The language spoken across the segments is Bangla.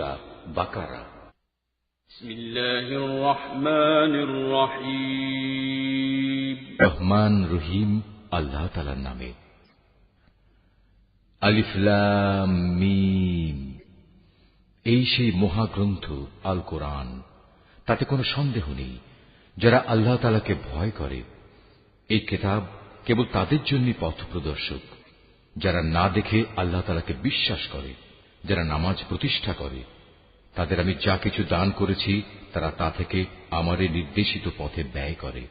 সূরা বাকারা। বিসমিল্লাহির রহমানির রহিম। রহমান রহিম আল্লাহ তাআলার নামে। আলিফ লাম মিম। এই সেই মহাগ্রন্থ আল কোরআন, তাতে কোনো সন্দেহ নেই। যারা আল্লাহ তাআলাকে ভয় করে, এই কিতাব কেবল তাদের জন্যই পথ প্রদর্শক। যারা না দেখে আল্লাহ তাআলাকে বিশ্বাস করে, যারা নামাজ প্রতিষ্ঠা করে, তাদের আমি যা কিছু দান করেছি তারা তা থেকে আমারই নির্দেশিত পথে ব্যয় করে।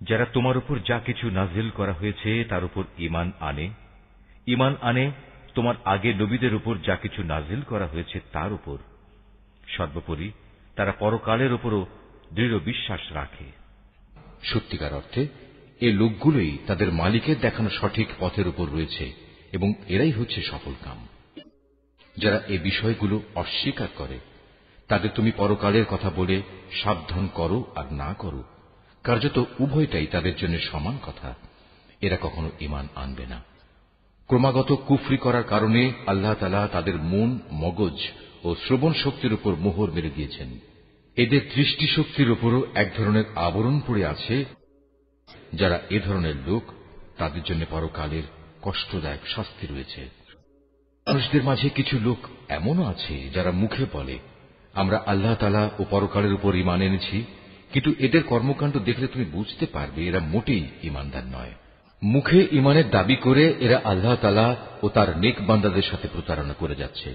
যারা তোমার উপর যা কিছু নাজিল করা হয়েছে তার উপর ঈমান আনে তোমার আগে নবীদের উপর যা কিছু নাজিল করা হয়েছে তার উপর। সর্বোপরি তারা পরকালের উপরও দৃঢ় বিশ্বাস রাখে। সত্যিকার অর্থে এই লোকগুলোই তাদের মালিকের দেখানো সঠিক পথের উপর রয়েছে এবং এরাই হচ্ছে সফলকাম। যারা এই বিষয়গুলো অস্বীকার করে, তাদের তুমি পরকালের কথা বলে সাবধান করো আর না করো, কার্যত উভয়টাই তাদের জন্য সমান কথা। এরা কখনো ঈমান আনবে না। ক্রমাগত কুফরি করার কারণে আল্লাহ তাআলা তাদের মন, মগজ ও শ্রবণ শক্তির উপর মোহর মেরে দিয়েছেন। এদের দৃষ্টিশক্তির উপরও এক ধরনের আবরণ পড়ে আছে। যারা এ ধরনের লোক, তাদের জন্য পরকালের কষ্টদায়ক শাস্তি রয়েছে। মানুষদের মাঝে কিছু লোক এমনও আছে যারা মুখে বলে, আমরা আল্লাহ তাআলা ও পরকালের উপর ঈমান এনেছি, কিন্তু এদের কর্মকাণ্ড দেখলে তুমি বুঝতে পারবে এরা মোটেই ঈমানদার নয়। মুখে ঈমানের দাবি করে এরা আল্লাহ তাআলা ও তার নেক বান্দাদের সাথে প্রতারণা করে যাচ্ছে।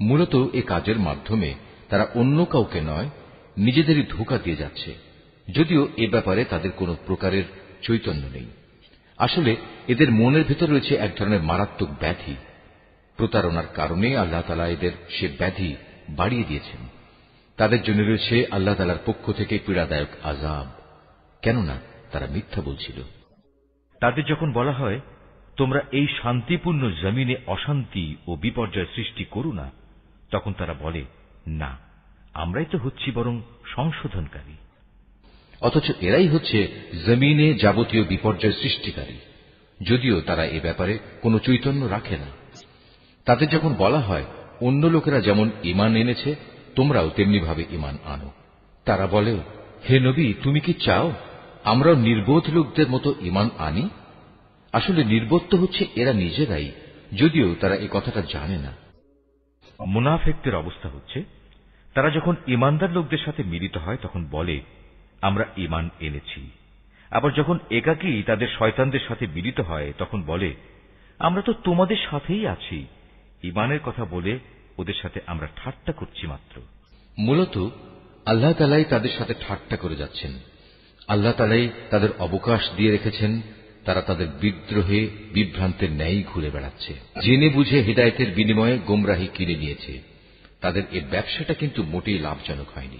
মূলত এ কাজের মাধ্যমে তারা অন্য কাউকে নয়, নিজেদেরই ধোঁকা দিয়ে যাচ্ছে, যদিও এ ব্যাপারে তাদের কোনো প্রকারের চৈতন্য নেই। আসলে এদের মনের ভেতর রয়েছে এক ধরনের মারাত্মক ব্যাধি। প্রতারণার কারণে আল্লাহ তাআলা এদের সে ব্যাধি বাড়িয়ে দিয়েছেন। তাদের জন্য রয়েছে আল্লাহ তাআলার পক্ষ থেকে পীড়াদায়ক আযাব, কেননা তারা মিথ্যা বলছিল। তাদের যখন বলা হয়, তোমরা এই শান্তিপূর্ণ জমিনে অশান্তি ও বিপর্যয় সৃষ্টি করো না, তখন তারা বলে, না, আমরাই তো হচ্ছি বরং সংশোধনকারী। অথচ এরাই হচ্ছে জমিনে যাবতীয় বিপর্যয় সৃষ্টিকারী, যদিও তারা এ ব্যাপারে কোনো চৈতন্য রাখে না। তাদের যখন বলা হয়, অন্য লোকেরা যেমন ঈমান এনেছে তোমরাও তেমনি ভাবে ঈমান আনো, তারা বলে, হে নবী, তুমি কি চাও আমরাও নির্বোধ লোকদের মতো ঈমান আনি? আসলে নির্বোধ তো হচ্ছে এরা নিজেরাই, যদিও তারা এই কথাটা জানে না। মুনাফিকদের অবস্থা হচ্ছে, তারা যখন ঈমানদার লোকদের সাথে মিলিত হয় তখন বলে, আমরা ঈমান এনেছি। আবার যখন একাকী তাদের শয়তানদের সাথে মিলিত হয় তখন বলে, আমরা তো তোমাদের সাথেই আছি। ঈমানের কথা বলে ওদের সাথে আমরা ঠাট্টা করছি মাত্র। মূলত আল্লাহ তাআলাই তাদের সাথে ঠাট্টা করে যাচ্ছেন। আল্লাহ তাআলাই তাদের অবকাশ দিয়ে রেখেছেন। তারা তাদের বিদ্রোহে বিভ্রান্তের ন্যায় ঘুরে বেড়াচ্ছে, জেনে বুঝে হিদায়াতের বিনিময়ে গোমরাহি কিনে নিয়েছে। তাদের এ ব্যবসাটা কিন্তু মোটেই লাভজনক হয়নি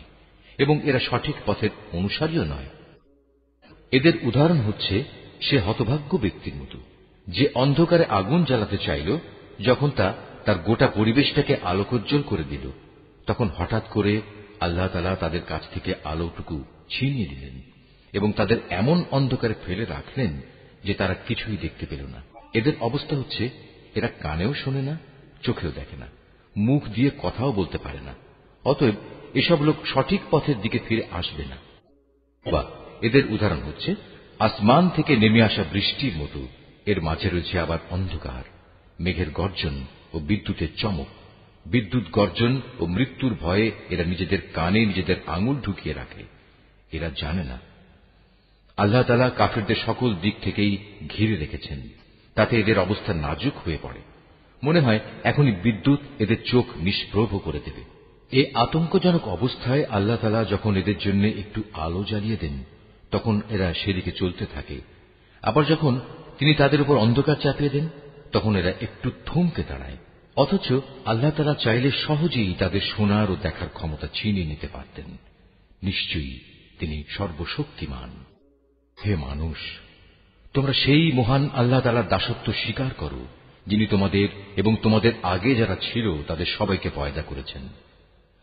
এবং এরা সঠিক পথের অনুসারীও নয়। এদের উদাহরণ হচ্ছে সে হতভাগ্য ব্যক্তির মতো, যে অন্ধকারে আগুন জ্বালাতে চাইল, যখন তা তার গোটা পরিবেশটাকে আলোকোজ্জ্বল করে দিল, তখন হঠাৎ করে আল্লাহ তাআলা তাদের কাছ থেকে আলোটুকু ছিনিয়ে দিলেন এবং তাদের এমন অন্ধকারে ফেলে রাখলেন যে তারা কিছুই দেখতে পেল না। এদের অবস্থা হচ্ছে, এরা কানেও শোনে না, চোখেও দেখে না, মুখ দিয়ে কথাও বলতে পারে না। অতএব এসব লোক সঠিক পথের দিকে ফিরে আসবে না। বা এদের উদাহরণ হচ্ছে আসমান থেকে নেমে আসা বৃষ্টির মতো, এর মাঝে রয়েছে আবার অন্ধকার, মেঘের গর্জন ও বিদ্যুতের চমক। বিদ্যুৎ গর্জন ও মৃত্যুর ভয়ে এরা নিজেদের কানে নিজেদের আঙুল ঢুকিয়ে রাখে। এরা জানে না আল্লাহ তাআলা কাফিরদের সকল দিক থেকেই ঘিরে রেখেছেন, তাতে এদের অবস্থা নাজুক হয়ে পড়ে। মনে হয় এখনই বিদ্যুৎ এদের চোখ নিষ্প্রভ করে দেবে। এই আতঙ্কজনক অবস্থায় আল্লাহ তাআলা যখন এদের জন্য একটু আলো জ্বালিয়ে দেন, তখন এরা সেদিকে চলতে থাকে। আবার যখন তিনি তাদের উপর অন্ধকার চাপিয়ে দেন, তখন এরা একটু থমকে দাঁড়ায়। অথচ আল্লাহ তাআলা চাইলে সহজেই তাদের শোনার ও দেখার ক্ষমতা ছিনিয়ে নিতে পারতেন। নিশ্চয়ই তিনি সর্বশক্তিমান। হে মানুষ, তোমরা সেই মহান আল্লাহ তাআলার দাসত্ব স্বীকার করো, যিনি তোমাদের এবং তোমাদের আগে যারা ছিল তাদের সবাইকে পয়দা করেছেন।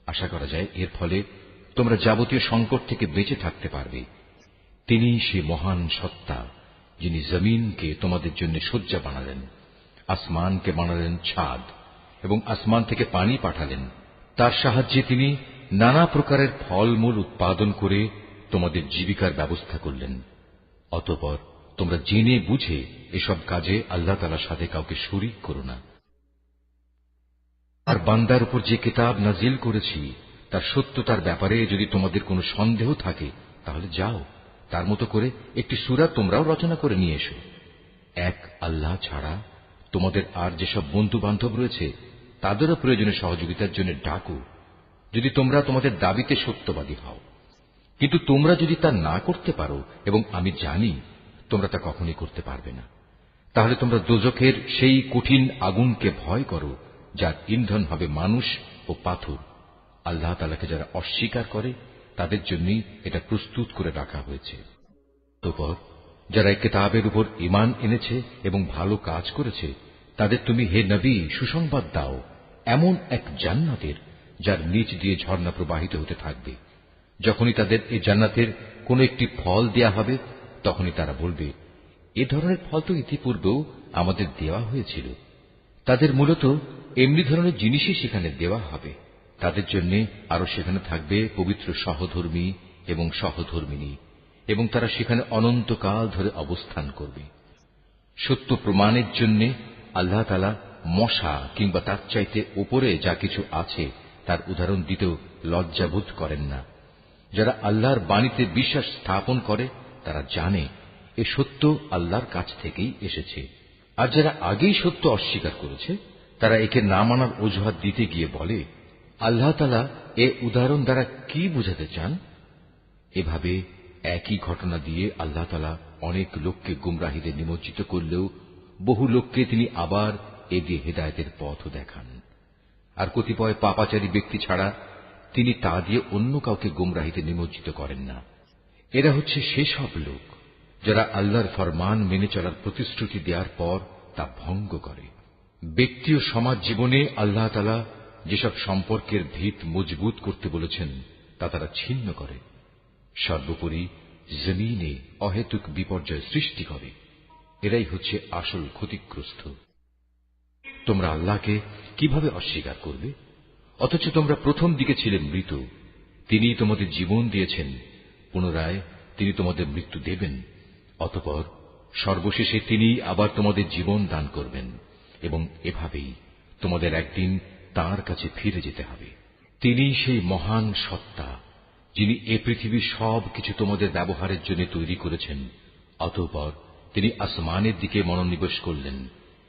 আশা করা যায় এর ফলে তোমরা যাবতীয় সংকট থেকে বেঁচে থাকতে পারবে। তিনি সে মহান সত্তা, যিনি জমিনকে তোমাদের জন্য শয্যা বানালেন, আসমানকে বানালেন ছাদ এবং আসমান থেকে পানি পাঠালেন, তার সাহায্যে তিনি নানা প্রকারের ফলমূল উৎপাদন করে তোমাদের জীবিকার ব্যবস্থা করলেন। অতঃপর তোমরা জেনে বুঝে এসব কাজে আল্লাহ তাআলার সাথে কাউকে শরীক করো না। আর বান্দার উপর যে কিতাব নাজিল করেছি তার সত্যতার ব্যাপারে যদি তোমাদের কোনো সন্দেহ থাকে তাহলে যাও, তার মতো করে একটি সূরা তোমরাও রচনা করে নিয়ে এসো। এক আল্লাহ ছাড়া তোমাদের আর যেসব বন্ধু বান্ধব রয়েছে তাদেরও প্রয়োজনে সহযোগিতার জন্য ডাকো, যদি তোমরা তোমাদের দাবিতে সত্যবাদী হও। কিন্তু তোমরা যদি তা না করতে পারো, এবং আমি জানি তোমরা তা কখনই করতে পারবে না, তাহলে তোমরা দোজখের সেই কঠিন আগুনকে ভয় করো যার ইন্ধন হবে মানুষ ও পাথর। আল্লাহ তাআলাকে যারা অস্বীকার করে তাদের জন্যই এটা প্রস্তুত করে রাখা হয়েছে। অতঃপর যারা এই কিতাবের উপর ঈমান এনেছে এবং ভালো কাজ করেছে তাদের তুমি হে নবী সুসংবাদ দাও এমন এক জান্নাতের যার নিচ দিয়ে ঝর্ণা প্রবাহিত হতে থাকবে। যখনই তাদের এই জান্নাতের কোন একটি ফল দেয়া হবে তখনই তারা বলবে, এ ধরনের ফল তো ইতিপূর্বেও আমাদের দেওয়া হয়েছিল। তাদের মূলত এমনি ধরনের জিনিসই সেখানে দেওয়া হবে। তাদের জন্য আরো সেখানে থাকবে পবিত্র সহধর্মী এবং সহধর্মিনী, এবং তারা সেখানে অনন্তকাল ধরে অবস্থান করবে। সত্য প্রমাণের জন্য আল্লাহ তাআলা মশা কিংবা তার চাইতে উপরে যা কিছু আছে তার উদাহরণ দিতেও লজ্জাবোধ করেন না। যারা আল্লাহর বাণীতে বিশ্বাস স্থাপন করে তারা জানে এ সত্য আল্লাহর কাছ থেকেই এসেছে। আর যারা আগেই সত্য অস্বীকার করেছে তারা একে না মানার অজুহাত দিতে গিয়ে বলে, আল্লাহ তাআলা এ উদাহরণ দ্বারা কি বুঝাতে চান? এভাবে একই ঘটনা দিয়ে আল্লাহ তাআলা অনেক লোককে গুমরাহিতে নিমজ্জিত করলেও বহু লোককে তিনি আবার এ দিয়ে হেদায়েতের পথও দেখান। আর কতিপয় পাপাচারী ব্যক্তি ছাড়া তিনি তা দিয়ে অন্য কাউকে গুমরাহিতে নিমজ্জিত করেন না। এরা হচ্ছে সেসব লোক যারা আল্লাহর ফরমান মেনে চলার প্রতিশ্রুতি দেওয়ার পর তা ভঙ্গ করে। ব্যক্তি ও সমাজ জীবনে আল্লাহ তাআলা যেসব সম্পর্কের ভিত মজবুত করতে বলেছেন তা তারা ছিন্ন করে। সর্বোপরি জমিনে অহেতুক বিপর্যয় সৃষ্টি করে। এরাই হচ্ছে আসল ক্ষতিগ্রস্ত। তোমরা আল্লাহকে কিভাবে অস্বীকার করবে, অথচ তোমরা প্রথম দিকে ছিলে মৃত। তিনি তোমাদের জীবন দিয়েছেন, পুনরায় তিনি তোমাদের মৃত্যু দেবেন। অতঃপর সর্বশেষে তিনি আবার তোমাদের জীবন দান করবেন, এবং এভাবেই তোমাদের একদিন তাঁর কাছে ফিরে যেতে হবে। তিনি সেই মহান সত্তা যিনি এ পৃথিবীর সব কিছু তোমাদের ব্যবহারের জন্য তৈরি করেছেন। অতঃপর তিনি আসমানের দিকে মনোনিবেশ করলেন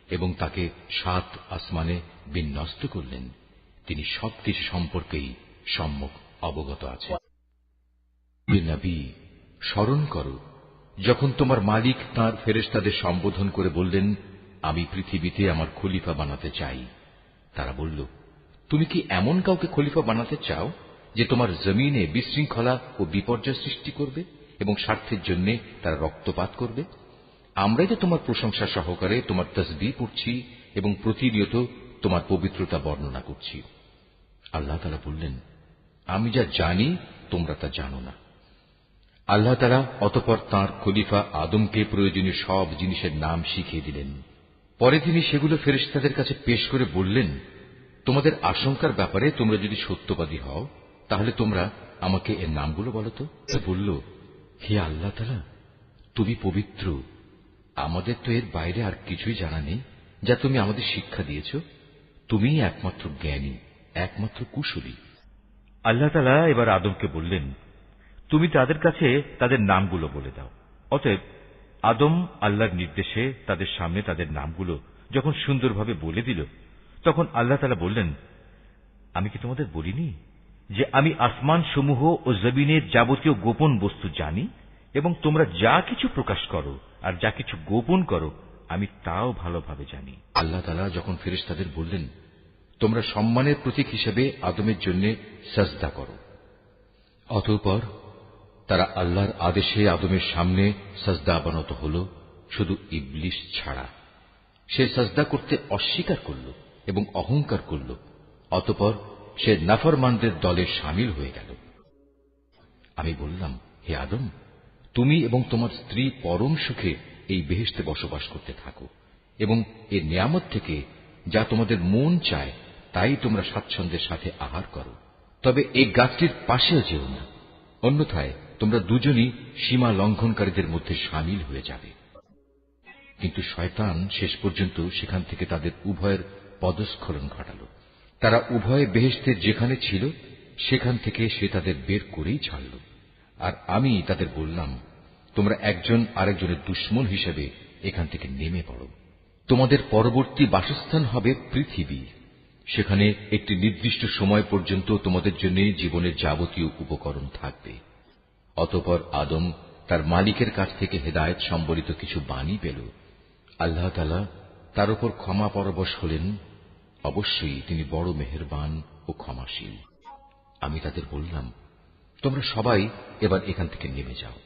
এবং তাকে 7 আসমানে বিন্যস্ত করলেন। তিনি সবকিছু সম্পর্কেই সম্যক অবগত আছেন। নবী, স্মরণ করো যখন তোমার মালিক তাঁর ফেরেশতাদের সম্বোধন করে বললেন, আমি পৃথিবীতে আমার খলিফা বানাতে চাই। তারা বলল, তুমি কি এমন কাউকে খলিফা বানাতে চাও যে তোমার জমিনে বিশৃঙ্খলা ও বিপর্যয় সৃষ্টি করবে এবং স্বার্থের জন্য তারা রক্তপাত করবে? আমরাই তো তোমার প্রশংসা সহকারে তোমার তাসবিহ পড়ছি এবং প্রতিনিয়ত তোমার পবিত্রতা বর্ণনা করছি। আল্লাহ তাআলা বললেন, আমি যা জানি তোমরা তা জানো না। আল্লাহ তাআলা অতঃপর তাঁর খলিফা আদমকে প্রয়োজনীয় সব জিনিসের নাম শিখিয়ে দিলেন। পরে তিনি সেগুলো ফেরেশতাদের কাছে পেশ করে বললেন, তোমাদের আশঙ্কার ব্যাপারে তোমরা যদি সত্যবাদী হও তাহলে তোমরা আমাকে এর নামগুলো বলো তো। বলল, হে আল্লাহ তাআলা, তুমি পবিত্র, আমাদের তো এর বাইরে আর কিছুই জানা নেই যা তুমি আমাদের শিক্ষা দিয়েছ। তুমিই একমাত্র জ্ঞানী, একমাত্র কুশলী। আল্লাহ তাআলা এবার আদমকে বললেন, তুমি তাদের কাছে তাদের নামগুলো বলে দাও। অতএব আদম আল্লাহর নির্দেশে তাদের সামনে তাদের নামগুলো যখন সুন্দরভাবে বলে দিল, তখন আল্লাহ তাআলা বললেন, আমি কি তোমাদের বলিনি যে আমি আসমান সমূহ ও জমিনের যাবতীয় গোপন বস্তু জানি, এবং তোমরা যা কিছু প্রকাশ করো আর যা কিছু গোপন করো আমি তাও ভালোভাবে জানি। আল্লাহ তাআলা যখন ফেরেশতাদের বললেন, তোমরা সম্মানের প্রতীক হিসেবে আদমের জন্য সাজদা করো, অতঃপর তারা আল্লাহর আদেশে আদমের সামনে সাজদা অবনত হল, শুধু ইবলিস ছাড়া। সে সাজদা করতে অস্বীকার করল এবং অহংকার করল। অতঃপর সে নাফরমানদের দলে শামিল হয়ে গেল। আমি বললাম, হে আদম, তুমি এবং তোমার স্ত্রী পরম সুখে এই বেহেশতে বসবাস করতে থাকো, এবং এর নিয়ামত থেকে যা তোমাদের মন চায় তাই তোমরা স্বাচ্ছন্দ্যের সাথে আহার করো, তবে এই গাছটির পাশেও যেও না, অন্যথায় তোমরা দুজনই সীমা লঙ্ঘনকারীদের মধ্যে সামিল হয়ে যাবে। কিন্তু শয়তান শেষ পর্যন্ত সেখান থেকে তাদের উভয়ের পদস্খলন ঘটাল। তারা উভয়ে বেহেশতের যেখানে ছিল সেখান থেকে সে তাদের বের করেই ছাড়ল। আর আমি তাদের বললাম, তোমরা একজন আরেকজনের দুশমন হিসেবে এখান থেকে নেমে পড়ো। তোমাদের পরবর্তী বাসস্থান হবে পৃথিবী, সেখানে একটি নির্দিষ্ট সময় পর্যন্ত তোমাদের জন্য জীবনের যাবতীয় উপকরণ থাকবে। অতঃপর আদম তার মালিকের কাছ থেকে হেদায়েত সম্বলিত কিছু বাণী পেল। আল্লাহ তাআলা তার উপর ক্ষমা পরবশ হলেন, অবশ্যই তিনি বড় মেহেরবান ও ক্ষমাশীল। আমি তাদের বললাম, তোমরা সবাই এবার এখান থেকে নেমে যাও,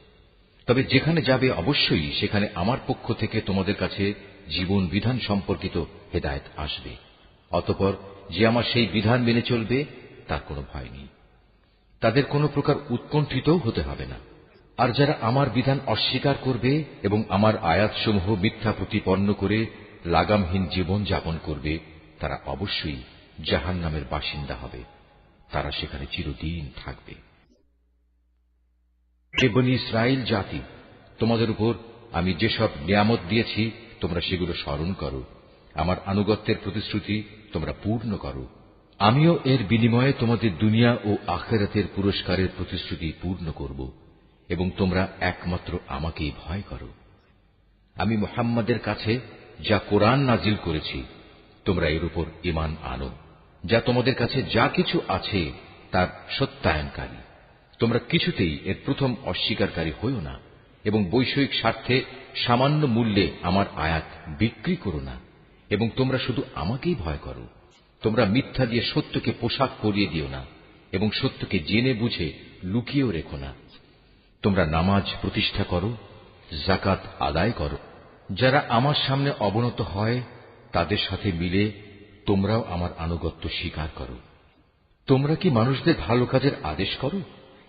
তবে যেখানে যাবে অবশ্যই সেখানে আমার পক্ষ থেকে তোমাদের কাছে জীবন বিধান সম্পর্কিত হেদায়েত আসবে। অতঃপর যে আমার সেই বিধান মেনে চলবে তার কোনো ভয় নেই, তাদের কোনো প্রকার উৎকণ্ঠিতও হতে হবে না। আর যারা আমার বিধান অস্বীকার করবে এবং আমার আয়াতসমূহ মিথ্যা প্রতিপন্ন করে লাগামহীন জীবন যাপন করবে, তারা অবশ্যই জাহান্নামের বাসিন্দা হবে, তারা সেখানে চিরদিন থাকবে। হে বনী ইসরাইল জাতি, তোমাদের উপর আমি যেসব নিয়ামত দিয়েছি তোমরা সেগুলো স্মরণ করো, আমার আনুগত্যের প্রতিশ্রুতি তোমরা পূর্ণ করো। আমিও এর বিনিময়ে তোমাদের দুনিয়া ও আখিরাতের পুরস্কারের প্রতিশ্রুতি পূর্ণ করব, এবং তোমরা একমাত্র আমাকেই ভয় করো। আমি মুহাম্মাদের কাছে যা কোরআন নাজিল করেছি তোমরা এর উপর ঈমান আনো, যা তোমাদের কাছে যা কিছু আছে তার সত্যায়নকারী। তোমরা কিছুতেই এর প্রথম অস্বীকারী হইও না, এবং বৈষয়িক স্বার্থে সামান্য মূল্যে আমার আয়াত বিক্রি করো না, এবং তোমরা শুধু আমাকেই ভয় করো। তোমরা মিথ্যা দিয়ে সত্যকে পোশাক পরিয়ে দিও না, এবং সত্যকে জেনে বুঝে লুকিয়েও রেখো না। তোমরা নামাজ প্রতিষ্ঠা করো, যাকাত আদায় করো। যারা আমার সামনে অবনত হয় তাদের সাথে মিলে তোমরাও আমার আনুগত্য স্বীকার করো। তোমরা কি মানুষদের ভালো কাজের আদেশ করো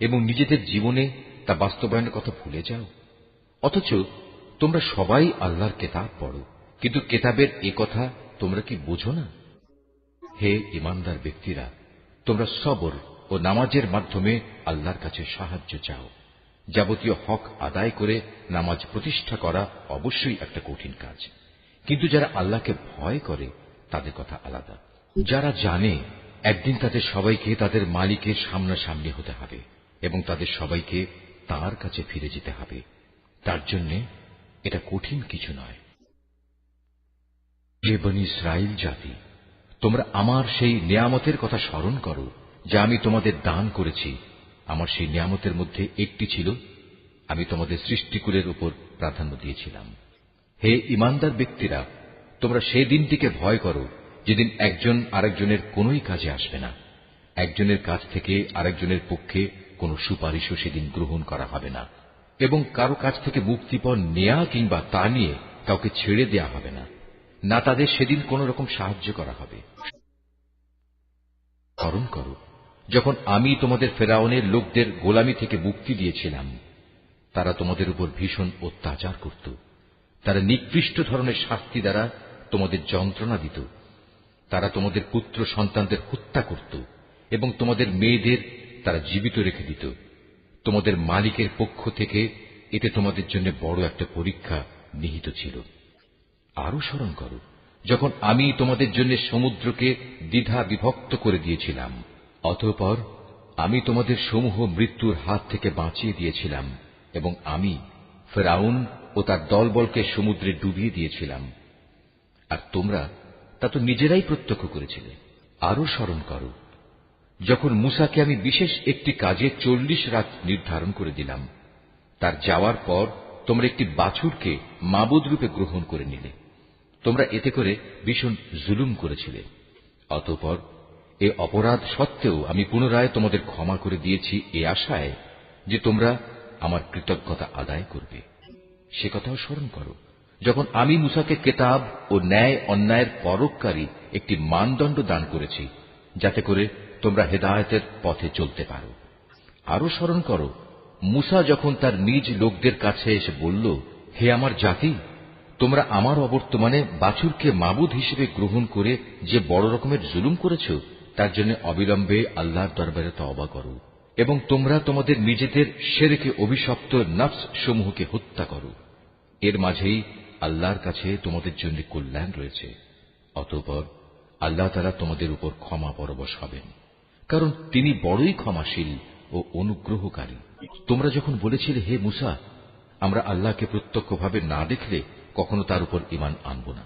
এবং নিজেদের জীবনে তা বাস্তবায়নের কথা ভুলে যাও? অথচ তোমরা সবাই আল্লাহর কেতাব পড়ো, কিন্তু কেতাবের এ কথা তোমরা কি বোঝো না? হে ঈমানদার ব্যক্তিরা, তোমরা সবর ও নামাজের মাধ্যমে আল্লাহর কাছে সাহায্য চাও। যাবতীয় হক আদায় করে নামাজ প্রতিষ্ঠা করা অবশ্যই একটা কঠিন কাজ, কিন্তু যারা আল্লাহকে ভয় করে তাদের কথা আলাদা। যারা জানে একদিন তাদের সবাইকে তাদের মালিকের সামনাসামনি হতে হবে এবং তাদের সবাইকে তাঁর কাছে ফিরে যেতে হবে, তার জন্য এটা কঠিন কিছু নয়। হে বনী ইসরাইল জাতি, তোমরা আমার সেই নিয়ামতের কথা স্মরণ করো যা আমি তোমাদের দান করেছি। আমার সেই নিয়ামতের মধ্যে একটি ছিল, আমি তোমাদের সৃষ্টিকুলের উপর প্রাধান্য দিয়েছিলাম। হে ঈমানদার ব্যক্তিরা, তোমরা সেই দিনটিকে ভয় করো যেদিন একজন আরেকজনের কোনোই কাজে আসবে না। একজনের কাছ থেকে আরেকজনের পক্ষে কোনো সুপারিশও সেদিন গ্রহণ করা হবে না, এবং কারো কাছ থেকে মুক্তিপণ নেয়া কিংবা তা নিয়ে কাউকে ছেড়ে দেয়া হবে না, না তাদের সেদিন কোন রকম সাহায্য করা হবে। স্মরণ করো যখন আমি তোমাদের ফেরাউনের লোকদের গোলামি থেকে মুক্তি দিয়েছিলাম। তারা তোমাদের উপর ভীষণ অত্যাচার করত, তারা নিকৃষ্ট ধরনের শাস্তি দ্বারা তোমাদের যন্ত্রণা দিত। তারা তোমাদের পুত্র সন্তানদের হত্যা করত এবং তোমাদের মেয়েদের তারা জীবিত রেখে দিত। তোমাদের মালিকের পক্ষ থেকে এতে তোমাদের জন্য বড় একটা পরীক্ষা নিহিত ছিল। আরো স্মরণ করো যখন আমি তোমাদের জন্য সমুদ্রকে দ্বিধা বিভক্ত করে দিয়েছিলাম, অতঃপর আমি তোমাদের সমূহ মৃত্যুর হাত থেকে বাঁচিয়ে দিয়েছিলাম, এবং আমি ফেরাউন ও তার দলবলকে সমুদ্রে ডুবিয়ে দিয়েছিলাম, আর তোমরা তা তো নিজেরাই প্রত্যক্ষ করেছিলে। আরো স্মরণ করো যখন মূসাকে আমি বিশেষ একটি কাজে 40 রাত নির্ধারণ করে দিলাম, তার যাওয়ার পর তোমরা একটি বাছুরকে মাবুদ রূপে গ্রহণ করে নিলে। তোমরা এতে করে ভীষণ জুলুম করেছিলে। অতঃপর এ অপরাধ সত্ত্বেও আমি পুনরায় তোমাদের ক্ষমা করে দিয়েছি এ আশায় যে তোমরা আমার কৃতজ্ঞতা আদায় করবে। সে কথাও স্মরণ করো যখন আমি মূসাকে কেতাব ও ন্যায় অন্যায়ের পরককারী একটি মানদণ্ড দান করেছি, যাতে করে তোমরা হেদায়েতের পথে চলতে পারো। আরো স্মরণ করো মূসা যখন তার নিজ লোকদের কাছে এসে বলল, হে আমার জাতি, তোমরা আমার অবর্তমানে বাছুরকে মাবুদ হিসেবে গ্রহণ করে যে বড় রকমের জুলুম করেছ, তার জন্য অবিলম্বে আল্লাহর দরবারে তওবা করো এবং তোমরা তোমাদের নিজেদের শিরকে অভিশপ্ত নফস সমূহকে হত্যা করো। এর মাঝেই আল্লাহর কাছে তোমাদের জন্য কল্যাণ রয়েছে। অতঃপর আল্লাহ তাআলা তোমাদের উপর ক্ষমা পরবশ হবেন, কারণ তিনি বড়ই ক্ষমাশীল ও অনুগ্রহকারী। তোমরা যখন বলেছিলে, হে মুসা, আমরা আল্লাহকে প্রত্যক্ষভাবে না দেখলে কখনো তার উপর ঈমান আনব না,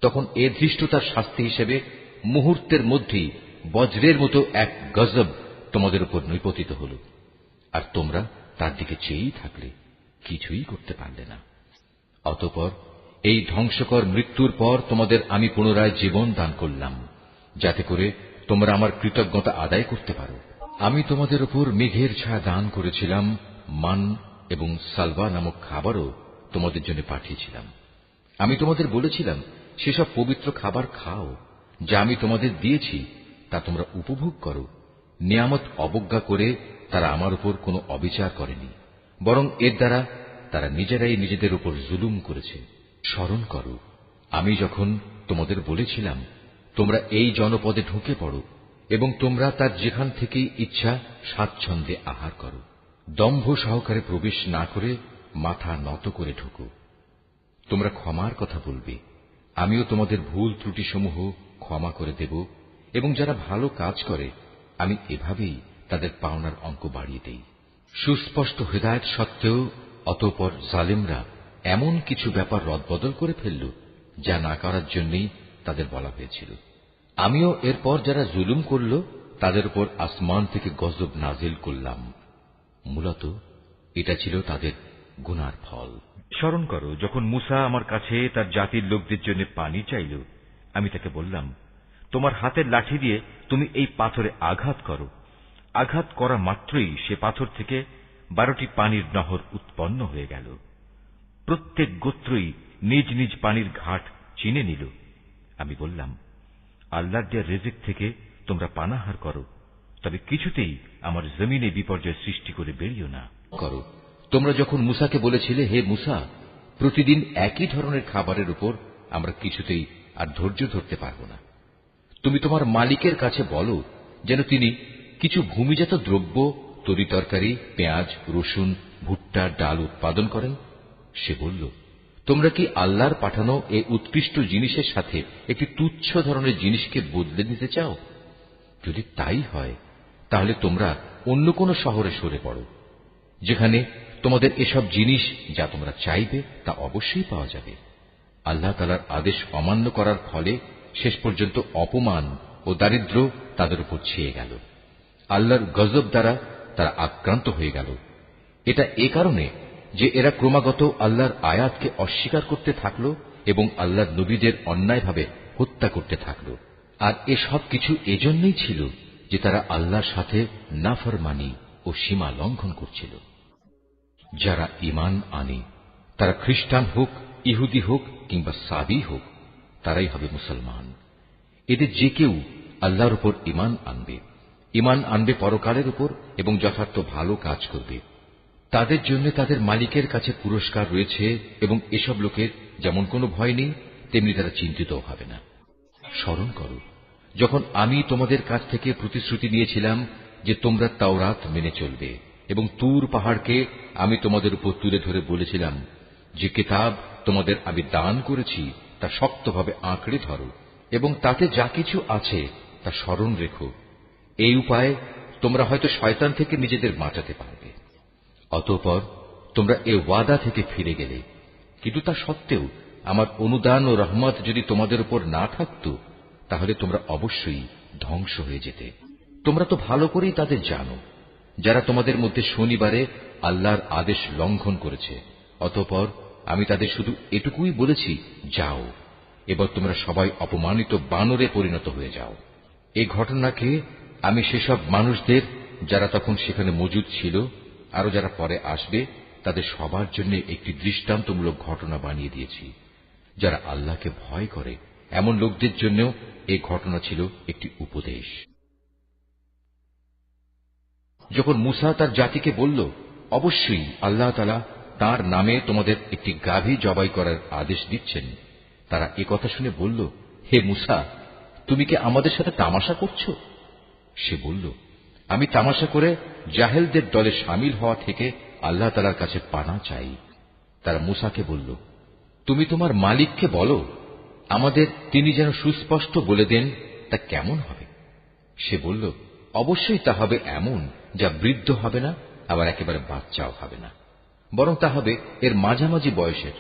তখন এ ধৃষ্টতার শাস্তি হিসেবে মুহূর্তের মধ্যেই বজ্রের মতো এক গজব তোমাদের উপর নিপতিত হল, আর তোমরা তার দিকে চেয়েই থাকলে, কিছুই করতে পারলে না। অতঃপর এই ধ্বংসকর মৃত্যুর পর তোমাদের আমি পুনরায় জীবন দান করলাম, যাতে করে তোমরা আমার কৃতজ্ঞতা আদায় করতে পারো। আমি তোমাদের উপর মেঘের ছায়া দান করেছিলাম, মান এবং সালওয়া নামক খাবারও তোমাদের জন্য পাঠিয়েছিলাম। আমি তোমাদের বলেছিলাম, সেসব পবিত্র খাবার খাও যা আমি তোমাদের দিয়েছি, তা তোমরা উপভোগ করো। নিয়ামত অবজ্ঞা করে তারা আমার উপর কোনো অবিচার করেনি, বরং এর দ্বারা তারা নিজেরাই নিজেদের উপর জুলুম করেছে। স্মরণ করো, আমি যখন তোমাদের বলেছিলাম, তোমরা এই জনপদে ঢুকে পড়ো এবং তোমরা তার যেখান থেকেই ইচ্ছা স্বাচ্ছন্দ্যে আহার করো। দম্ভ সহকারে প্রবেশ না করে মাথা নত করে ঢুকো। তোমরা ক্ষমার কথা বলবে, আমিও তোমাদের ভুল ত্রুটিসমূহ ক্ষমা করে দেব, এবং যারা ভালো কাজ করে আমি এভাবেই তাদের পাওনার অঙ্ক বাড়িয়ে দেই। সুস্পষ্ট হিদায়াত সত্ত্বেও অতঃপর জালিমরা এমন কিছু ব্যাপার রদবদল করে ফেলল, যা না করার জন্যই তাদের বলা হয়েছিল। আমিও এরপর যারা জুলুম করল তাদের উপর আসমান থেকে গজব নাজিল করলাম। মূলত এটা ছিল তাদের গুনার ফল। স্মরণ করো, যখন মুসা আমার কাছে তার জাতির লোকদের জন্য পানি চাইল, আমি তাকে বললাম, তোমার হাতের লাঠি দিয়ে তুমি এই পাথরে আঘাত করো। আঘাত করা মাত্রই সে পাথর থেকে 12টি পানির নহর উৎপন্ন হয়ে গেল। প্রত্যেক গোত্রই নিজ নিজ পানির ঘাট চিনে নিল। আমি বললাম, আল্লাহর দেয়া রিজিক থেকে তোমরা পানাহার করো, তবে কিছুতেই আমার জমিনে বিপর্যয় সৃষ্টি করে বেরিও না। করো, তোমরা যখন মুসাকে বলেছিলে, হে মুসা, প্রতিদিন একই ধরনের খাবারের উপর আমরা কিছুতেই আর ধৈর্য ধরতে পারব না, তুমি তোমার মালিকের কাছে বলো যেন তিনি কিছু ভূমিজাত দ্রব্য, তরিতরকারি, পেঁয়াজ, রসুন, ভুট্টা, ডাল উৎপাদন করেন। সে বলল, তোমরা কি আল্লাহর পাঠানো এই উৎকৃষ্ট জিনিসের সাথে একটি তুচ্ছ ধরনের জিনিসকে বদলে নিতে চাও? যদি তাই হয়, তাহলে তোমরা অন্য কোন শহরে সরে পড়ো, যেখানে তোমাদের এসব জিনিস যা তোমরা চাইবে তা অবশ্যই পাওয়া যাবে। আল্লাহ তাআলার আদেশ অমান্য করার ফলে শেষ পর্যন্ত অপমান ও দারিদ্র তাদের উপর ছেয়ে গেল। আল্লাহর গজব দ্বারা তারা আক্রান্ত হয়ে গেল। এটা এ কারণে যে এরা ক্রমাগত আল্লাহর আয়াতকে অস্বীকার করতে থাকল এবং আল্লাহর নবীদের অন্যায়ভাবে হত্যা করতে থাকল। আর এসব কিছু এজন্যই ছিল যে তারা আল্লাহর সাথে নাফরমানি ও সীমা লঙ্ঘন করছিল। যারা ঈমান আনে, তারা খ্রিস্টান হোক, ইহুদি হোক কিংবা সাবি হোক, তারাই হবে মুসলমান। এদের যে কেউ আল্লাহর উপর ঈমান আনবে পরকালের উপর এবং যথার্থ ভালো কাজ করবে, তাদের জন্য তাদের মালিকের কাছে পুরস্কার রয়েছে, এবং এসব লোকের যেমন কোনো ভয় নেই, তেমনি তারা চিন্তিতও হবে না। স্মরণ করো, যখন আমি তোমাদের কাছ থেকে প্রতিশ্রুতি নিয়েছিলাম যে তোমরা তাওরাত মেনে চলবে, এবং তুর পাহাড়কে আমি তোমাদের উপর তুলে ধরে বলেছিলাম যে কিতাব তোমাদের আমি দান করেছি তা শক্তভাবে আঁকড়ে ধরো এবং তাতে যা কিছু আছে তা স্মরণ রেখো। এই উপায়ে তোমরা হয়তো শয়তান থেকে নিজেদের বাঁচাতে পারবে। অতঃপর তোমরা এ ওয়াদা থেকে ফিরে গেলে, কিন্তু তা সত্ত্বেও আমার অনুদান ও রহমত যদি তোমাদের উপর না থাকত, তাহলে তোমরা অবশ্যই ধ্বংস হয়ে যেতে। তোমরা তো ভালো করেই তাদের জানো যারা তোমাদের মধ্যে শনিবারে আল্লাহর আদেশ লঙ্ঘন করেছে। অতঃপর আমি তাদের শুধু এটুকুই বলেছি, যাও, এবার তোমরা সবাই অপমানিত বানরে পরিণত হয়ে যাও। এই ঘটনাকে আমি সেসব মানুষদের যারা তখন সেখানে মজুদ ছিল, আরো যারা পরে আসবে, তাদের সবার জন্য একটি দৃষ্টান্তমূলক ঘটনা বানিয়ে দিয়েছি। যারা আল্লাহকে ভয় করে এমন লোকদের জন্য এই ঘটনা ছিল একটি উপদেশ। যখন মুসা তার জাতিকে বলল, অবশ্যই আল্লাহ তাআলা তার নামে তোমাদের একটি গাভী জবাই করার আদেশ দিচ্ছেন, তারা একথা শুনে বলল, হে মূসা, তুমি কি আমাদের সাথে তামাশা করছো? সে বলল, আমি তামাশা করে জাহেলদের দলে শামিল হওয়া থেকে আল্লাহ তাআলার কাছে পানা চাই। তারা মূসাকে বলল, তুমি তোমার মালিককে বলো আমাদের তিনি যেন সুস্পষ্ট বলে দেন তা কেমন হবে। সে বলল, অবশ্যই তা হবে এমন যা বৃদ্ধ হবে না, আবার একেবারে বাচ্চাও হবে না, বরং তা হবে এর মাঝামাঝি বয়সের।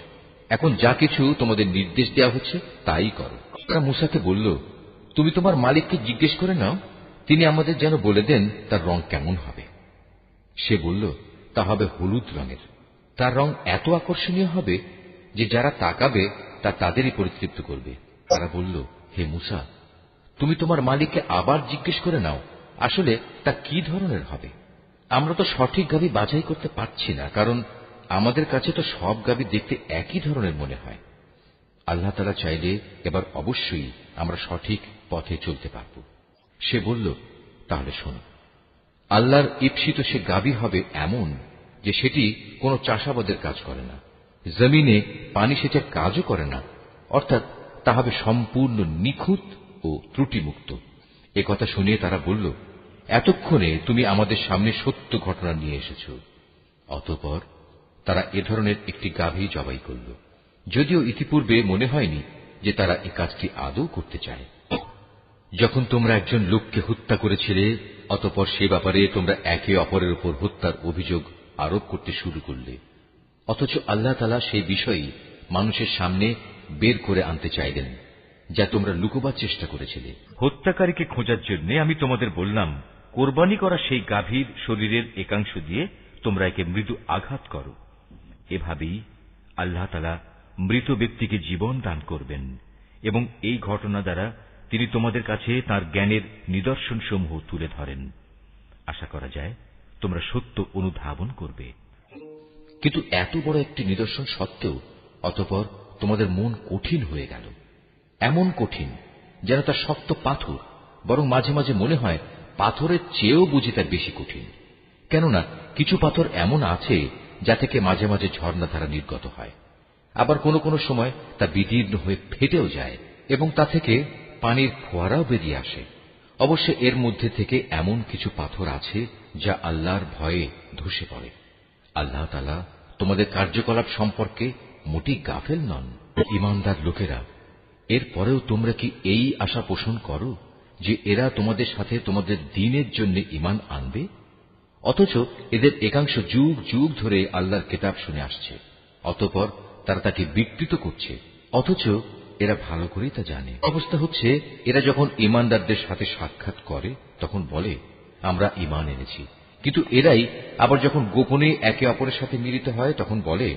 এখন যা কিছু তোমাদের নির্দেশ দেওয়া হচ্ছে তাই করো। তারা মূসাকে বলল, তুমি তোমার মালিককে জিজ্ঞেস করে নাও, তিনি আমাদের যেন বলে দেন তার রং কেমন হবে। সে বলল, তা হবে হলুদ রঙের। তার রং এত আকর্ষণীয় হবে যে যারা তাকাবে তা তাদেরই পরিতৃপ্ত করবে। তারা বলল, হে মূসা, তুমি তোমার মালিককে আবার জিজ্ঞেস করে নাও, আসলে তা কি ধরনের হবে। আমরা তো সঠিক গাভী বাছাই করতে পারছি না, কারণ আমাদের কাছে তো সব গাভী দেখতে একই ধরনের মনে হয়। আল্লাহ তাআলা চাইলে এবার অবশ্যই আমরা সঠিক পথে চলতে পারব। সে বলল, তাহলে শোনো, আল্লাহর ঈপ্সিত সে গাভী হবে এমন যে সেটি কোনো চাষাবাদের কাজ করে না, জমিনে পানি সেচের কাজও করে না, অর্থাৎ তা হবে সম্পূর্ণ নিখুঁত ও ত্রুটিমুক্ত। একথা শুনিয়ে তারা বলল, এতক্ষণে তুমি আমাদের সামনে সত্য ঘটনা নিয়ে এসেছ। অতঃপর তারা এ ধরনের একটি গাভী জবাই করল, যদিও ইতিপূর্বে মনে হয়নি যে তারা এ কাজটি আদৌ করতে চায়। যখন তোমরা একজন লোককে হত্যা করেছিলে, অতঃপর সে ব্যাপারে তোমরা একে অপরের উপর হত্যার অভিযোগ আরোপ করতে শুরু করলে, অথচ আল্লাহ তাআলা সেই বিষয়ই মানুষের সামনে বের করে আনতে চাইলেন যা তোমরা লুকোবার চেষ্টা করেছিলে। হত্যাকারীকে খোঁজার জন্য আমি তোমাদের বললাম, কোরবানি করা সেই গাভীর শরীরের একাংশ দিয়ে তোমরা একে মৃদু আঘাত করো। এভাবেই আল্লাহ তাআলা মৃত ব্যক্তিকে জীবন দান করবেন এবং এই ঘটনা দ্বারা তিনি তোমাদের কাছে তাঁর জ্ঞানের নিদর্শনসমূহ তুলে ধরেন। আশা করা যায় তোমরা সত্য অনুধাবন করবে। কিন্তু এত বড় একটি নিদর্শন সত্ত্বেও অতঃপর তোমাদের মন কঠিন হয়ে গেল, এমন কঠিন যেন তা শক্ত পাথর, বরং মাঝে মাঝে মনে হয় পাথরের চেয়েও বুঝি তা বেশি কঠিন। কেননা কিছু পাথর এমন আছে যা থেকে মাঝে মাঝে ঝর্ণাধারা নির্গত হয়, আবার কোনো কোনো সময় তা বিদীর্ণ হয়ে ফেটেও যায় এবং তা থেকে পানির ফোয়ারাও বেরিয়ে আসে। অবশ্য এর মধ্যে থেকে এমন কিছু পাথর আছে যা আল্লাহর ভয়ে ধসে পড়ে। আল্লাহ তাআলা তোমাদের কার্যকলাপ সম্পর্কে মোটেই গাফেল নন। ঈমানদার লোকেরা, এরপরেও তোমরা কি এই আশা পোষণ করো যে এরা তোমাদের সাথে তোমাদের দ্বীনের জন্য ঈমান আনবে? অথচ এদের একাংশ যুগ যুগ ধরে আল্লাহর কিতাব শুনে আসছে, অতঃপর তারা তাকে বিকৃত করছে, অথচ এরা ভালো করেই তা জানে। অবস্থা হচ্ছে, এরা যখন ঈমানদারদের সাথে সাক্ষাৎ করে তখন বলে, আমরা ঈমান এনেছি, কিন্তু এরাই আবার যখন গোপনে একে অপরের সাথে মিলিত হয় তখন বলে,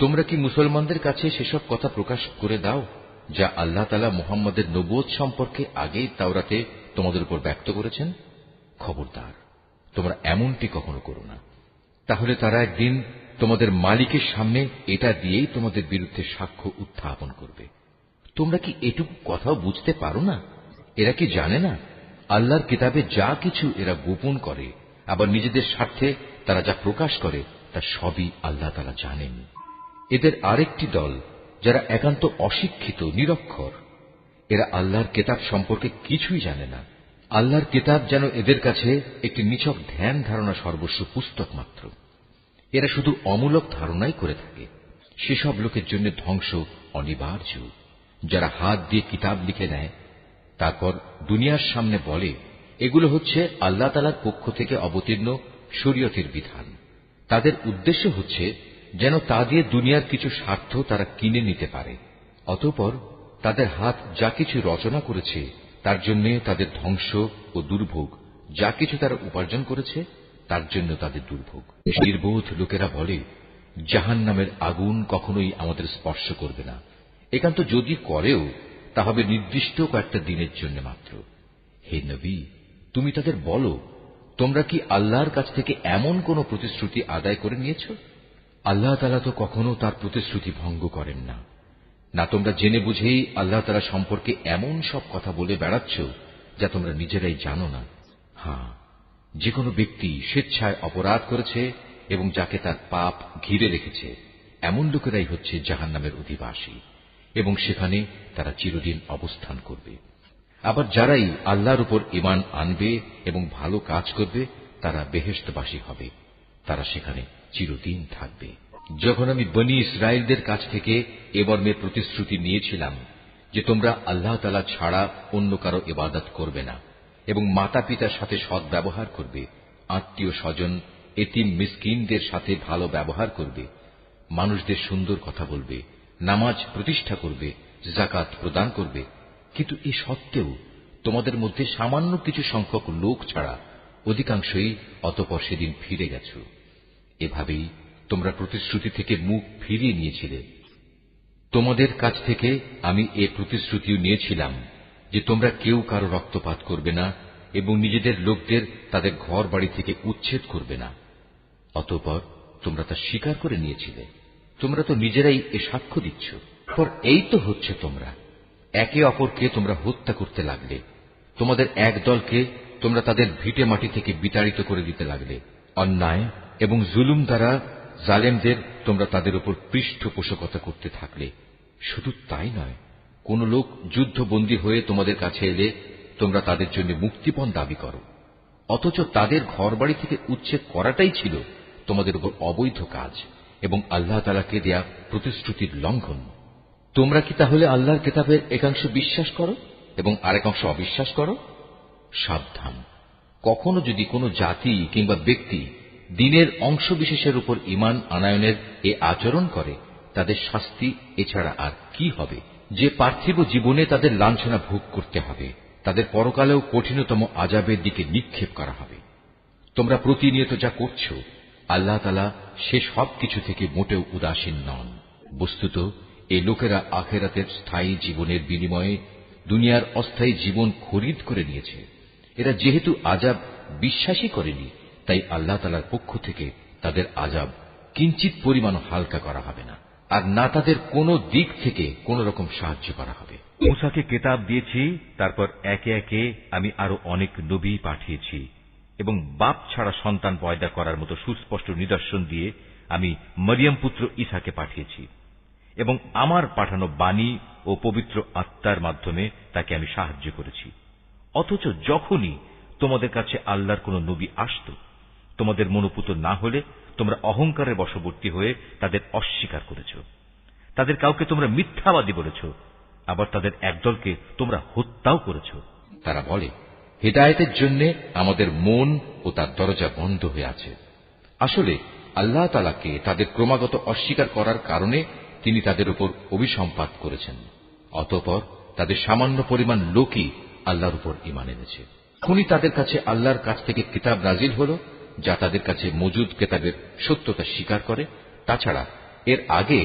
তোমরা কি মুসলমানদের কাছে সেসব কথা প্রকাশ করে দাও যা আল্লাহ তাআলা মুহাম্মদের নবুয়ত সম্পর্কে আগেই তাওরাতে তোমাদের উপর ব্যক্ত করেছেন। খবরদার, তোমরা এমনটি কখনো করো না, তাহলে তারা একদিন তোমাদের মালিকের সামনে এটা দিয়েই তোমাদের বিরুদ্ধে সাক্ষ্য উত্থাপন করবে। তোমরা কি এটুকু কথাও বুঝতে পারো না? এরা কি জানে না আল্লাহর কিতাবে যা কিছু এরা গোপন করে, আবার নিজেদের স্বার্থে তারা যা প্রকাশ করে তা সবই আল্লাহ তাআলা জানেন। এদের আরেকটি দল যারা একান্ত অশিক্ষিত, নিরক্ষর, এরা আল্লাহর কিতাব সম্পর্কে কিছুই জানে না। আল্লাহর কিতাব যেন এদের কাছে একটি নিছক ধ্যান ধারণা সর্বস্ব পুস্তক মাত্র। এরা শুধু অমূলক ধারণাই করে থাকে। সেসব লোকের জন্য ধ্বংস অনিবার্য যারা হাত দিয়ে কিতাব লিখে নেয়, তারপর দুনিয়ার সামনে বলে এগুলো হচ্ছে আল্লাহ তাআলার পক্ষ থেকে অবতীর্ণ শরীয়তের বিধান। তাদের উদ্দেশ্য হচ্ছে যেন তা দিয়ে দুনিয়ার কিছু স্বার্থ তারা কিনে নিতে পারে। অতঃপর তাদের হাত যা কিছু রচনা করেছে তার জন্য তাদের ধ্বংস ও দুর্ভোগ, যা কিছু তারা উপার্জন করেছে তার জন্য তাদের দুর্ভোগ। নির্বোধ লোকেরা বলে, জাহান্নামের আগুন কখনোই আমাদের স্পর্শ করবে না, একান্ত যদি করেও তা হবে নির্দিষ্ট কয়েকটা দিনের জন্য মাত্র। হে নবী, তুমি তাদের বলো, তোমরা কি আল্লাহর কাছ থেকে এমন কোন প্রতিশ্রুতি আদায় করে নিয়েছ? আল্লাহ তাআলা তো কখনো তার প্রতিশ্রুতি ভঙ্গ করেন না। না তোমরা জেনে বুঝেই আল্লাহ তাআলা সম্পর্কে এমন সব কথা বলে বেড়াচ্ছ যা তোমরা নিজেরাই জানো না। হ্যাঁ, যে কোনো ব্যক্তি স্বেচ্ছায় অপরাধ করেছে এবং যাকে তার পাপ ঘিরে রেখেছে, এমন লোকেরাই হচ্ছে জাহান্নামের অধিবাসী, এবং সেখানে তারা চিরদিন অবস্থান করবে। আবার যারাই আল্লাহর উপর ঈমান আনবে এবং ভালো কাজ করবে, তারা বেহেশতবাসী হবে, তারা সেখানে চিরদিন থাকবে। যখন আমি বনী ইসরায়েলদের কাছ থেকে এ মর্মে প্রতিশ্রুতি নিয়েছিলাম যে তোমরা আল্লাহ তাআলা ছাড়া অন্য কারো ইবাদত করবে না এবং মাতা পিতার সাথে সৎ ব্যবহার করবে, আত্মীয় স্বজন, এতিম মিসকিনদের সাথে ভালো ব্যবহার করবে, মানুষদের সুন্দর কথা বলবে, নামাজ প্রতিষ্ঠা করবে, যাকাত প্রদান করবে, কিন্তু এ সত্ত্বেও তোমাদের মধ্যে সামান্য কিছু সংখ্যক লোক ছাড়া অধিকাংশই অতঃপর সেদিন ফিরে গেছ। এভাবেই তোমরা প্রতিশ্রুতি থেকে মুখ ফিরিয়ে নিয়েছিলে। তোমাদের কাছ থেকে আমি এ প্রতিশ্রুতিও নিয়েছিলাম যে তোমরা কেউ কারো রক্তপাত করবে না এবং নিজেদের লোকদের তাদের ঘর বাড়ি থেকে উচ্ছেদ করবে না। অতঃপর তোমরা তা স্বীকার করে নিয়েছিলে। তোমরা তো নিজেরাই এ সাক্ষ্য দিচ্ছ। পর এই তো হচ্ছে, তোমরা একে অপরকে তোমরা হত্যা করতে লাগলে। তোমাদের এক দলকে তোমরা তাদের ভিটে মাটি থেকে বিতাড়িত করে দিতে লাগলে। অন্যায় এবং জুলুম দ্বারা জালেমদের তোমরা তাদের উপর পৃষ্ঠপোষকতা করতে থাকলে। শুধু তাই নয়, কোন লোক যুদ্ধবন্দী হয়ে তোমাদের কাছে এলে তোমরা তাদের জন্য মুক্তিপণ দাবি করো, অথচ তাদের ঘরবাড়ি থেকে উচ্ছেদ করাটাই ছিল তোমাদের উপর অবৈধ কাজ এবং আল্লাহ তাআলাকে দেয়া প্রতিশ্রুতির লঙ্ঘন। তোমরা কি তাহলে আল্লাহর কিতাবের একাংশ বিশ্বাস করো এবং আরেকাংশ অবিশ্বাস করো? সাবধান, কখনো যদি কোনো জাতি কিংবা ব্যক্তি দ্বীনের অংশ বিশেষের উপর ঈমান আনয়নের এ আচরণ করে, তাদের শাস্তি এছাড়া আর কি হবে? যে পার্থিব জীবনে তাদের লাঞ্ছনা ভোগ করতে হবে, তাদের পরকালেও কঠিনতম আযাবের দিকে নিক্ষেপ করা হবে। তোমরা প্রতিনিয়ত যা করছ, আল্লাহ তাআলা সে সব কিছু থেকে মোটেও উদাসীন নন। বস্তুত এই লোকেরা আখিরাতের স্থায়ী জীবনের বিনিময়ে দুনিয়ার অস্থায়ী জীবন খরিদ করে নিয়েছে। এরা যেহেতু আযাব বিশ্বাসই করেনি, তাই আল্লাহ তাআলার পক্ষ থেকে তাদের আযাব কিঞ্চিত পরিমাণ হালকা করা হবে না, আর না তাদের কোন দিক থেকে কোন রকম সাহায্য করা হবে। মূসাকে কিতাব দিয়েছি, তারপর একে একে আমি আরো অনেক নবী পাঠিয়েছি এবং বাপ ছাড়া সন্তান পয়দা করার মতো সুস্পষ্ট নিদর্শন দিয়ে আমি মরিয়ম পুত্র ঈসাকে পাঠিয়েছি এবং আমার পাঠানো বাণী ও পবিত্র আত্মার মাধ্যমে তাকে আমি সাহায্য করেছি। অথচ যখনই তোমাদের কাছে আল্লাহর কোন নবী আসত, তোমাদের মনোপুত না হলে তোমরা অহংকারের বশবর্তী হয়ে তাদের অস্বীকার করেছ। তাদের কাউকে তোমরা মিথ্যাবাদী বলেছ, আবার তাদের একদলকে তোমরা হত্যাও করেছ। তারা বলে, হিদায়াতের জন্য আমাদের মন ও তার দরজা বন্ধ হয়ে আছে। আসলে আল্লাহ তাআলাকে তাদের ক্রমাগত অস্বীকার করার কারণে তিনি তাদের উপর অভিসম্পাত করেছেন। অতঃপর তাদের সামান্য পরিমাণ লোকই আল্লাহর উপর ঈমান এনেছে। এখনই তাদের কাছে আল্লাহর কাছ থেকে কিতাব নাজিল হল, যা তাদের কাছে মজুদ কিতাবের সত্যতা স্বীকার করে। তাছাড়া এর আগে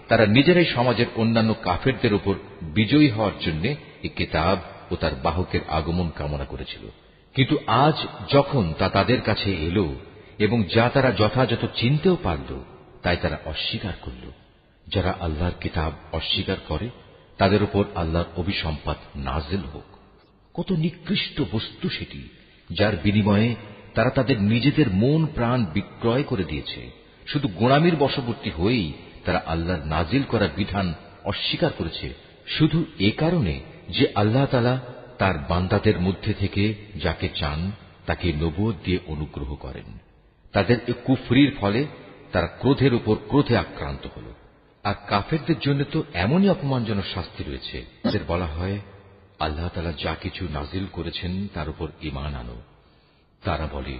তারা নিজেরাই সমাজের অন্যান্য কাফেরদের উপর বিজয়ী হওয়ার জন্য এই কিতাব ও তার বাহকের আগমন কামনা করেছিল। কিন্তু আজ যখন তা তাদের কাছে এলো এবং যা তারা যথাযথ চিনতেও পারল, তাই তারা অস্বীকার করল। যারা আল্লাহর কিতাব অস্বীকার করে, তাদের উপর আল্লাহর অভিসম্পাত নাজিল হোক। কত নিকৃষ্ট বস্তু সেটি, যার বিনিময়ে তারা তাদের নিজেদের মন প্রাণ বিক্রয় করে দিয়েছে। শুধু গোঁড়ামির বশবর্তী হয়েই তারা আল্লাহর নাজিল করা বিধান অস্বীকার করেছে, শুধু এ কারণে যে আল্লাহ তাআলা তার বান্দাদের মধ্যে থেকে যাকে চান তাকে নবুয়ত দিয়ে অনুগ্রহ করেন। তাদের এ কুফরির ফলে তারা ক্রোধের উপর ক্রোধে আক্রান্ত হল। আর কাফেরদের জন্য তো এমনই অপমানজনক শাস্তি রয়েছে। তাদের বলা হয়, আল্লাহ তাআলা যা কিছু নাজিল করেছেন তার উপর ঈমান আনো। তারা বলে,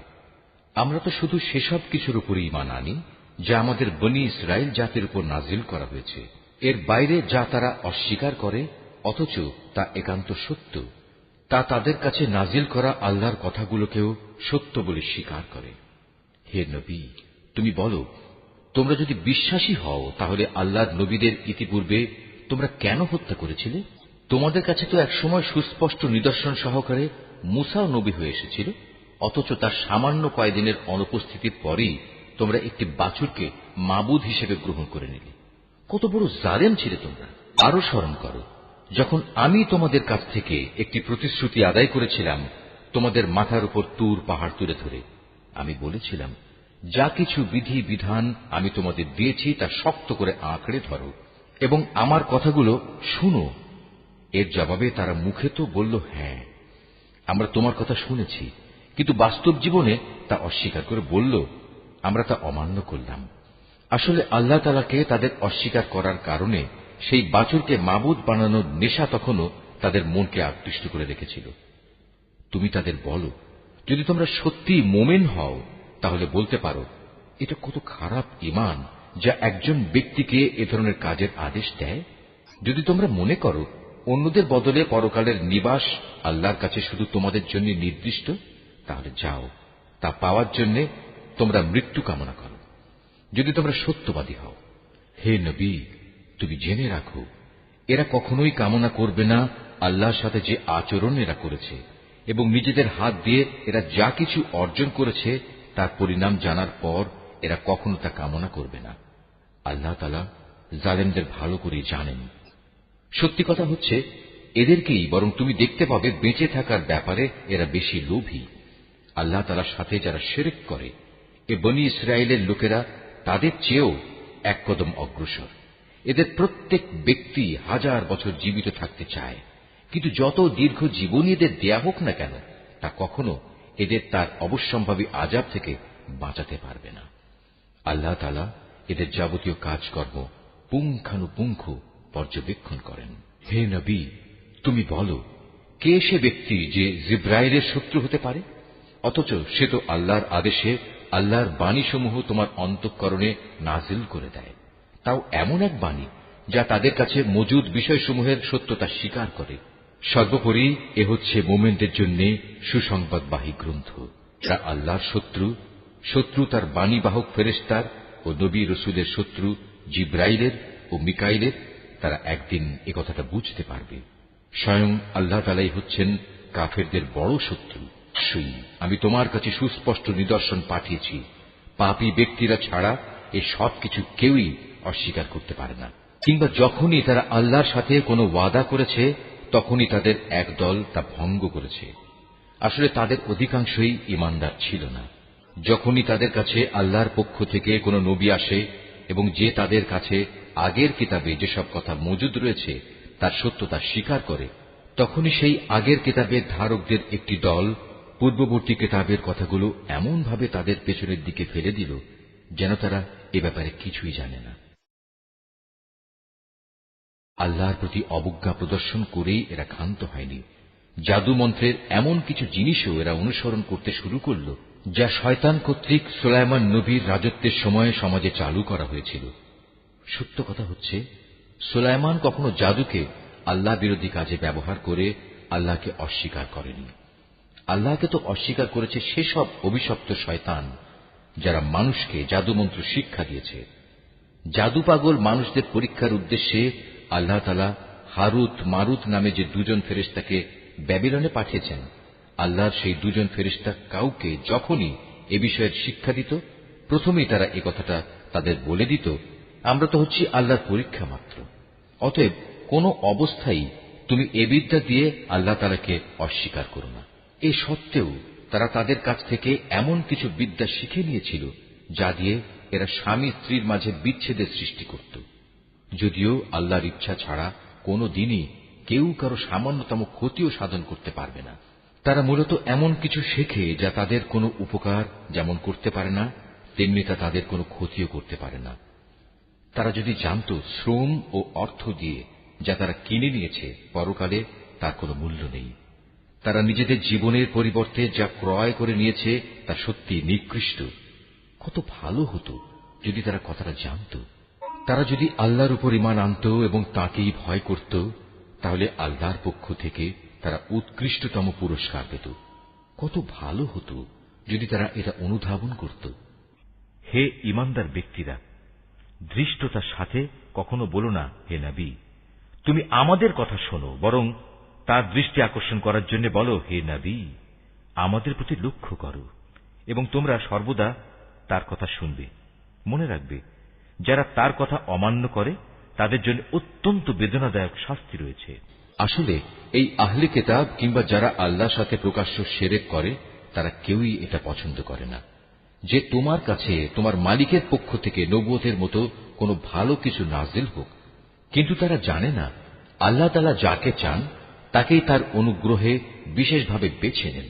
আমরা তো শুধু সেসব কিছুর উপর ঈমান আনি যা আমাদের বনী ইসরাইল জাতির উপর নাজিল করা হয়েছে। এর বাইরে যা তারা অস্বীকার করে, অথচ তা একান্ত সত্য, তা তাদের কাছে নাজিল করা আল্লাহর কথাগুলোকেও সত্য বলে স্বীকার করে। হে নবী, তুমি বলো, তোমরা যদি বিশ্বাসী হও তাহলে আল্লাহর নবীদের ইতিপূর্বে তোমরা কেন হত্যা করেছিলে? তোমাদের কাছে তো একসময় সুস্পষ্ট নিদর্শন সহকারে মূসাও নবী হয়ে এসেছিল, অথচ তার সামান্য কয়েকদিনের অনুপস্থিতির পরেই তোমরা একটি বাছুরকে মাবুদ হিসেবে গ্রহণ করে নিলে। কত বড় জালেম ছিলে তোমরা! আরো স্মরণ করো, যখন আমি তোমাদের কাছ থেকে একটি প্রতিশ্রুতি আদায় করেছিলাম, তোমাদের মাথার উপর তুর পাহাড় তুলে ধরে আমি বলেছিলাম যা কিছু বিধি বিধান আমি তোমাদের দিয়েছি তা শক্ত করে আঁকড়ে ধরো এবং আমার কথাগুলো শুনো। এর জবাবে তারা মুখে তো বলল, হ্যাঁ আমরা তোমার কথা শুনেছি, কিন্তু বাস্তব জীবনে তা অস্বীকার করে বলল, আমরা তা অমান্য করলাম। আসলে আল্লাহ তাআলাকে তাদের অস্বীকার করার কারণে সেই বাছুরকে মাবুদ বানানোর নেশা তখনও তাদের মনকে আকৃষ্ট করে রেখেছিল। তুমি তাদের বলো, যদি তোমরা সত্যি মোমেন হও তাহলে বলতে পারো, এটা কত খারাপ ঈমান যা একজন ব্যক্তিকে এ ধরনের কাজের আদেশ দেয়। যদি তোমরা মনে করো অন্যদের বদলে পরকালের নিবাস আল্লাহর কাছে শুধু তোমাদের জন্য নির্দিষ্ট, তাহলে যাও, তা পাওয়ার জন্য তোমরা মৃত্যু কামনা করো, যদি তোমরা সত্যবাদী হও। হে নবী, তুমি জেনে রাখো, এরা কখনোই কামনা করবে না আল্লাহর সাথে যে আচরণ এরা করেছে, এবং নিজেদের হাত দিয়ে এরা যা কিছু অর্জন করেছে তার পরিণাম জানার পর এরা কখনো তা কামনা করবে না। আল্লাহ তাআলা জালেমদের ভালো করে জানেন। সত্যি কথা হচ্ছে, এদেরকেই বরং তুমি দেখতে পাবে বেঁচে থাকার ব্যাপারে এরা বেশি লোভী। আল্লাহ তাআলার সাথে যারা শিরক করে, এ বনী ইসরায়েলের লোকেরা তাদের চেয়েও এক কদম অগ্রসর। এদের প্রত্যেক ব্যক্তি 1000 বছর জীবিত থাকতে চায়, কিন্তু যত দীর্ঘ জীবনই এদের দেয়া হোক না কেন, তা কখনো এদের তার অবশ্যম্ভাবী আযাব থেকে বাঁচাতে পারবে না। আল্লাহ তাআলা এদের যাবতীয় কাজকর্ম পুঙ্খানুপুঙ্খ পর্যবেক্ষণ করেন। হে নবী, তুমি বলো, কে সে ব্যক্তি যে জিব্রাইলের শত্রু হতে পারে, অথচ সে তো আল্লাহর আদেশে আল্লাহর বাণীসমূহ তোমার অন্তঃকরণে নাজিল করে দেয়, তাও এমন এক বাণী যা তাদের কাছে মজুদ বিষয়সমূহের সত্যতা স্বীকার করে। সর্বোপরি এ হচ্ছে মোমেনদের জন্য সুসংবাদবাহী গ্রন্থ। যারা আল্লাহর শত্রু তার বাণীবাহক ফেরেশতার ও নবী রসুলের শত্রু জিব্রাইলের ও মিকাইলের, তারা একদিন এ কথাটা বুঝতে পারবে। স্বয়ং আল্লাহ তাআলাই হচ্ছেন কাফেরদের বড় শত্রু। আমি তোমার কাছে সুস্পষ্ট নিদর্শন পাঠিয়েছি, পাপী ব্যক্তিরা ছাড়া এ সবকিছু কেউই অস্বীকার করতে পারে না। কিংবা যখনই তারা আল্লাহর সাথে কোনো ওয়াদা করেছে তখনই তাদের এক দল তা ভঙ্গ করেছে। আসলে তাদের অধিকাংশই ঈমানদার ছিল না। যখনই তাদের কাছে আল্লাহর পক্ষ থেকে কোনো নবী আসে এবং যে তাদের কাছে আগের কিতাবে যেসব কথা মজুদ রয়েছে তার সত্যতা স্বীকার করে, তখনই সেই আগের কিতাবের ধারকদের একটি দল পূর্ববর্তী কিতাবের কথাগুলো এমনভাবে তাদের পেছনের দিকে ফেলে দিল যেন তারা এ ব্যাপারে কিছুই জানে না। আল্লাহর প্রতি অবজ্ঞা প্রদর্শন করেই এরা ক্ষান্ত হয়নি। জাদু মন্ত্রের এমন কিছু জিনিসও এরা অনুসরণ করতে শুরু করল যা শয়তান কর্তৃক সুলাইমান নবীর রাজত্বের সময় সমাজে চালু করা হয়েছিল। সত্য কথা হচ্ছে, সুলাইমান কখনো জাদুকে আল্লাহ বিরোধী কাজে ব্যবহার করে আল্লাহকে অস্বীকার করেনি। আল্লাহকে তো অস্বীকার করেছে সেসব অভিশপ্ত শয়তান যারা মানুষকে জাদুমন্ত্র শিক্ষা দিয়েছে। জাদু পাগল মানুষদের পরীক্ষার উদ্দেশ্যে আল্লাহ তাআলা হারুত মারুত নামে যে দুজন ফেরেশতাকে ব্যাবিলনে পাঠিয়েছেন, আল্লাহর সেই দুজন ফেরেশতা কাউকে যখনই এ বিষয়ের শিক্ষা দিত, প্রথমেই তারা এ কথাটা তাদের বলে দিত, আমরা তো হচ্ছি আল্লাহর পরীক্ষা মাত্র। অতএব কোন অবস্থায় তুমি এ বিদ্যা দিয়ে আল্লাহ তাআলাকে অস্বীকার করো না। এ সত্ত্বেও তারা তাদের কাছ থেকে এমন কিছু বিদ্যা শিখে নিয়েছিল যা দিয়ে এরা স্বামী স্ত্রীর মাঝে বিচ্ছেদের সৃষ্টি করত। যদিও আল্লাহর ইচ্ছা ছাড়া কোনো দিনই কেউ কারো সামান্যতম ক্ষতিও সাধন করতে পারবে না। তারা মূলত এমন কিছু শেখে যা তাদের কোনো উপকার যেমন করতে পারে না, তেমনি তা তাদের কোনো ক্ষতিও করতে পারে না। তারা যদি জানত শ্রম ও অর্থ দিয়ে যা তারা কিনে নিয়েছে পরকালে তার কোনো মূল্য নেই, তারা নিজেদের জীবনের পরিবর্তে যা ক্রয় করে নিয়েছে তা সত্যি নিকৃষ্ট। কত ভালো হতো যদি তারা কথাটা জানত। তারা যদি আল্লাহর উপর ঈমান আনত এবং তাঁকেই ভয় করত, তাহলে আল্লাহর পক্ষ থেকে তারা উৎকৃষ্টতম পুরস্কার পেত। কত ভালো হতো যদি তারা এটা অনুধাবন করত। হে ঈমানদার ব্যক্তিরা, ধৃষ্টতার সাথে কখনো বলো না, হে নবী, তুমি আমাদের কথা শোনো, বরং তার দৃষ্টি আকর্ষণ করার জন্য বলো, হে নবী, আমাদের প্রতি লক্ষ্য করো এবং তোমরা সর্বদা তার কথা শুনবে। মনে রাখবে, যারা তার কথা অমান্য করে তাদের জন্য অত্যন্ত বেদনাদায়ক শাস্তি রয়েছে। আসলে এই আহলে কিতাব কিংবা যারা আল্লাহর সাথে প্রকাশ্য শিরক করে তারা কেউই এটা পছন্দ করে না। যে তোমার কাছে তোমার মালিকের পক্ষ থেকে নবুয়তের মতো কোনো ভালো কিছু নাজিল হোক, কিন্তু তারা জানে না আল্লাহ তাআলা যাকে চান তাকেই তার অনুগ্রহে বিশেষভাবে বেছে নেন।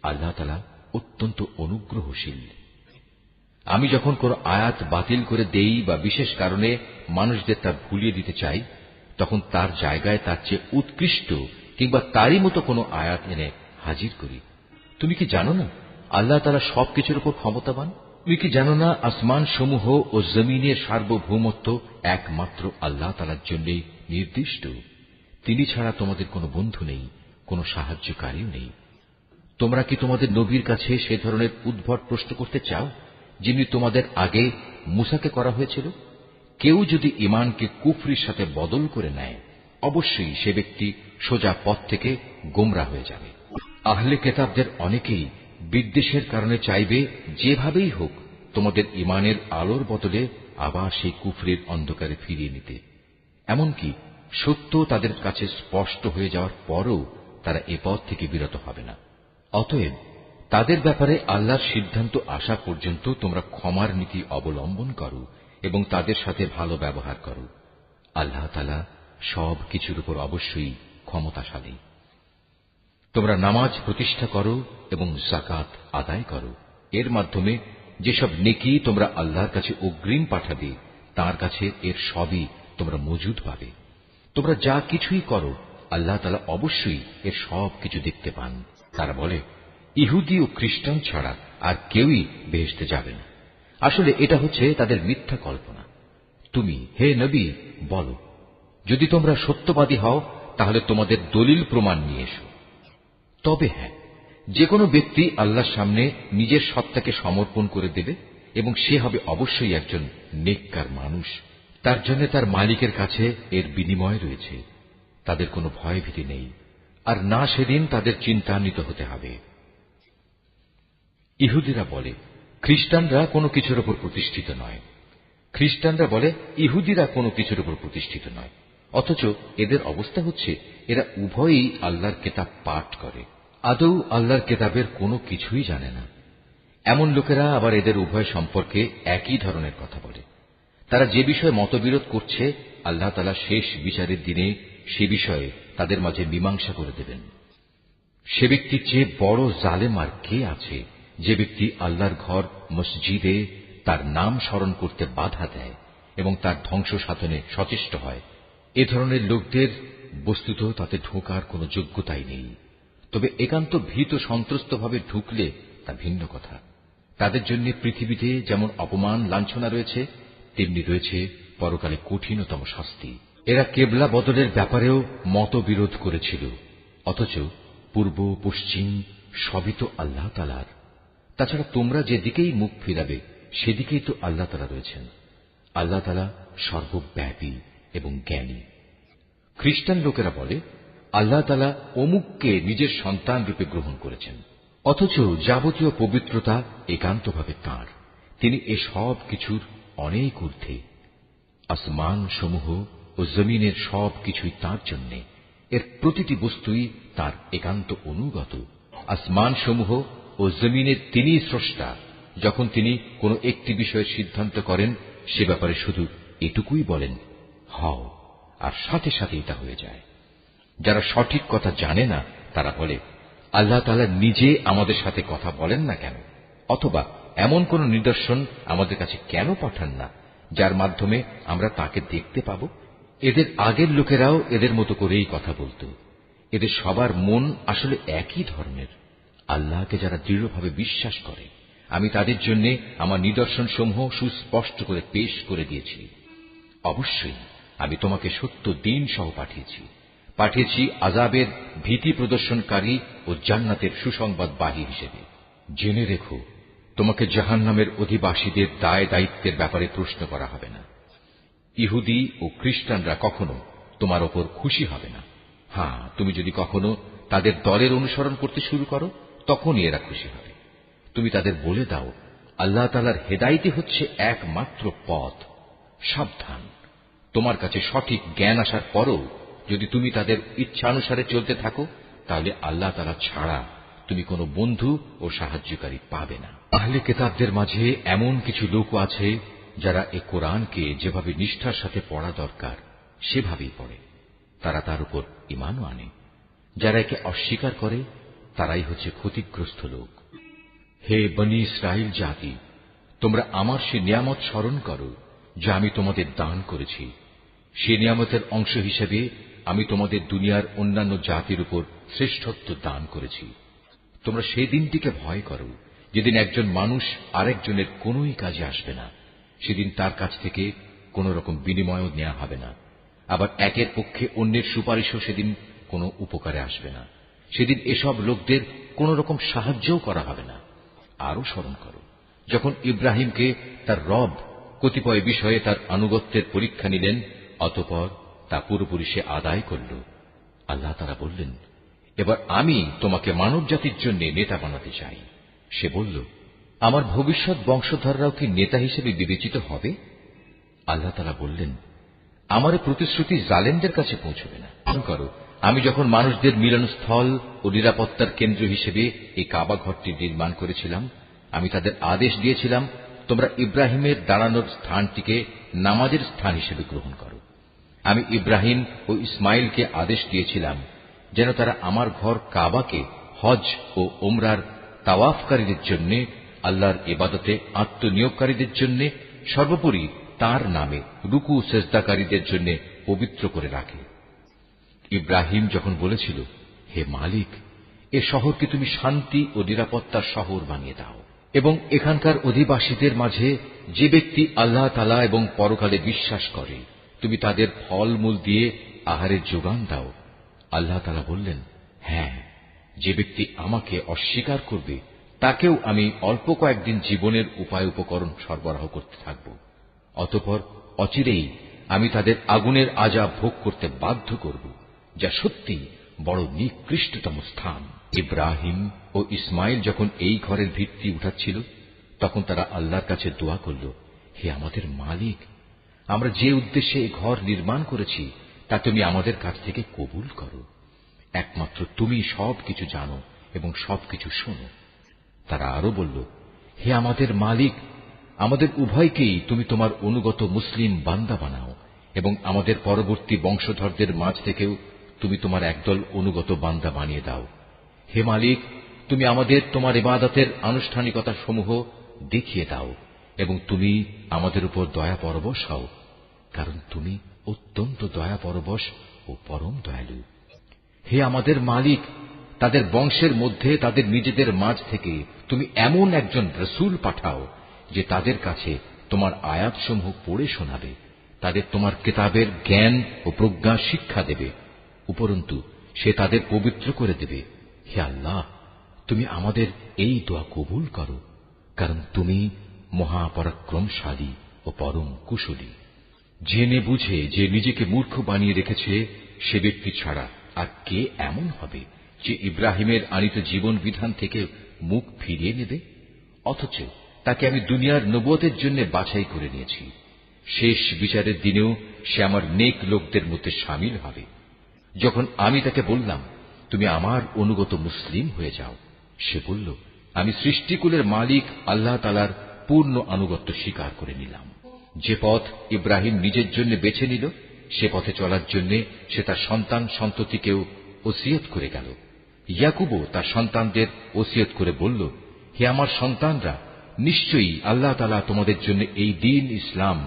আল্লাহ তাআলা অত্যন্ত অনুগ্রহশীল। আমি যখন কোনো আয়াত বাতিল করে দেই বা বিশেষ কারণে মানুষদের তা ভুলিয়ে দিতে চাই, তখন তার জায়গায় তার চেয়ে উৎকৃষ্ট কিংবা তারই মতো কোনো আয়াত এনে হাজির করি। তুমি কি জানো না আল্লাহ তাআলা সবকিছুর উপর ক্ষমতাবান? তুমি কি জানো না আসমান সমূহ ও জমিনের সার্বভৌমত্ব একমাত্র আল্লাহ তাআলার জন্যই নির্দিষ্ট? তিনি ছাড়া তোমাদের কোনো বন্ধু নেই, কোনো সাহায্যকারীও নেই। তোমরা কি তোমাদের নবীর কাছে সে ধরনের উদ্ভট প্রশ্ন করতে চাও যিনি তোমাদের আগে মূসাকে করা হয়েছিল? কেউ যদি ঈমানকে কুফরির সাথে বদল করে নেয়, অবশ্যই সে ব্যক্তি সোজা পথ থেকে গোমরা হয়ে যাবে। আহলে কিতাবদের অনেকেই বিদ্বেষের কারণে চাইবে যেভাবেই হোক তোমাদের ঈমানের আলোর বদলে আবার সেই কুফরির অন্ধকারে ফিরিয়ে নিতে। এমনকি সত্য তাদের কাছে স্পষ্ট হয়ে যাওয়ার পরও তারা এ পথ থেকে বিরত হবে না। অতএব তাদের ব্যাপারে আল্লাহর সিদ্ধান্ত আসা পর্যন্ত তোমরা ক্ষমার নীতি অবলম্বন করো এবং তাদের সাথে ভালো ব্যবহার করো। আল্লাহ তাআলা সব কিছুর উপর অবশ্যই ক্ষমতাশালী। তোমরা নামাজ প্রতিষ্ঠা করো এবং যাকাত আদায় করো। এর মাধ্যমে যেসব নেকি তোমরা আল্লাহর কাছে অগ্রিম পাঠাবে, তার কাছে এর সবই তোমরা মজুদ পাবে। তোমরা যা কিছুই করো আল্লাহ তাআলা অবশ্যই এর সব কিছু দেখতে পান। তারা বলে ইহুদি ও খ্রিস্টান ছাড়া আর কেউই বেহেশতে যাবে না। আসলে এটা হচ্ছে তাদের মিথ্যা কল্পনা। তুমি হে নবী বলো, যদি তোমরা সত্যবাদী হও তাহলে তোমাদের দলিল প্রমাণ নিয়ে এসো। তবে হ্যাঁ, যে কোনো ব্যক্তি আল্লাহর সামনে নিজের সত্তাকে সমর্পণ করে দেবে এবং সে হবে অবশ্যই একজন নেককার মানুষ। তার জন্য তার মালিকের কাছে এর বিনিময় রয়েছে। তাদের কোনো ভয়ভীতি নেই, আর না সেদিন তাদের চিন্তান্বিত হতে হবে। ইহুদিরা বলে খ্রিস্টানরা কোনো কিছুর উপর প্রতিষ্ঠিত নয়, খ্রিস্টানরা বলে ইহুদিরা কোনো কিছুর উপর প্রতিষ্ঠিত নয়। অথচ এদের অবস্থা হচ্ছে এরা উভয়ই আল্লাহর কিতাব পাঠ করে, আদৌ আল্লাহর কিতাবের কোনো কিছুই জানে না। এমন লোকেরা আবার এদের উভয় সম্পর্কে একই ধরনের কথা বলে। তারা যে বিষয়ে মতবিরোধ করছে আল্লাহ তাআলা শেষ বিচারের দিনে সে বিষয়ে তাদের মাঝে মীমাংসা করে দেবেন। সে ব্যক্তির চেয়ে বড় জালেম আর কে আছে যে ব্যক্তি আল্লাহর ঘর মসজিদে তার নাম স্মরণ করতে বাধা দেয় এবং তার ধ্বংস সাধনে সচেষ্ট হয়। এ ধরনের লোকদের বস্তুত তাতে ঢোকার কোনো যোগ্যতাই নেই। তবে একান্ত ভীত সন্ত্রস্তভাবে ঢুকলে তা ভিন্ন কথা। তাদের জন্য পৃথিবীতে যেমন অপমান লাঞ্ছনা রয়েছে, তেমনি রয়েছে পরকালে কঠিনতম শাস্তি। এরা কেবলা বদলের ব্যাপারেও মতবিরোধ করেছিল, অথচ পূর্ব পশ্চিম সবই তো আল্লাহ তাআলার। তাছাড়া তোমরা যেদিকেই মুখ ফিরাবে সেদিকেই তো আল্লাহ তাআলা রয়েছেন। আল্লাহ তাআলা সর্বব্যাপী এবং জ্ঞানী। খ্রিস্টান লোকেরা বলে আল্লাহ তাআলা অমুককে নিজের সন্তান রূপে গ্রহণ করেছেন, অথচ যাবতীয় পবিত্রতা একান্তভাবে তাঁর। তিনি এ সব কিছুর অনেক ঊর্ধ্বে। আসমান সমূহ ও জমিনের সব কিছুই তাঁর জন্য। এর প্রতিটি বস্তুই তাঁর একান্ত অনুগত। আসমান সমূহ ও জমিনের তিনিই স্রষ্টা। যখন তিনি কোনো একটি বিষয়ের সিদ্ধান্ত করেন সে ব্যাপারে শুধু এটুকুই বলেন হও, আর সাথে সাথেই তা হয়ে যায়। যারা সঠিক কথা জানে না তারা বলে আল্লাহ তাআলা নিজে আমাদের সাথে কথা বলেন না কেন, অথবা এমন কোন নিদর্শন আমাদের কাছে কেন পাঠান না যার মাধ্যমে আমরা তাকে দেখতে পাব। এদের আগের লোকেরাও এদের মতো করেই কথা বলত। এদের সবার মন আসলে একই ধরনের। আল্লাহকে যারা দৃঢ়ভাবে বিশ্বাস করে আমি তাদের জন্য আমার নিদর্শন সমূহ সুস্পষ্ট করে পেশ করে দিয়েছি। অবশ্যই আমি তোমাকে সত্য দিন সহ পাঠিয়েছি আযাবের ভীতি প্রদর্শনকারী ও জান্নাতের সুসংবাদবাহী হিসেবে। জেনে রেখো, তোমাকে জাহান্নামের অধিবাসীদের দায় দায়িত্বের ব্যাপারে প্রশ্ন করা হবে না। ইহুদি ও খ্রিস্টানরা কখনো তোমার ওপর খুশি হবে না। হ্যাঁ, তুমি যদি কখনো তাদের দলের অনুসরণ করতে শুরু করো তখনই এরা খুশি হবে। তুমি তাদের বলে দাও আল্লাহ তাআলার হেদায়েতই হচ্ছে একমাত্র পথ। সাবধান, তোমার কাছে সঠিক জ্ঞান আসার পরও যদি তুমি তাদের ইচ্ছানুসারে চলতে থাকো তাহলে আল্লাহ তাআলা ছাড়া তুমি কোনো বন্ধু ও সাহায্যকারী পাবে না। আহলে কিতাবদের মাঝে এমন কিছু লোক আছে যারা এ কোরআনকে যেভাবে নিষ্ঠার সাথে পড়া দরকার সেভাবেই পড়ে, তারা তার উপর ঈমানও আনে। যারা একে অস্বীকার করে তারাই হচ্ছে ক্ষতিগ্রস্ত লোক। হে বনী ইসরাইল জাতি, তোমরা আমার সে নিয়ামত স্মরণ করো যা আমি তোমাদের দান করেছি। সে নিয়ামতের অংশ হিসেবে আমি তোমাদের দুনিয়ার অন্যান্য জাতির উপর শ্রেষ্ঠত্ব দান করেছি। তোমরা সেই দিনটিকে ভয় করো যেদিন একজন মানুষ আরেকজনের কোনোই কাজে আসবে না। সেদিন তার কাছ থেকে কোন রকম বিনিময়ও নেওয়া হবে না। আবার একের পক্ষে অন্যের সুপারিশও সেদিন কোনো উপকারে আসবে না। সেদিন এসব লোকদের কোন রকম সাহায্যও করা হবে না। আরো স্মরণ করো যখন ইব্রাহিমকে তার রব কতিপয় বিষয়ে তার আনুগত্যের পরীক্ষা নিলেন, অতঃপর তা পুরোপুরি সে আদায় করল। আল্লাহ তাআলা বললেন, এবার আমি তোমাকে মানব জাতির জন্য নেতা বানাতে চাই। সে বলল, আমার ভবিষ্যৎ বংশধররাও কি নেতা হিসেবে বিবেচিত হবে? আল্লাহ তাআলা বললেন, আমার প্রতিশ্রুতি জালেমদের কাছে পৌঁছবে না। করো, আমি যখন মানুষদের মিলনস্থল ও নিরাপত্তার কেন্দ্র হিসেবে এই কাবা ঘরটি নির্মাণ করেছিলাম, আমি তাদের আদেশ দিয়েছিলাম, তোমরা ইব্রাহিমের দাঁড়ানোর স্থানটিকে নামাজের স্থান হিসেবে গ্রহণ করো। আমি ইব্রাহিম ও ইসমাইলকে আদেশ দিয়েছিলাম যেন তারা আমার ঘর কাবাকে হজ ও ওমরার তাওয়াফকারীদের জন্য, আল্লাহর ইবাদতে আত্মনিয়োগকারীদের জন্য, সর্বোপরি তার নামে রুকু সেজদাকারীদের জন্য পবিত্র করে রাখে। ইব্রাহিম যখন বলেছিল, হে মালিক, এ শহরকে তুমি শান্তি ও নিরাপত্তার শহর বানিয়ে দাও এবং এখানকার অধিবাসীদের মাঝে যে ব্যক্তি আল্লাহ তাআলা এবং পরকালে বিশ্বাস করে তুমি তাদের ফলমূল দিয়ে আহারের যোগান দাও। আল্লাহ তাআলা বললেন, হ্যাঁ, যে ব্যক্তি আমাকে অস্বীকার করবে তাকেও আমি অল্প কয়েকদিন জীবনের উপায় উপকরণ সরবরাহ করতে থাকব। অতঃপর অচিরেই আমি তাদের আগুনের আযাব ভোগ করতে বাধ্য করব, যা সত্যি বড় নিকৃষ্টতম স্থান। ইব্রাহিম ও ইসমাইল যখন এই ঘরের ভিত্তি উঠাচ্ছিল তখন তারা আল্লাহর কাছে দোয়া করল, হে আমাদের মালিক, আমরা যে উদ্দেশ্যে এই ঘর নির্মাণ করেছি তা তুমি আমাদের কাছ থেকে কবুল করো। একমাত্র তুমি সবকিছু জানো এবং সবকিছু শোনো। তারা আরো বলল, হে আমাদের মালিক, আমাদের উভয়কেই তুমি তোমার অনুগত মুসলিম বান্দা বানাও এবং আমাদের পরবর্তী বংশধরদের মাঝ থেকেও তুমি তোমার একদল অনুগত বান্দা বানিয়ে দাও। হে মালিক, তুমি আমাদের তোমার ইবাদতের আনুষ্ঠানিকতা সমূহ দেখিয়ে দাও এবং তুমি আমাদের উপর দয়া পরবশ হও, কারণ তুমি অত্যন্ত দয়া পরবশ ও পরম দয়ালু। হে আমাদের মালিক, তাদের বংশের মধ্যে তাদের নিজেদের মাঝ থেকে তুমি এমন একজন রাসূল পাঠাও যে তাদের কাছে তোমার আয়াতসমূহ পড়ে শোনাবে, তাদের তোমার কিতাবের জ্ঞান ও প্রজ্ঞা শিক্ষা দেবে, উপরন্তু সে তাদের পবিত্র করে দেবে। হে আল্লাহ, তুমি আমাদের এই দোয়া কবুল করো, কারণ তুমি মহাপরাক্রমশালী ও পরম কুশলী। জেনে বুঝে যে নিজেকে মূর্খ বানিয়ে রেখেছে সে ব্যক্তি ছাড়া আর কে এমন হবে যে ইব্রাহিমের আনিত জীবন বিধান থেকে মুখ ফিরিয়ে নেবে? অথচ তাকে আমি দুনিয়ার নবুয়তের জন্য বাছাই করে নিয়েছি। শেষ বিচারের দিনেও সে আমার নেক লোকদের মধ্যে শামিল হবে। যখন আমি তাকে বললাম, তুমি আমার অনুগত মুসলিম হয়ে যাও, সে বলল, আমি সৃষ্টিকুলের মালিক আল্লাহ তাআলার পূর্ণ আনুগত্য স্বীকার করে নিলাম। যে পথ ইব্রাহিম নিজের জন্য বেছে নিল সে পথে চলার জন্য সে তার সন্তান সন্ততিকেও ওসিয়ত করে গেল। ইয়াকুবও তার সন্তানদের ওসিয়ত করে বলল, হে আমার সন্তানরা, নিশ্চয়ই আল্লাহ তাআলা তোমাদের জন্য এই দ্বীন ইসলাম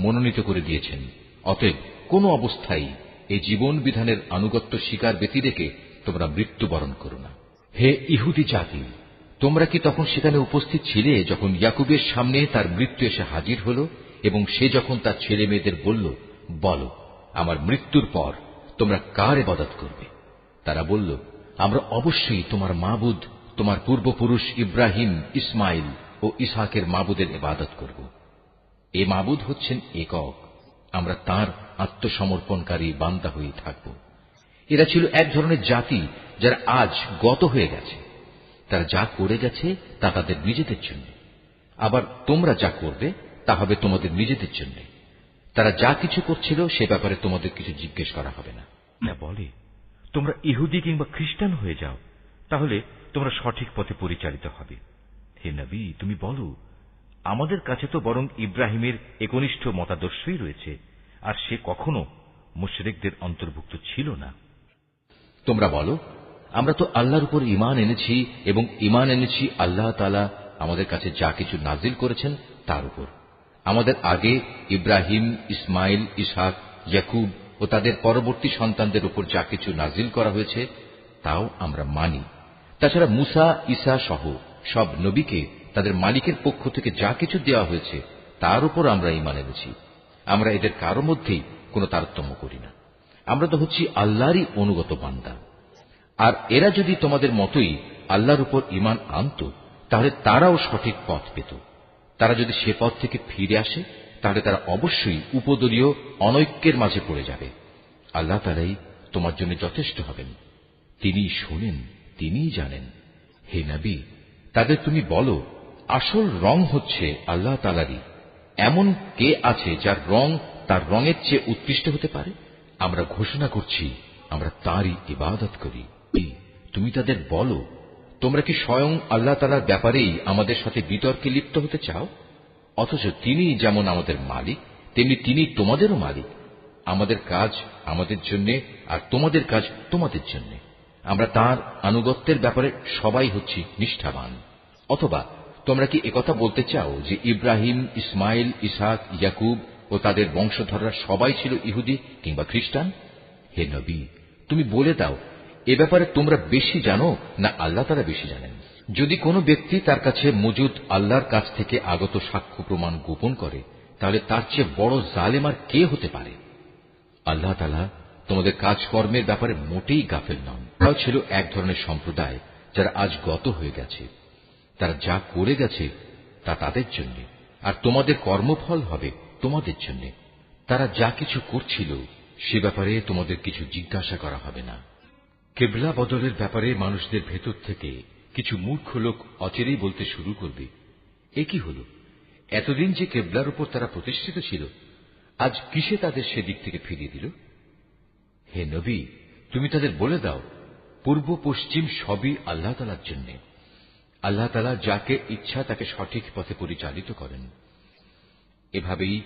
মনোনীত করে দিয়েছেন। অতএব কোন অবস্থায় এই জীবন বিধানের আনুগত্য স্বীকার ব্যতি রেখে তোমরা মৃত্যুবরণ করো না। হে ইহুদি জাতি, তোমরা কি তখন সেখানে উপস্থিত ছিলে যখন ইয়াকুবের সামনে তার মৃত্যু এসে হাজির হল এবং সে যখন তার ছেলে মেয়েদের বলল, বলো, আমার মৃত্যুর পর তোমরা কার ইবাদত করবে? তারা বলল, আমরা অবশ্যই তোমার মাবুদ, তোমার পূর্বপুরুষ ইব্রাহিম, ইসমাইল ও ইসহাকের মাবুদের ইবাদত করব। এ মাবুদ হচ্ছেন একক, আমরা তার আত্মসমর্পণকারী বান্দা হয়ে থাকব। এরা ছিল এক ধরনের জাতি যারা আজ গত হয়ে গেছে। তারা যা করে গেছে তা তাদের নিজেদের জন্য, আবার তোমরা যা করবে তা হবে তোমাদের নিজেদের জন্য। তারা যা কিছু করছিল সে ব্যাপারে তোমাদের কিছু জিজ্ঞেস করা হবে না। বলে, তোমরা ইহুদি কিংবা খ্রিস্টান হয়ে যাও, তাহলে তোমরা সঠিক পথে পরিচালিত হবে। হে নবী, তুমি বলো, আমাদের কাছে তো বরং ইব্রাহিমের একনিষ্ঠ মতাদর্শই রয়েছে, আর সে কখনো মুশরিকদের অন্তর্ভুক্ত ছিল না। তোমরা বলো, আমরা তো আল্লাহর উপর ঈমান এনেছি এবং ঈমান এনেছি আল্লাহ তাআলা আমাদের কাছে যা কিছু নাজিল করেছেন তার উপর। আমাদের আগে ইব্রাহিম, ইসমাইল, ইসহাক, ইয়াকুব ও তাদের পরবর্তী সন্তানদের উপর যা কিছু নাজিল করা হয়েছে তাও আমরা মানি। তাছাড়া মুসা, ঈসা সহ সব নবীকে তাদের মালিকের পক্ষ থেকে যা কিছু দেওয়া হয়েছে তার উপর আমরা ঈমান এনেছি। আমরা এদের কারো মধ্যেই কোনো তারতম্য করি না। আমরা তো হচ্ছি আল্লাহরই অনুগত বান্দা। আর এরা যদি তোমাদের মতোই আল্লাহর উপর ঈমান আনত তাহলে তারাও সঠিক পথ পেত। তারা যদি সে পথ থেকে ফিরে আসে তাহলে তারা অবশ্যই উপদলীয় অনৈক্যের মাঝে পড়ে যাবে। আল্লাহ তাআলাই তোমার জন্য যথেষ্ট হবেন। তিনি শোনেন, তিনিই জানেন। হে নবী, তাদের তুমি বলো, আসল রং হচ্ছে আল্লাহ তাআলারই। এমন কে আছে যার রং তার রঙের চেয়ে উৎকৃষ্ট হতে পারে? আমরা ঘোষণা করছি আমরা তাঁরই ইবাদত করি। তুমি তাদের বলো, তোমরা কি স্বয়ং আল্লাহ তাআলার ব্যাপারেই আমাদের সাথে বিতর্কে লিপ্ত হতে চাও? অথচ তিনি যেমন আমাদের মালিক তেমনি তিনি তোমাদেরও মালিক। আমাদের কাজ আমাদের জন্য আর তোমাদের কাজ তোমাদের জন্য। আমরা তার আনুগত্যের ব্যাপারে সবাই হচ্ছি নিষ্ঠাবান। অথবা তোমরা কি একথা বলতে চাও যে ইব্রাহিম, ইসমাইল, ইসহাক, ইয়াকুব ও তাদের বংশধররা সবাই ছিল ইহুদি কিংবা খ্রিস্টান? হে নবী, তুমি বলে দাও, এ ব্যাপারে তোমরা বেশি জানো না আল্লাহ তাআলা বেশি জানেন? যদি কোনো ব্যক্তি তার কাছে মজুদ আল্লাহর কাছ থেকে আগত সাক্ষ্য প্রমাণ গোপন করে তাহলে তার চেয়ে বড় জালেম আর কে হতে পারে? আল্লাহ তাআলা তোমাদের কাজকর্মের ব্যাপারে মোটেই গাফেল নন। তারাও ছিল এক ধরনের সম্প্রদায় যারা আজ গত হয়ে গেছে। তারা যা করে গেছে তা তাদের জন্য, আর তোমাদের কর্মফল হবে তোমাদের জন্য। তারা যা কিছু করছিল সে ব্যাপারে তোমাদের কিছু জিজ্ঞাসা করা হবে না। কিবলা বদলের ব্যাপারে মানুষদের ভেতর থেকে কিছু মূর্খ লোক অচিরেই বলতে শুরু করবে, এ কি হল? এতদিন যে কিবলার উপর তারা প্রতিষ্ঠিত ছিল, আজ কিসে তাদের সেদিক থেকে ফিরিয়ে দিল? হে নবী, তুমি তাদের বলে দাও, পূর্ব পশ্চিম সবই আল্লাহ তাআলার জন্য। আল্লাহ তাআলা যাকে ইচ্ছা তাকে সঠিক পথে পরিচালিত করেন। এভাবেই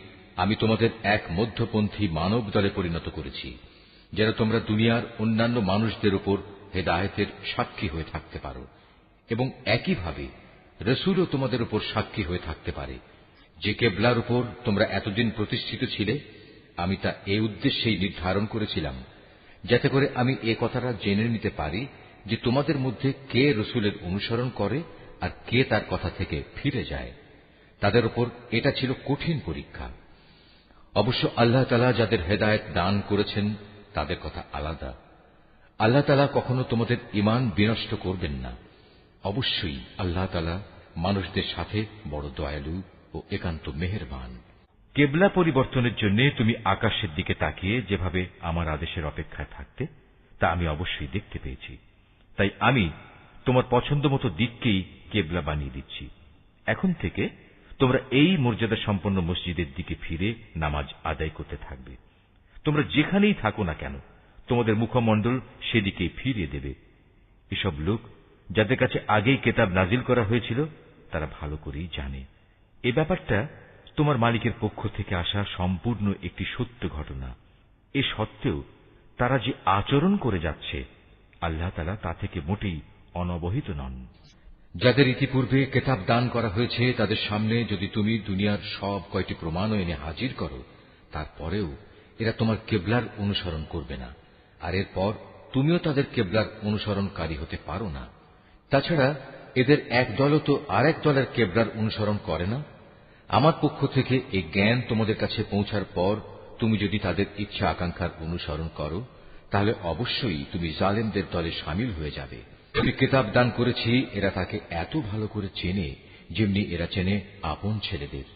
আমি তোমাদের এক মধ্যপন্থী মানব দলে পরিণত করেছি, যেন তোমরা দুনিয়ার অন্যান্য মানুষদের উপর হেদায়েতের সাক্ষী হয়ে থাকতে পারো, এবং একইভাবে রসুলও তোমাদের উপর সাক্ষী হয়ে থাকতে পারে। যে কেবলার উপর তোমরা এতদিন প্রতিষ্ঠিত ছিলে, আমি তা এই উদ্দেশ্যেই নির্ধারণ করেছিলাম, যাতে করে আমি এ কথাটা জেনে নিতে পারি যে তোমাদের মধ্যে কে রসুলের অনুসরণ করে আর কে তার কথা থেকে ফিরে যায়। তাদের উপর এটা ছিল কঠিন পরীক্ষা। অবশ্য আল্লাহ তাআলা যাদের হেদায়েত দান করেছেন তাদের কথা আলাদা। আল্লাহ তাআলা কখনো তোমাদের ঈমান বিনষ্ট করবেন না। অবশ্যই আল্লাহ তাআলা মানুষদের সাথে বড় দয়ালু ও একান্ত মেহেরবান। কেবলা পরিবর্তনের জন্য তুমি আকাশের দিকে তাকিয়ে যেভাবে আমার আদেশের অপেক্ষায় থাকতে, তা আমি অবশ্যই দেখতে পেয়েছি। তাই আমি তোমার পছন্দ মতো দিককেই কেবলা বানিয়ে দিচ্ছি। এখন থেকে তোমরা এই মর্যাদা সম্পন্ন মসজিদের দিকে ফিরে নামাজ আদায় করতে থাকবে। তোমরা যেখানেই থাকো না কেন, তোমাদের মুখমণ্ডল সেদিকেই ফিরিয়ে দেবে। এসব লোক যাদের কাছে আগেই কিতাব নাজিল করা হয়েছিল তারা ভালো করেই জানে এ ব্যাপারটা তোমার মালিকের পক্ষ থেকে আসা সম্পূর্ণ একটি সত্য ঘটনা। এ সত্ত্বেও তারা যে আচরণ করে যাচ্ছে, আল্লাহ তাআলা তা থেকে মোটেই অনবহিত নন। যাদের ইতিপূর্বে কিতাব দান করা হয়েছে তাদের সামনে যদি তুমি দুনিয়ার সব কয়টি প্রমাণও এনে হাজির করো, তারপরেও এরা তোমার কিবলার অনুসরণ করবে না, আর এরপর তুমিও তাদের কিবলার অনুসরণকারী হতে পারো না। তাছাড়া এদের এক দলও তো আরেক দলের কিবলার অনুসরণ করে না। আমার পক্ষ থেকে এই জ্ঞান তোমাদের কাছে পৌঁছার পর তুমি যদি তাদের ইচ্ছা আকাঙ্ক্ষার অনুসরণ করো, তাহলে অবশ্যই তুমি জালেমদের দলে শামিল হয়ে যাবে। আমি কিতাব দান করেছি, এরা তাকে এত ভালো করে চেনে যেমনি এরা চেনে আপন ছেলেদের।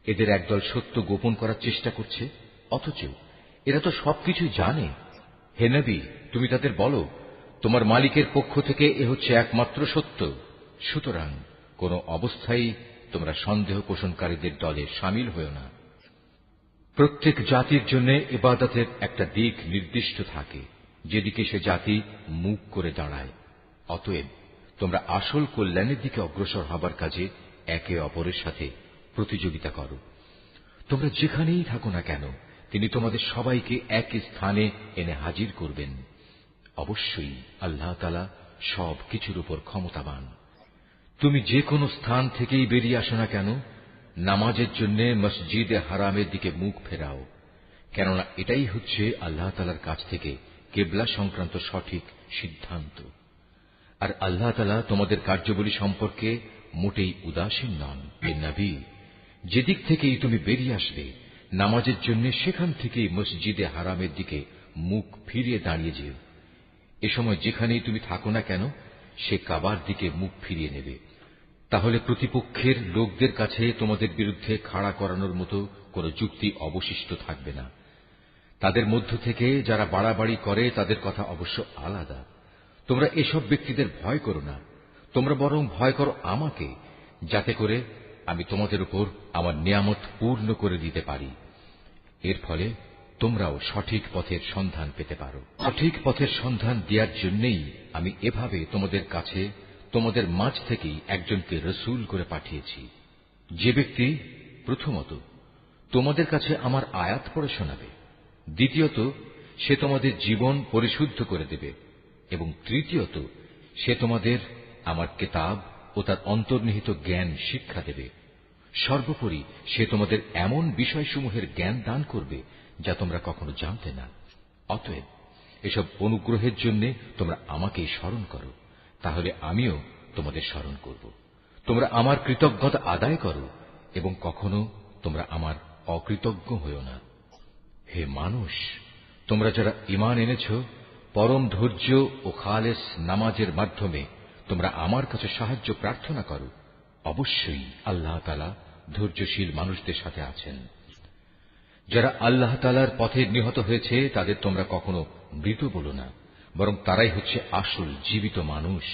এদের একদল সত্য গোপন করার চেষ্টা করছে, অথচ এরা তো সবকিছু জানে। হে নবী, তুমি তাদের বলো, তোমার মালিকের পক্ষ থেকে এ হচ্ছে একমাত্র সত্য। সুতরাং কোন অবস্থায় তোমরা সন্দেহ পোষণকারীদের দলে শামিল হও না। প্রত্যেক জাতির জন্য ইবাদতের একটা দিক নির্দিষ্ট থাকে, যেদিকে সে জাতি মুখ করে দাঁড়ায়। অতএব তোমরা আসল কল্যাণের দিকে অগ্রসর হবার কাজে একে অপরের সাথে প্রতিযোগিতা করো। তোমরা যেখানেই থাকো না কেন, তিনি তোমাদের সবাইকে এক স্থানে এনে হাজির করবেন। অবশ্যই আল্লাহ তাআলা সব কিছুর উপর ক্ষমতাবান। তুমি যে কোনো স্থান থেকেই বেরিয়ে আসো না কেন, নামাজের জন্য মসজিদে হারামের দিকে মুখ ফেরাও, কেননা এটাই হচ্ছে আল্লাহ তাআলার কাছ থেকে কিবলা সংক্রান্ত সঠিক সিদ্ধান্ত। আর আল্লাহ তাআলা তোমাদের কার্যাবলী সম্পর্কে মোটেই উদাসীন নন। হে নবী, যেদিক থেকেই তুমি বেরিয়ে আসবে নামাজের জন্য, সেখান থেকেই মসজিদে হারামের দিকে মুখ ফিরিয়ে দাঁড়িয়ে যেও। এ সময় যেখানেই তুমি থাকো না কেন, সে কাবার দিকে মুখ ফিরিয়ে নেবে। তাহলে প্রতিপক্ষের লোকদের কাছে তোমাদের বিরুদ্ধে খাড়া করানোর মতো কোনো যুক্তি অবশিষ্ট থাকবে না। তাদের মধ্য থেকে যারা বাড়াবাড়ি করে তাদের কথা অবশ্য আলাদা। তোমরা এসব ব্যক্তিদের ভয় করো না, তোমরা বরং ভয় করো আমাকে, যাতে করে আমি তোমাদের উপর আমার নিয়ামত পূর্ণ করে দিতে পারি। এর ফলে তোমরাও সঠিক পথের সন্ধান পেতে পারো। সঠিক পথের সন্ধান দেওয়ার জন্যই আমি এভাবে তোমাদের কাছে, তোমাদের মাঝ থেকেই একজনকে রসুল করে পাঠিয়েছি, যে ব্যক্তি প্রথমত তোমাদের কাছে আমার আয়াত পড়ে শোনাবে, দ্বিতীয়ত সে তোমাদের জীবন পরিশুদ্ধ করে দেবে, এবং তৃতীয়ত সে তোমাদের আমার কিতাব ও তার অন্তর্নিহিত জ্ঞান শিক্ষা দেবে। সর্বোপরি সে তোমাদের এমন বিষয়সমূহের জ্ঞান দান করবে যা তোমরা কখনো জানতে না। অতএব এসব অনুগ্রহের জন্য তোমরা আমাকেই স্মরণ করো, তাহলে আমিও তোমাদের স্মরণ করব। তোমরা আমার কৃতজ্ঞতা আদায় করো এবং কখনো তোমরা আমার অকৃতজ্ঞ হইও না। হে মানুষ, তোমরা যারা ঈমান এনেছ, পরম ধৈর্য ও খালেস নামাজের মাধ্যমে তোমরা আমার কাছে সাহায্য প্রার্থনা করো। অবশ্যই আল্লাহ তাআলা ধৈর্যশীল মানুষদের সাথে আছেন। যারা আল্লাহ তাআলার পথে নিহত হয়েছে তাদের তোমরা কখনো মৃত বলো না, বরং তারাই হচ্ছে আসল জীবিত মানুষ।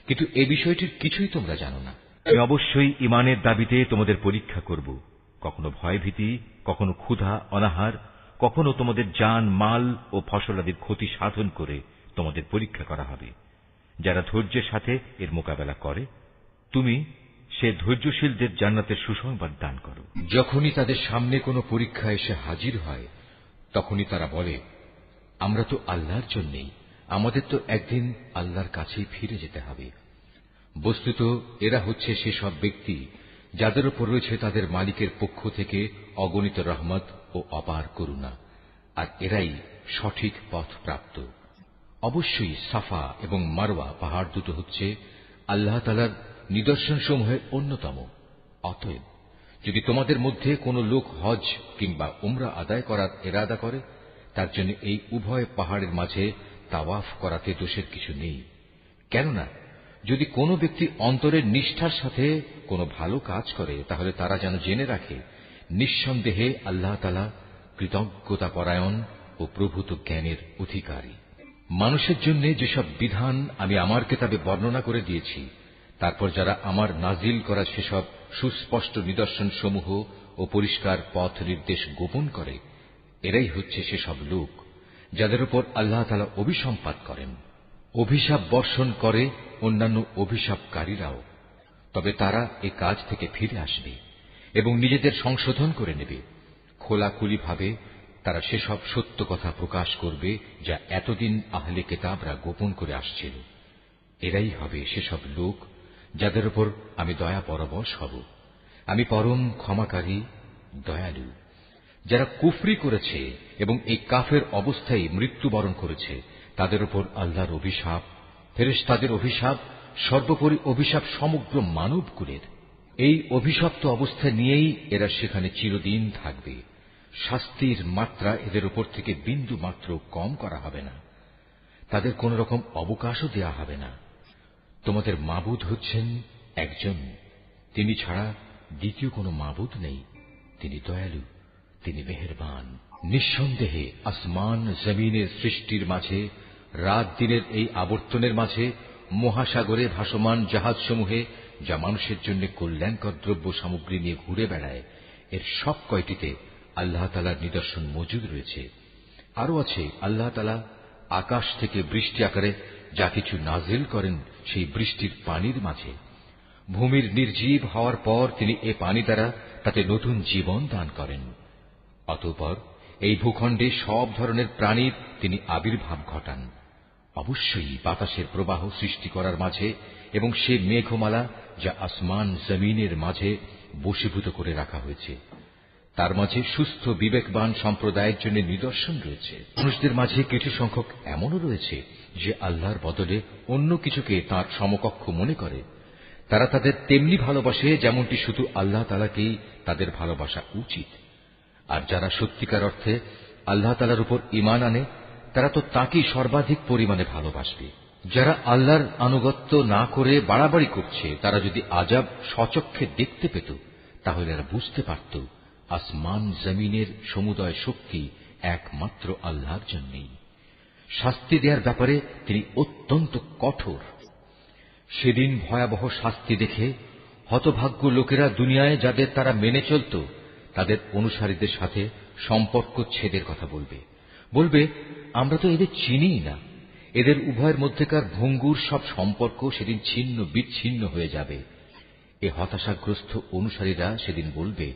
কিন্তু এ বিষয়টির কিছুই তোমরা জানো না। আমি অবশ্যই ঈমানের দাবিতে তোমাদের পরীক্ষা করব, কখনো ভয়ভীতি, কখনো ক্ষুধা অনাহার, কখনো তোমাদের জান মাল ও ফসলাদির ক্ষতি সাধন করে তোমাদের পরীক্ষা করা হবে। যারা ধৈর্যের সাথে এর মোকাবেলা করে, তুমি সে ধৈর্যশীলদের জান্নাতের সুসংবাদ দান করো। যখনই তাদের সামনে কোনো পরীক্ষা এসে হাজির হয়, তখনই তারা বলে, আমরা তো আল্লাহর জন্যেই, আমাদের তো একদিন আল্লাহর কাছেই ফিরে যেতে হবে। বস্তুত এরা হচ্ছে সেসব ব্যক্তি যাদের উপর রয়েছে তাদের মালিকের পক্ষ থেকে অগণিত রহমত ও অপার করুণা, আর এরাই সঠিক পথ প্রাপ্ত। অবশ্যই সাফা এবং মারওয়া পাহাড় দুটো হচ্ছে আল্লাহ তাআলার নিদর্শনসমূহের অন্যতম। অতএব যদি তোমাদের মধ্যে কোনো লোক হজ কিংবা উমরা আদায় করার ইরাদা করে, তার জন্য এই উভয় পাহাড়ের মাঝে তাওয়াফ করাতে দোষের কিছু নেই। কেননা যদি কোনো ব্যক্তি অন্তরের নিষ্ঠার সাথে কোনো ভালো কাজ করে, তাহলে তারা যেন জেনে রাখে, নিঃসন্দেহে আল্লাহ তাআলা কৃতজ্ঞতা পরায়ণ ও প্রভূত জ্ঞানের অধিকারী। মানুষের জন্য যেসব বিধান আমি আমার কিতাবে বর্ণনা করে দিয়েছি, তারপর যারা আমার নাজিল করা সেসব সুস্পষ্ট নিদর্শন সমূহ ও পরিষ্কার পথ নির্দেশ গোপন করে, এরাই হচ্ছে সেসব লোক যাদের উপর আল্লাহ তাআলা অভিসম্পাত করেন। অভিশাপ বর্ষণ করে অন্যান্য অভিশাপকারীরাও, তবে তারা এ কাজ থেকে ফিরে আসবে এবং নিজেদের সংশোধন করে নেবে। খোলাখুলিভাবে তারা সেসব সত্য কথা প্রকাশ করবে যা এতদিন আহলে কিতাবরা গোপন করে আসছিল। এরাই হবে সেসব লোক যাদের উপর আমি দয়া পরবশ হব। আমি পরম ক্ষমাকারী, দয়ালু। যারা কুফরি করেছে এবং এই কাফের অবস্থায় মৃত্যুবরণ করেছে, তাদের উপর আল্লাহর অভিশাপ, ফেরেশতাদের অভিশাপ, সর্বোপরি অভিশাপ সমগ্র মানবকুলের। এই অভিশপ্ত অবস্থা নিয়েই এরা সেখানে চিরদিন থাকবে। শাস্তির মাত্রা এদের উপর থেকে বিন্দু মাত্র কম করা হবে না, তাদের কোন রকম অবকাশও দেয়া হবে না। তোমাদের মাবুদ হচ্ছেন একজন, তিনি ছাড়া দ্বিতীয় কোনো মাবুদ নেই। তিনি দয়ালু, তিনি মেহেরবান। নিঃসন্দেহে আসমান জমিনের সৃষ্টির মাঝে, রাত দিনের এই আবর্তনের মাঝে, মহাসাগরে ভাসমান জাহাজসমূহে যা মানুষের জন্য কল্যাণকর দ্রব্য সামগ্রী নিয়ে ঘুরে বেড়ায়, এর সব কয়টিতে আল্লাহ তাআলার নিদর্শন মজুদ রয়েছে। আরো আছে আল্লাহ তাআলা আকাশ থেকে বৃষ্টি আকারে যা কিছু নাজিল করেন সেই বৃষ্টির পানির মাঝে। ভূমির নির্জীব হওয়ার পর তিনি এ পানি দ্বারা তাতে নতুন জীবন দান করেন। অতঃপর এই ভূখণ্ডে সব ধরনের প্রাণীর তিনি আবির্ভাব ঘটান। অবশ্যই বাতাসের প্রবাহ সৃষ্টি করার মাঝে এবং সে মেঘমালা যা আসমান জমিনের মাঝে বশীভূত করে রাখা হয়েছে, তার মাঝে সুস্থ বিবেকবান সম্প্রদায়ের জন্য নিদর্শন রয়েছে। মানুষদের মাঝে কিছু সংখ্যক এমনও রয়েছে যে আল্লাহর বদলে অন্য কিছুকে তাঁর সমকক্ষ মনে করে। তারা তাদের তেমনি ভালোবাসে যেমনটি শুধু আল্লাহ তাআলাকেই তাদের ভালোবাসা উচিত। আর যারা সত্যিকার অর্থে আল্লাহ তাআলার উপর ঈমান আনে তারা তো তাকেই সর্বাধিক পরিমাণে ভালোবাসবে। যারা আল্লাহর আনুগত্য না করে বাড়াবাড়ি করছে, তারা যদি আযাব স্বচক্ষে দেখতে পেত তাহলে এরা বুঝতে পারত আসমান জমিনের সমুদয় শক্তি একমাত্র আল্লাহর জন্যই। শাস্তি দেওয়ার ব্যাপারে তিনি অত্যন্ত কঠোর। সেদিন ভয়াবহ শাস্তি দেখে হতভাগ্য লোকেরা দুনিয়ায় যাদের তারা মেনে চলত তাদের অনুসারীদের সাথে সম্পর্ক ছেদের কথা বলবে, আমরা তো এদের চিনিই না। এদের উভয়ের মধ্যেকার ভঙ্গুর সব সম্পর্ক সেদিন ছিন্ন বিচ্ছিন্ন হয়ে যাবে। এ হতাশাগ্রস্ত অনুসারীরা সেদিন বলবে,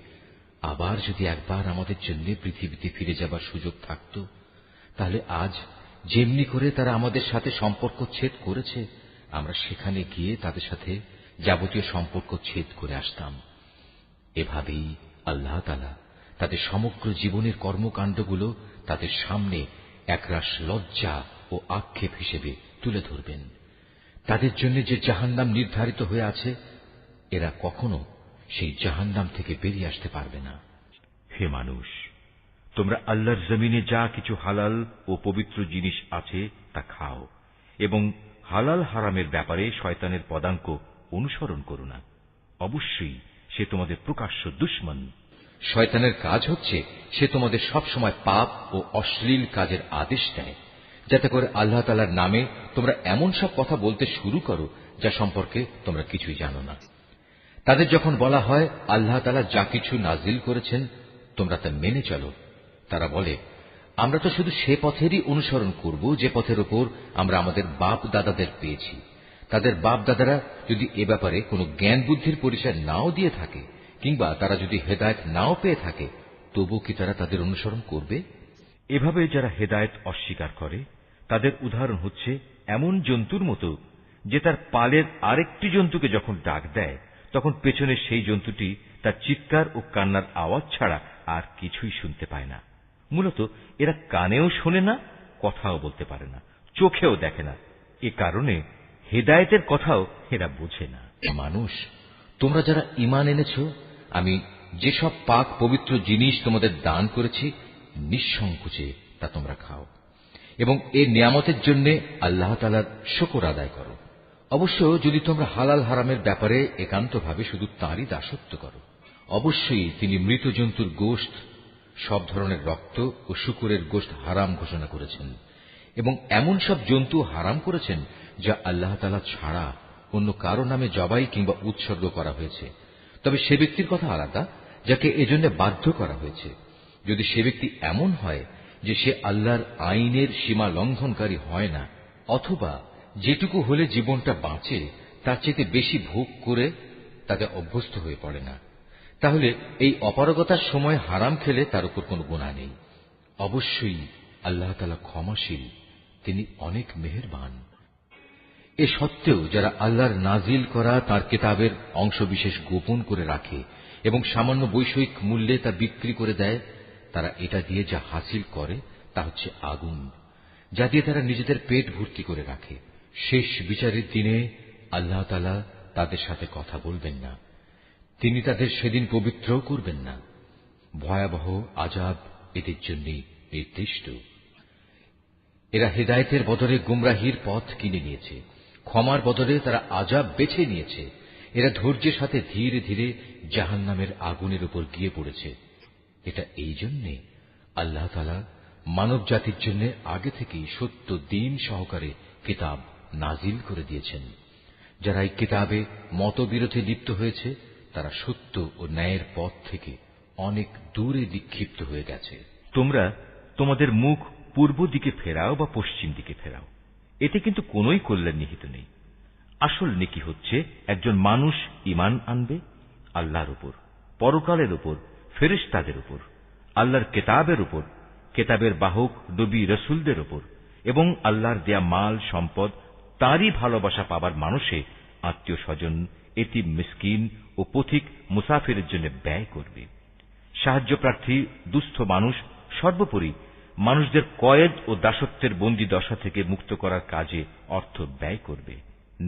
আবার যদি একবার আমাদের জন্য পৃথিবীতে ফিরে যাবার সুযোগ থাকত, তাহলে আজ যেমনি করে তারা আমাদের সাথে সম্পর্ক ছেদ করেছে, আমরা সেখানে গিয়ে তাদের সাথে যাবতীয় সম্পর্ক ছেদ করে আসতাম। এভাবেই আল্লাহ তাআলা তাদের সমগ্র জীবনের কর্মকাণ্ডগুলো তাদের সামনে একরাশ লজ্জা ও আক্ষেপ হিসেবে তুলে ধরবেন। তাদের জন্য যে জাহান্নাম নির্ধারিত হয়ে আছে, এরা কখনো সেই জাহান্নাম থেকে বেরিয়ে আসতে পারবে না। হে মানুষ, তোমরা আল্লাহর জমিনে যা কিছু হালাল ও পবিত্র জিনিস আছে তা খাও, এবং হালাল হারামের ব্যাপারে শয়তানের পদাঙ্ক অনুসরণ করো না। অবশ্যই সে তোমাদের প্রকাশ্য দুশমন। শয়তানের কাজ হচ্ছে সে তোমাদের সব সময় পাপ ও অশ্লীল কাজের আদেশ দেয়, যাতে করে আল্লাহ তাআলার নামে তোমরা এমন সব কথা বলতে শুরু করো যা সম্পর্কে তোমরা কিছুই জানো না। তাদের যখন বলা হয় আল্লাহ তাআলা যা কিছু নাজিল করেছেন তোমরা তা মেনে চলো, তারা বলে, আমরা তো শুধু সে পথেরই অনুসরণ করব যে পথের উপর আমরা আমাদের বাপ দাদাদের পেয়েছি। তাদের বাপ দাদারা যদি এ ব্যাপারে কোনো জ্ঞান বুদ্ধির পরিচয় নাও দিয়ে থাকে, কিংবা তারা যদি হেদায়েত নাও পেয়ে থাকে, তবু কি তারা তাদের অনুসরণ করবে? এভাবে যারা হেদায়েত অস্বীকার করে তাদের উদাহরণ হচ্ছে এমন জন্তুর মতো যে তার পালের আরেকটি জন্তুকে যখন ডাক দেয় তখন পেছনে সেই জন্তুটি তার চিৎকার ও কান্নার আওয়াজ ছাড়া আর কিছুই শুনতে পায় না। মূলত এরা কানেও শোনে না, কথাও বলতে পারে না, চোখেও দেখে না। এ কারণে হেদায়েতের কথাও এরা বোঝে না। মানুষ, তোমরা যারা ঈমান এনেছ, আমি যেসব পাক পবিত্র জিনিস তোমাদের দান করেছি নিঃসংকোচে তা তোমরা খাও, এবং এই নিয়ামতের জন্য আল্লাহ তাআলার শুকর আদায় করো। অবশ্য যদি তোমরা হালাল হারামের ব্যাপারে একান্তভাবে শুধু তাঁরই দাসত্ব করো। অবশ্যই তিনি মৃত জন্তুর গোশত, সব ধরনের রক্ত ও শূকরের গোশত হারাম ঘোষণা করেছেন, এবং এমন সব জন্তু হারাম করেছেন যা আল্লাহ তাআলা ছাড়া অন্য কারো নামে জবাই কিংবা উৎসর্গ করা হয়েছে। তবে সে ব্যক্তির কথা আলাদা যাকে এজন্য বাধ্য করা হয়েছে। যদি সে ব্যক্তি এমন হয় যে সে আল্লাহর আইনের সীমা লঙ্ঘনকারী হয় না, অথবা যেটুকু হলে জীবনটা বাঁচে তার চেয়ে বেশি ভোগ করে তাতে অভ্যস্ত হয়ে পড়ে না, তাহলে এই অপারগতার সময় হারাম খেলে তার উপর কোনো গুনাহ নেই। অবশ্যই আল্লাহ তাআলা ক্ষমাশীল, তিনি অনেক মেহেরবান। এ সত্ত্বেও যারা আল্লাহর নাজিল করা তাঁর কিতাবের অংশবিশেষ গোপন করে রাখে এবং সামান্য বৈষয়িক মূল্যে তা বিক্রি করে দেয়, তারা এটা দিয়ে যা হাসিল করে তা হচ্ছে আগুন, যা দিয়ে তারা নিজেদের পেট ভর্তি করে রাখে। শেষ বিচারের দিনে আল্লাহ তাআলা তাদের সাথে কথা বলবেন না, তিনি তাদের সেদিন পবিত্রও করবেন না। ভয়াবহ আযাব এদের জন্য নির্দিষ্ট। এরা হেদায়েতের বদলে গুমরাহির পথ কিনে নিয়েছে, ক্ষমার বদলে তারা আযাব বেছে নিয়েছে। এরা ধৈর্যের সাথে ধীরে ধীরে জাহান্নামের আগুনের উপর গিয়ে পড়েছে। এটা এই জন্যে আল্লাহ তাআলা মানব জাতির জন্য আগে থেকেই সত্য দ্বীন সহকারে কিতাব নাজিল করে দিয়েছেন। যারা এই কিতাবে মতবিরোধে লিপ্ত হয়েছে তারা সত্য ও ন্যায়ের পথ থেকে অনেক দূরে বিক্ষিপ্ত হয়ে গেছে। তোমরা তোমাদের মুখ পূর্ব দিকে ফেরাও বা পশ্চিম দিকে ফেরাও, এতে কিন্তু কোনোই কল্যাণ নিহিত নেই। আসল নেকি হচ্ছে একজন মানুষ ঈমান আনবে আল্লাহর উপর, পরকালের উপর, ফেরেশতাদের উপর, আল্লাহর কেতাবের উপর, কেতাবের বাহক নবী রসুলদের উপর, এবং আল্লাহর দেয়া মাল সম্পদ তারই ভালোবাসা পাবার মানুষে আত্মীয় স্বজন, এতিম মিসকিন ও পথিক মুসাফিরের জন্য ব্যয় করবে। সাহায্য প্রার্থী দুস্থ মানুষ, সর্বোপরি মানুষদের কয়েদ ও দাসত্বের বন্দী দশা থেকে মুক্ত করার কাজে অর্থ ব্যয় করবে।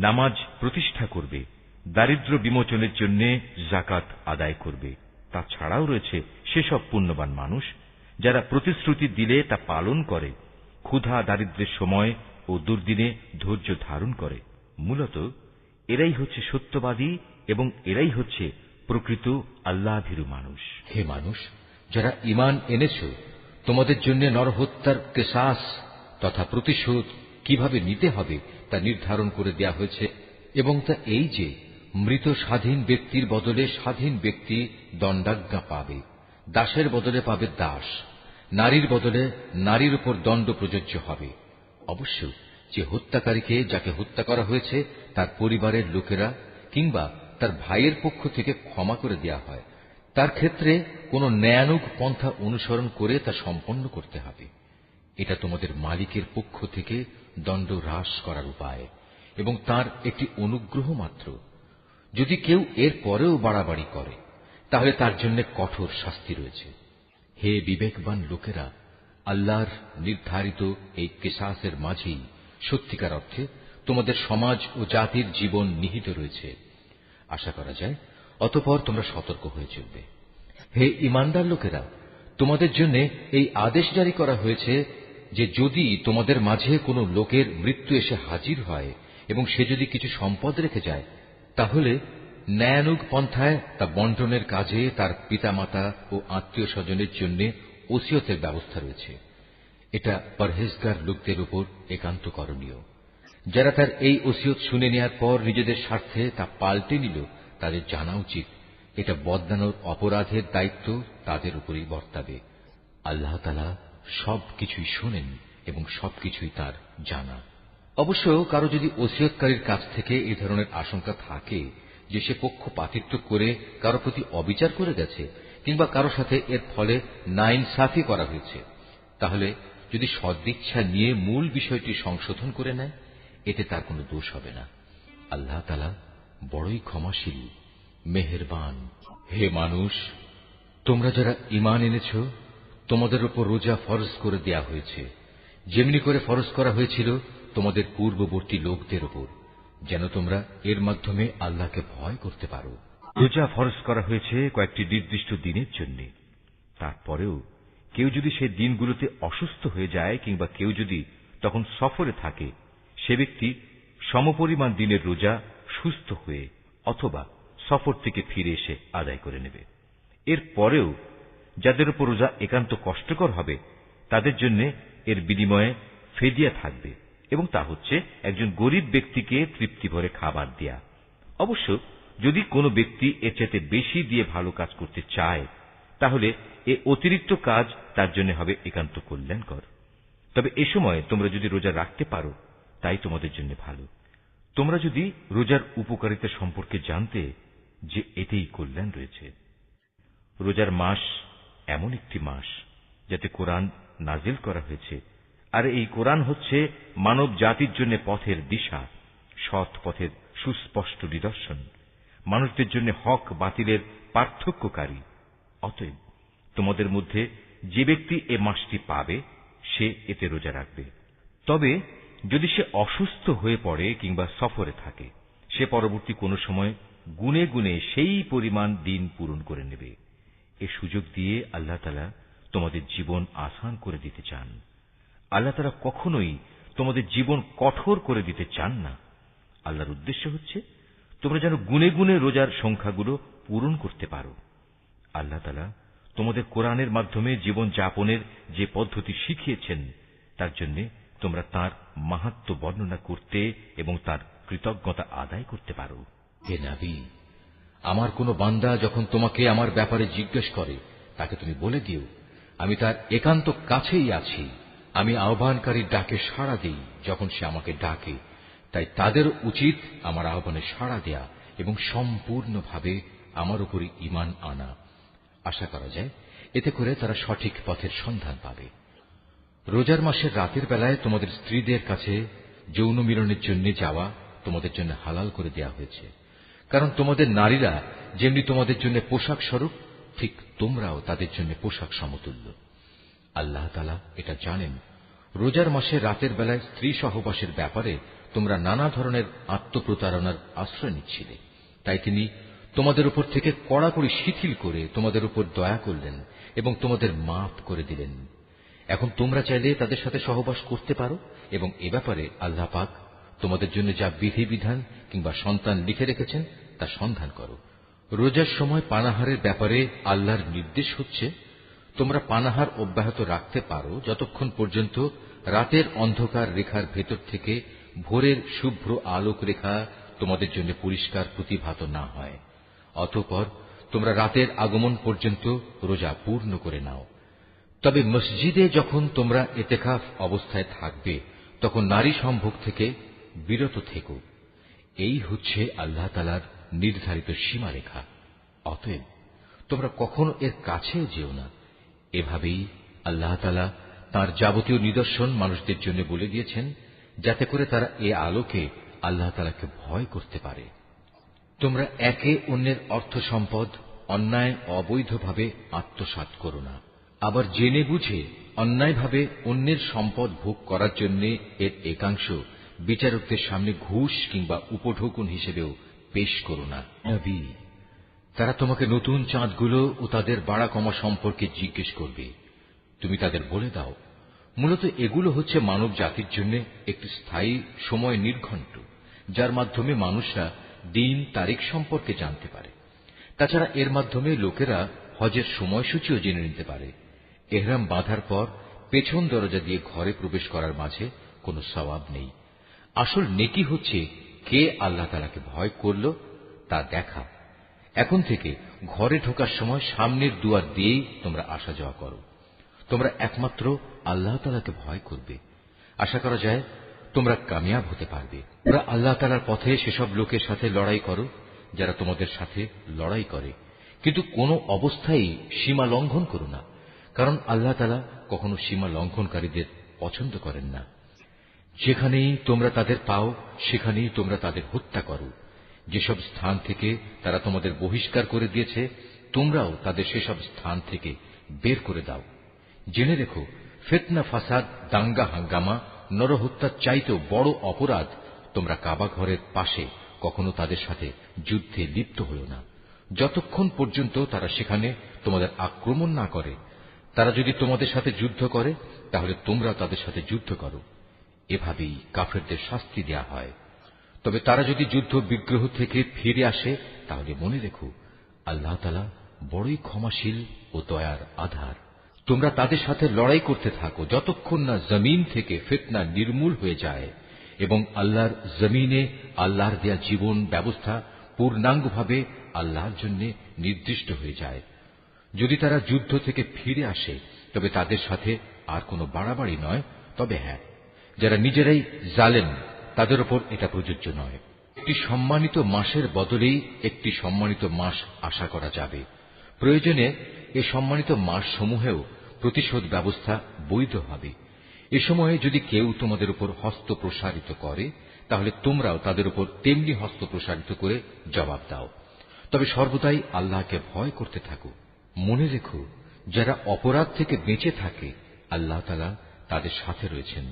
নামাজ প্রতিষ্ঠা করবে, দারিদ্র বিমোচনের জন্য যাকাত আদায় করবে। তাছাড়াও রয়েছে সেসব পুণ্যবান মানুষ যারা প্রতিশ্রুতি দিলে তা পালন করে, ক্ষুধা দারিদ্র্যের সময় ও দুর্দিনে ধৈর্য ধারণ করে। মূলত এরাই হচ্ছে সত্যবাদী এবং এরাই হচ্ছে প্রকৃত আল্লাহভীরু মানুষ। হে মানুষ, যারা ঈমান এনেছ, তোমাদের জন্য নরহত্যার কিসাস তথা প্রতিশোধ কিভাবে নিতে হবে তা নির্ধারণ করে দেয়া হয়েছে, এবং তা এই যে মৃত স্বাধীন ব্যক্তির বদলে স্বাধীন ব্যক্তি দণ্ডাজ্ঞা পাবে, দাসের বদলে পাবে দাস, নারীর বদলে নারীর উপর দণ্ড প্রযোজ্য হবে। অবশ্য যে হত্যাকারীকে, যাকে হত্যা করা হয়েছে, তার পরিবারের লোকেরা কিংবা তার ভাইয়ের পক্ষ থেকে ক্ষমা করে দেয়া হয়, তার ক্ষেত্রে কোন ন্যায়ানুগ পন্থা অনুসরণ করে তা সম্পন্ন করতে হবে। এটা তোমাদের মালিকের পক্ষ থেকে দণ্ড হ্রাস করার উপায় এবং তার একটি অনুগ্রহ মাত্র। যদি কেউ এর পরেও বাড়াবাড়ি করে তাহলে তার জন্য কঠোর শাস্তি রয়েছে। হে বিবেকবান লোকেরা, আল্লাহর নির্ধারিত এই কিসাসের মাঝেই সত্যিকার অর্থে তোমাদের সমাজ ও জাতির জীবন নিহিত রয়েছে। আশা করা যায় অতঃপর তোমরা সতর্ক হয়ে চলবে। হে ঈমানদার লোকেরা, তোমাদের জন্য এই আদেশ জারি করা হয়েছে যে যদি তোমাদের মাঝে কোনো লোকের মৃত্যু এসে হাজির হয় এবং সে যদি কিছু সম্পদ রেখে যায়, তাহলে ন্যায়ানুগ পন্থায় তা বন্টনের কাজে তার পিতামাতা ও আত্মীয় স্বজনের জন্য ওসিয়তের ব্যবস্থা রয়েছে। এটা পরহেজগার লোকদের উপর একান্ত করণীয়। যারা তার এই ওসিয়ত শুনে নেওয়ার পর নিজেদের স্বার্থে তা পাল্টে নিল, তাদের জানা উচিত এটা বদলানোর অপরাধের দায়িত্ব তাদের উপরেই বর্তাবে। আল্লাহ তাআলা সবকিছুই শোনেন এবং সবকিছুই তার জানা। অবশ্য কারো যদি ওসিয়তকারীর কাছ থেকে এই ধরনের আশঙ্কা থাকে যে সে পক্ষপাতিত্ব করে কারো প্রতি অবিচার করে গেছে কিংবা কারো সাথে এর ফলে নাইনসাফি করা হয়েছে, তাহলে যদি সদিচ্ছা নিয়ে মূল বিষয়টি সংশোধন করে নেয়, এতে তার কোনো দোষ হবে না। আল্লাহ তাআলা বড়ই ক্ষমাশীল, মেহেরবান। হে মানুষ, তোমরা যারা ঈমান এনেছ, তোমাদের উপর রোজা ফরজ করে দেয়া হয়েছে, যেমনি করে ফরজ করা হয়েছিল তোমাদের পূর্ববর্তী লোকদের উপর, যেন তোমরা এর মাধ্যমে আল্লাহকে ভয় করতে পারো। রোজা ফরজ করা হয়েছে কয়েকটি নির্দিষ্ট দিনের জন্য। তারপরেও কেউ যদি সেই দিনগুলোতে অসুস্থ হয়ে যায় কিংবা কেউ যদি তখন সফরে থাকে, সে ব্যক্তি সমপরিমাণ দিনের রোজা সুস্থ হয়ে অথবা সফর থেকে ফিরে এসে আদায় করে নেবে। এর পরেও যাদের উপর রোজা একান্ত কষ্টকর হবে, তাদের জন্য এর বিনিময়ে ফেদিয়া থাকবে, এবং তা হচ্ছে একজন গরিব ব্যক্তিকে তৃপ্তি ভরে খাবার দেয়া। অবশ্য যদি কোনো ব্যক্তি এর চাইতে বেশি দিয়ে ভালো কাজ করতে চায়, তাহলে এ অতিরিক্ত কাজ তার জন্য হবে একান্ত কল্যাণকর। তবে এ সময় তোমরা যদি রোজা রাখতে পারো, তাই তোমাদের জন্য ভালো। তোমরা যদি রোজার উপকারিতা সম্পর্কে জানতে যে এতেই কল্যাণ রয়েছে। রোজার মাস এমন একটি মাস যাতে কোরআন নাজিল করা হয়েছে, আর এই কোরআন হচ্ছে মানব জাতির জন্য পথের দিশা, সৎ পথের সুস্পষ্ট নিদর্শন, মানুষদের জন্য হক বাতিলের পার্থক্যকারী। অতএব তোমাদের মধ্যে যে ব্যক্তি এ মাসটি পাবে, সে এতে রোজা রাখবে। তবে যদি সে অসুস্থ হয়ে পড়ে কিংবা সফরে থাকে, সে পরবর্তী কোনো সময় গুনে গুনে সেই পরিমাণ দিন পূরণ করে নেবে। এ সুযোগ দিয়ে আল্লাহ তাআলা তোমাদের জীবন আসান করে দিতে চান। আল্লাহ তাআলা কখনোই তোমাদের জীবন কঠোর করে দিতে চান না। আল্লাহর উদ্দেশ্য হচ্ছে তোমরা যেন গুনে গুনে রোজার সংখ্যাগুলো পূরণ করতে পারো। আল্লাহ তাআলা তোমাদের কোরআনের মাধ্যমে জীবন যাপনের যে পদ্ধতি শিখিয়েছেন, তার জন্য তোমরা তার মাহাত্ম্য বর্ণনা করতে এবং তার কৃতজ্ঞতা আদায় করতে পারো। হে নবী, আমার কোন বান্দা যখন তোমাকে আমার ব্যাপারে জিজ্ঞেস করে, তাকে তুমি বলে দিও, আমি তার একান্ত কাছেই আছি, আমি আহ্বানকারীর ডাকে সাড়া দিই যখন সে আমাকে ডাকে, তাই তাদের উচিত আমার আহ্বানে সাড়া দেয়া এবং সম্পূর্ণভাবে আমার উপরই ঈমান আনা। আশা করা যায় এতে করে তারা সঠিক পথের সন্ধান পাবে। রোজার মাসের রাতের বেলায় তোমাদের স্ত্রীদের কাছে যৌন মিলনের জন্য যাওয়া তোমাদের জন্য হালাল করে দেয়া হয়েছে, কারণ তোমাদের নারীরা যেমনি তোমাদের জন্য পোশাক স্বরূপ, ঠিক তোমরাও তাদের জন্য পোশাক সমতুল্য। আল্লাহ তাআলা এটা জানেন। রোজার মাসে রাতের বেলায় স্ত্রী সহবাসের ব্যাপারে তোমরা নানা ধরনের আত্মপ্রতারণার আশ্রয় নিচ্ছিলে, তাই তিনি তোমাদের উপর থেকে কড়াকড়ি শিথিল করে তোমাদের উপর দয়া করলেন এবং তোমাদের মাফ করে দিলেন। এখন তোমরা চাইলে তাদের সাথে সহবাস করতে পারো এবং এ ব্যাপারে আল্লাহ পাক তোমাদের জন্য যা বিধিবিধান কিংবা সন্তান লিখে রেখেছেন তা সন্ধান করো। রোজার সময় পানাহারের ব্যাপারে আল্লাহর নির্দেশ হচ্ছে, তোমরা পানাহার অব্যাহত রাখতে পারো যতক্ষণ পর্যন্ত রাতের অন্ধকার রেখার ভেতর থেকে ভোরের শুভ্র আলোক রেখা তোমাদের জন্য পরিষ্কার প্রতিভাত না হয়। অতঃপর তোমরা রাতের আগমন পর্যন্ত রোজা পূর্ণ করে নাও। তবে মসজিদে যখন তোমরা ইতিকাফ অবস্থায় থাকবে তখন নারী সম্ভোগ থেকে বিরত থেকো। এই হচ্ছে আল্লাহ তাআলার নির্ধারিত সীমারেখা। অতএব তোমরা কখনো এর কাছেও যেও না। এভাবেই আল্লাহ তাআলা তাঁর যাবতীয় নিদর্শন মানুষদের জন্য বলে দিয়েছেন, যাতে করে তারা এ আলোকে আল্লাহ তাআলাকে ভয় করতে পারে। তোমরা একে অন্যের অর্থ সম্পদ অন্যায় অবৈধভাবে আত্মসাৎ করো না। আবার জেনে বুঝে অন্যায়ভাবে অন্যের সম্পদ ভোগ করার জন্য এর একাংশ বিচারকদের সামনে ঘুষ কিংবা উপঢৌকন হিসেবেও পেশ করো না। নবী, তারা তোমাকে নতুন চাঁদগুলো ও তাদের বাড়া কমা সম্পর্কে জিজ্ঞেস করবে। তুমি তাদের বলে দাও, মূলত এগুলো হচ্ছে মানব জাতির জন্য একটি স্থায়ী সময় নির্ঘণ্ট, যার মাধ্যমে মানুষরা দিন তারিখ সম্পর্কে জানতে পারে। তাছাড়া এর মাধ্যমে লোকেরা হজের সময়সূচিও জেনে নিতে পারে। এহরাম বাঁধার পর পেছন দরজা দিয়ে ঘরে প্রবেশ করার মাঝে কোনো সওয়াব নেই। আসল নেকি হচ্ছে কে আল্লাহ তাআলাকে ভয় করল তা দেখা। এখন থেকে ঘরে ঢোকার সময় সামনের দুয়ার দিয়েই তোমরা আসা যাওয়া করো। তোমরা একমাত্র আল্লাহ তাআলাকে ভয় করবে। আশা করা যায় তোমরা কামিয়াব হতে পারবে। তোমরা আল্লাহ তাআলার পথে সেসব লোকের সাথে লড়াই করো যারা তোমাদের সাথে লড়াই করে, কিন্তু কোনো অবস্থায় সীমা লঙ্ঘন করো না, কারণ আল্লাহ তাআলা কখনো সীমা লঙ্ঘনকারীদের পছন্দ করেন না। যেখানেই তোমরা তাদের পাও সেখানেই তোমরা তাদের হত্যা করো। যেসব স্থান থেকে তারা তোমাদের বহিষ্কার করে দিয়েছে তোমরাও তাদের সেসব স্থান থেকে বের করে দাও। জেনে রেখো, ফিতনা, ফাসাদ, দাঙ্গা হাঙ্গামা, নরহত্যার চাইতেও বড় অপরাধ তোমরা কাবা ঘরের পাশে কখনো তাদের সাথে যুদ্ধে লিপ্ত হও না, যতক্ষণ পর্যন্ত তারা সেখানে তোমাদের আক্রমণ না করে। তারা যদি তোমাদের সাথে যুদ্ধ করে তাহলে তোমরা তাদের সাথে যুদ্ধ করো। এভাবেই কাফেরদের শাস্তি দেয়া হয়। তবে তারা যদি যুদ্ধ বিগ্রহ থেকে ফিরে আসে তাহলে মনে রেখো, আল্লাহ তাআলা বড়ই ক্ষমাশীল ও দয়ার আধার। তোমরা তাদের সাথে লড়াই করতে থাকো যতক্ষণ না জমিন থেকে ফিতনা নির্মূল হয়ে যায় এবং আল্লাহর জমিনে আল্লাহর দেয়া জীবন ব্যবস্থা পূর্ণাঙ্গভাবে আল্লাহর জন্য নির্দিষ্ট হয়ে যায়। যদি তারা যুদ্ধ থেকে ফিরে আসে তবে তাদের সাথে আর কোনো বাড়াবাড়ি নয়। তবে হ্যাঁ, যারা নিজেরাই জালেম তাদের উপর এটা প্রযোজ্য নয়। একটি সম্মানিত মাসের বদলেই একটি সম্মানিত মাস আশা করা যাবে। প্রয়োজনে এ সম্মানিত মাস সমূহেও প্রতিশোধ ব্যবস্থা বৈধ হবে। এ সময়ে যদি কেউ তোমাদের উপর হস্ত প্রসারিত করে তাহলে তোমরাও তাদের উপর তেমনি হস্ত প্রসারিত করে জবাব দাও। তবে সর্বদাই আল্লাহকে ভয় করতে থাকো। মনে রেখো, যারা অপরাধ থেকে বেঁচে থাকে আল্লাহ তাআলা তাদের সাথে রয়েছেন।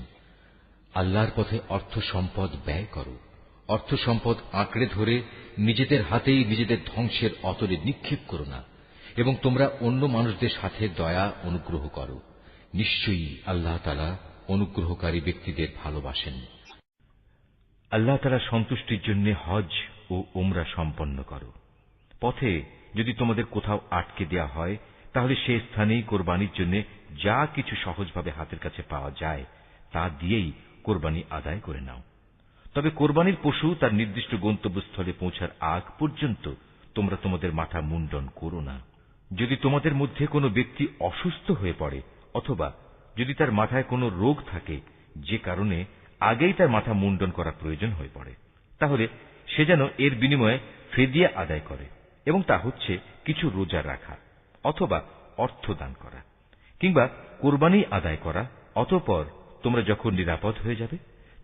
আল্লাহর পথে অর্থ সম্পদ ব্যয় করো। অর্থ সম্পদ আঁকড়ে ধরে নিজেদের হাতেই নিজেদের ধ্বংসের অতলে নিক্ষেপ করো না, এবং তোমরা অন্য মানুষদের সাথে দয়া অনুগ্রহ করো। নিশ্চয়ই আল্লাহ তাআলা অনুগ্রহকারী ব্যক্তিদের ভালোবাসেন। আল্লাহ তাআলার সন্তুষ্টির জন্য হজ ও উমরা সম্পন্ন করো। পথে যদি তোমাদের কোথাও আটকে দেয়া হয় তাহলে সে স্থানেই কোরবানির জন্য যা কিছু সহজভাবে হাতের কাছে পাওয়া যায় তা দিয়েই কোরবানি আদায় করে নাও। তবে কোরবানির পশু তার নির্দিষ্ট গন্তব্যস্থলে পৌঁছার আগ পর্যন্ত তোমরা তোমাদের মাথা মুন্ডন করো না। যদি তোমাদের মধ্যে কোনো ব্যক্তি অসুস্থ হয়ে পড়ে অথবা যদি তার মাথায় কোনো রোগ থাকে যে কারণে আগেই তার মাথা মুন্ডন করা প্রয়োজন হয়ে পড়ে, তাহলে সে যেন এর বিনিময়ে ফিদিয়া আদায় করে, এবং তা হচ্ছে কিছু রোজা রাখা অথবা অর্থ দান করা কিংবা কোরবানি আদায় করা। অতঃপর তোমরা যখন নিরাপদ হয়ে যাবে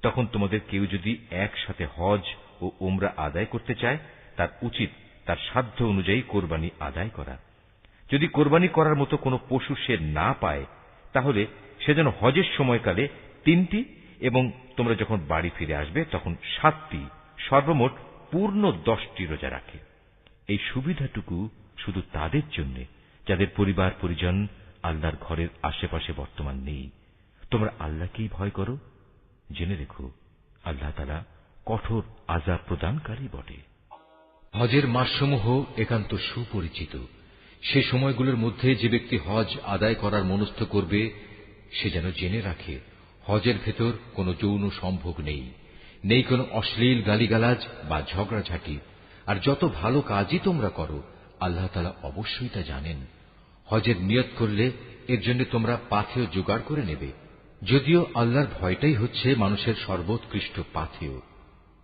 তখন তোমাদের কেউ যদি একসাথে হজ ও উমরা আদায় করতে চায়, তার উচিত তার সাধ্য অনুযায়ী কোরবানি আদায় করা। যদি কোরবানি করার মতো কোনো পশু সে না পায়, তাহলে সে যেন হজের সময়কালে 3টি এবং তোমরা যখন বাড়ি ফিরে আসবে তখন 7টি, সর্বমোট পূর্ণ 10টি রোজা রাখে। এই সুবিধাটুকু শুধু তাদের জন্য যাদের পরিবার পরিজন আল্লাহর ঘরের আশেপাশে বর্তমান নেই। তোমরা আল্লাহকেই ভয় করো, জেনে রেখো আল্লাহ তাআলা কঠোর আযাব প্রদানকারী বটে। হজের মাসসমূহ একান্ত সুপরিচিত। সে সময়গুলোর মধ্যে যে ব্যক্তি হজ আদায় করার মনস্থ করবে সে যেন জেনে রাখে হজের ভেতর কোনো যৌন সম্ভোগ নেই, নেই কোনো অশ্লীল গালিগালাজ বা ঝগড়াঝাঁটি। আর যত ভালো কাজই তোমরা করো আল্লাহ তাআলা অবশ্যই তা জানেন। হজের নিয়ত করলে এর জন্য তোমরা পাথেয় জোগাড় করে নেবে, যদিও আল্লাহর ভয়টাই হচ্ছে মানুষের সর্বোৎকৃষ্ট পাথেয়।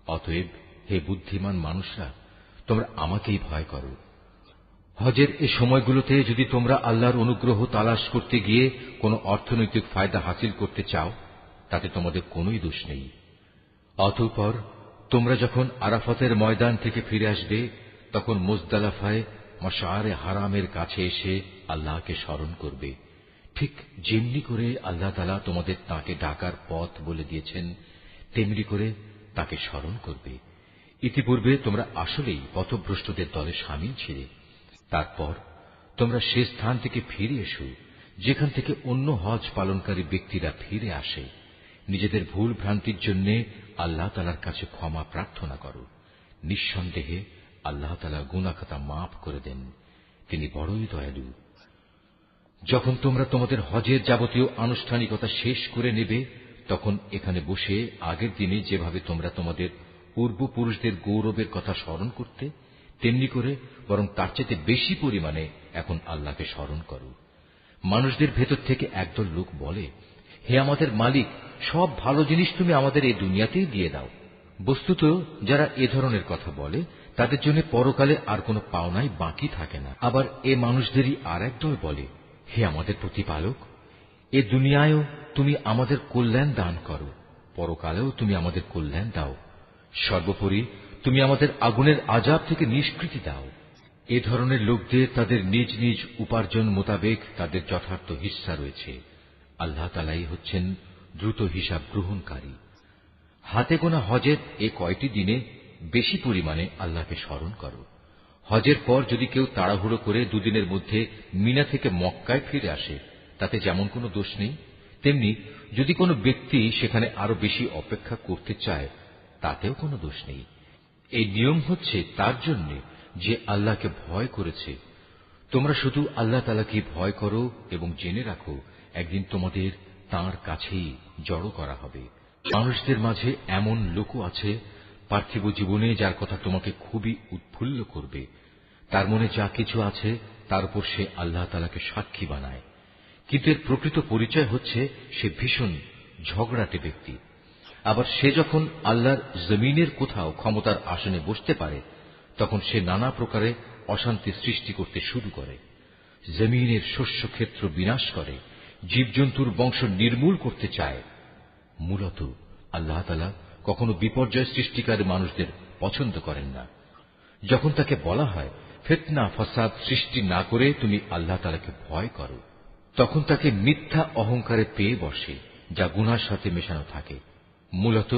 অতএব হে বুদ্ধিমান মানুষরা, তোমরা আমাকেই ভয় করো। হজের এ সময়গুলোতে যদি তোমরা আল্লাহর অনুগ্রহ তালাশ করতে গিয়ে কোনো অর্থনৈতিক ফায়দা হাসিল করতে চাও, তাতে তোমাদের কোনোই দোষ নেই। অতঃপর তোমরা যখন আরাফাতের ময়দান থেকে ফিরে আসবে তখন মুজদালিফায় মাশআরে হারামের কাছে এসে আল্লাহকে স্মরণ করবে, ঠিক যেমনি করে আল্লাহ তাআলা তোমাদের তাকে ডাকার পথ বলে দিয়েছেন তেমনি করে তাকে স্মরণ করবে। ইতিপূর্বে তোমরা আসলেই পথভ্রষ্টদের দলে শামিল ছিলে। তারপর তোমরা সে স্থান থেকে ফিরে এসো যেখান থেকে অন্য হজ পালনকারী ব্যক্তিরা ফিরে আসে। নিজেদের ভুল ভ্রান্তির জন্য আল্লাহ তাআলার কাছে ক্ষমা প্রার্থনা করো। নিঃসন্দেহে আল্লাহ তাআলা গুনাহ খাতা মাফ করে দেন, তিনি বড়ই দয়ালু। যখন তোমরা তোমাদের হজের যাবতীয় আনুষ্ঠানিকতা শেষ করে নেবে তখন এখানে বসে আগের দিনে যেভাবে তোমরা তোমাদের পূর্বপুরুষদের গৌরবের কথা স্মরণ করতে, তেমনি করে বরং তার চেয়ে বেশি পরিমাণে এখন আল্লাহকে স্মরণ করো। মানুষদের ভেতর থেকে একদল লোক বলে, হে আমাদের মালিক, সব ভালো জিনিস তুমি আমাদের এই দুনিয়াতেই দিয়ে দাও। বস্তুত যারা এ ধরনের কথা বলে তাদের জন্য পরকালে আর কোনো পাওনাই বাকি থাকে না। আবার এ মানুষদেরই আর একদল বলে, হে আমাদের প্রতিপালক, এ দুনিয়ায়ও তুমি আমাদের কল্যাণ দান করো, পরকালেও তুমি আমাদের কল্যাণ দাও, সর্বোপরি তুমি আমাদের আগুনের আযাব থেকে নিষ্কৃতি দাও। এ ধরনের লোকদের তাদের নিজ নিজ উপার্জন মোতাবেক তাদের যথার্থ হিস্সা রয়েছে। আল্লাহ তাআলাই হচ্ছেন দ্রুত হিসাব গ্রহণকারী। হাতে গোনা হজের এ কয়টি দিনে বেশি পরিমাণে আল্লাহকে স্মরণ করো। হজের পর যদি কেউ তাড়াহুড়ো করে দুদিনের মধ্যে মিনা থেকে মক্কায় ফিরে আসে তাতে যেমন কোনো দোষ নেই, তেমনি যদি কোনো ব্যক্তি সেখানে আরো বেশি অপেক্ষা করতে চায় তাতেও কোনো দোষ নেই। এই নিয়ম হচ্ছে তার জন্য যে আল্লাহকে ভয় করেছে। তোমরা শুধু আল্লাহ তাআলাকে ভয় করো এবং জেনে রাখো একদিন তোমাদের তাঁর কাছেই জড়ো করা হবে। মানুষদের মাঝে এমন লোকও আছে পার্থিব জীবনে যার কথা তোমাকে খুবই উৎফুল্ল করবে। তার মনে যা কিছু আছে তার উপর সে আল্লাহ তাআলাকে সাক্ষী বানায়, কিন্তু এর প্রকৃত পরিচয় হচ্ছে সে ভীষণ ঝগড়াটে ব্যক্তি। আবার সে যখন আল্লাহর জমিনের কোথাও ক্ষমতার আসনে বসতে পারে তখন সে নানা প্রকারে অশান্তি সৃষ্টি করতে শুরু করে, জমিনের শস্য ক্ষেত্র বিনাশ করে, জীবজন্তুর বংশ নির্মূল করতে চায়। মূলত আল্লাহ তাআলা কখনো বিপর্যয় সৃষ্টিকারী মানুষদের পছন্দ করেন না। যখন তাকে বলা হয় ফিতনা ফাসাদ সৃষ্টি না করে তুমি আল্লাহ তাআলাকে ভয় করো, তখন তাকে মিথ্যা অহংকারে পেয়ে বসে যা গুনাহর সাথে মেশানো থাকে। মূলত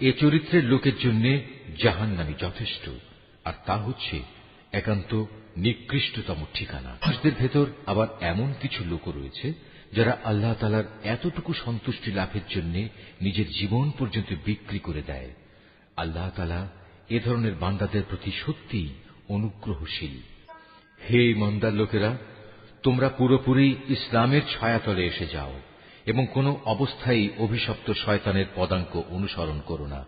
এ চরিত্রের লোকের জন্য জাহান্নামই যথেষ্ট, আর তা হচ্ছে একান্ত নিকৃষ্টতম ঠিকানা। মানুষদের ভেতর আবার এমন কিছু লোক রয়েছে যারা আল্লাহ তাআলার এতটুকু সন্তুষ্টি লাভের জন্য নিজের জীবন পর্যন্ত বিক্রি করে দেয়। আল্লাহ তাআলা এ ধরনের বান্দাদের প্রতি সত্যিই অনুগ্রহশীল। হে ইমানদার লোকেরা, তোমরা পুরোপুরি ইসলামের ছায়াতলে এসে যাও এবং কোনো অবস্থায় অভিশপ্ত শয়তানের পদাঙ্ক অনুসরণ করো না,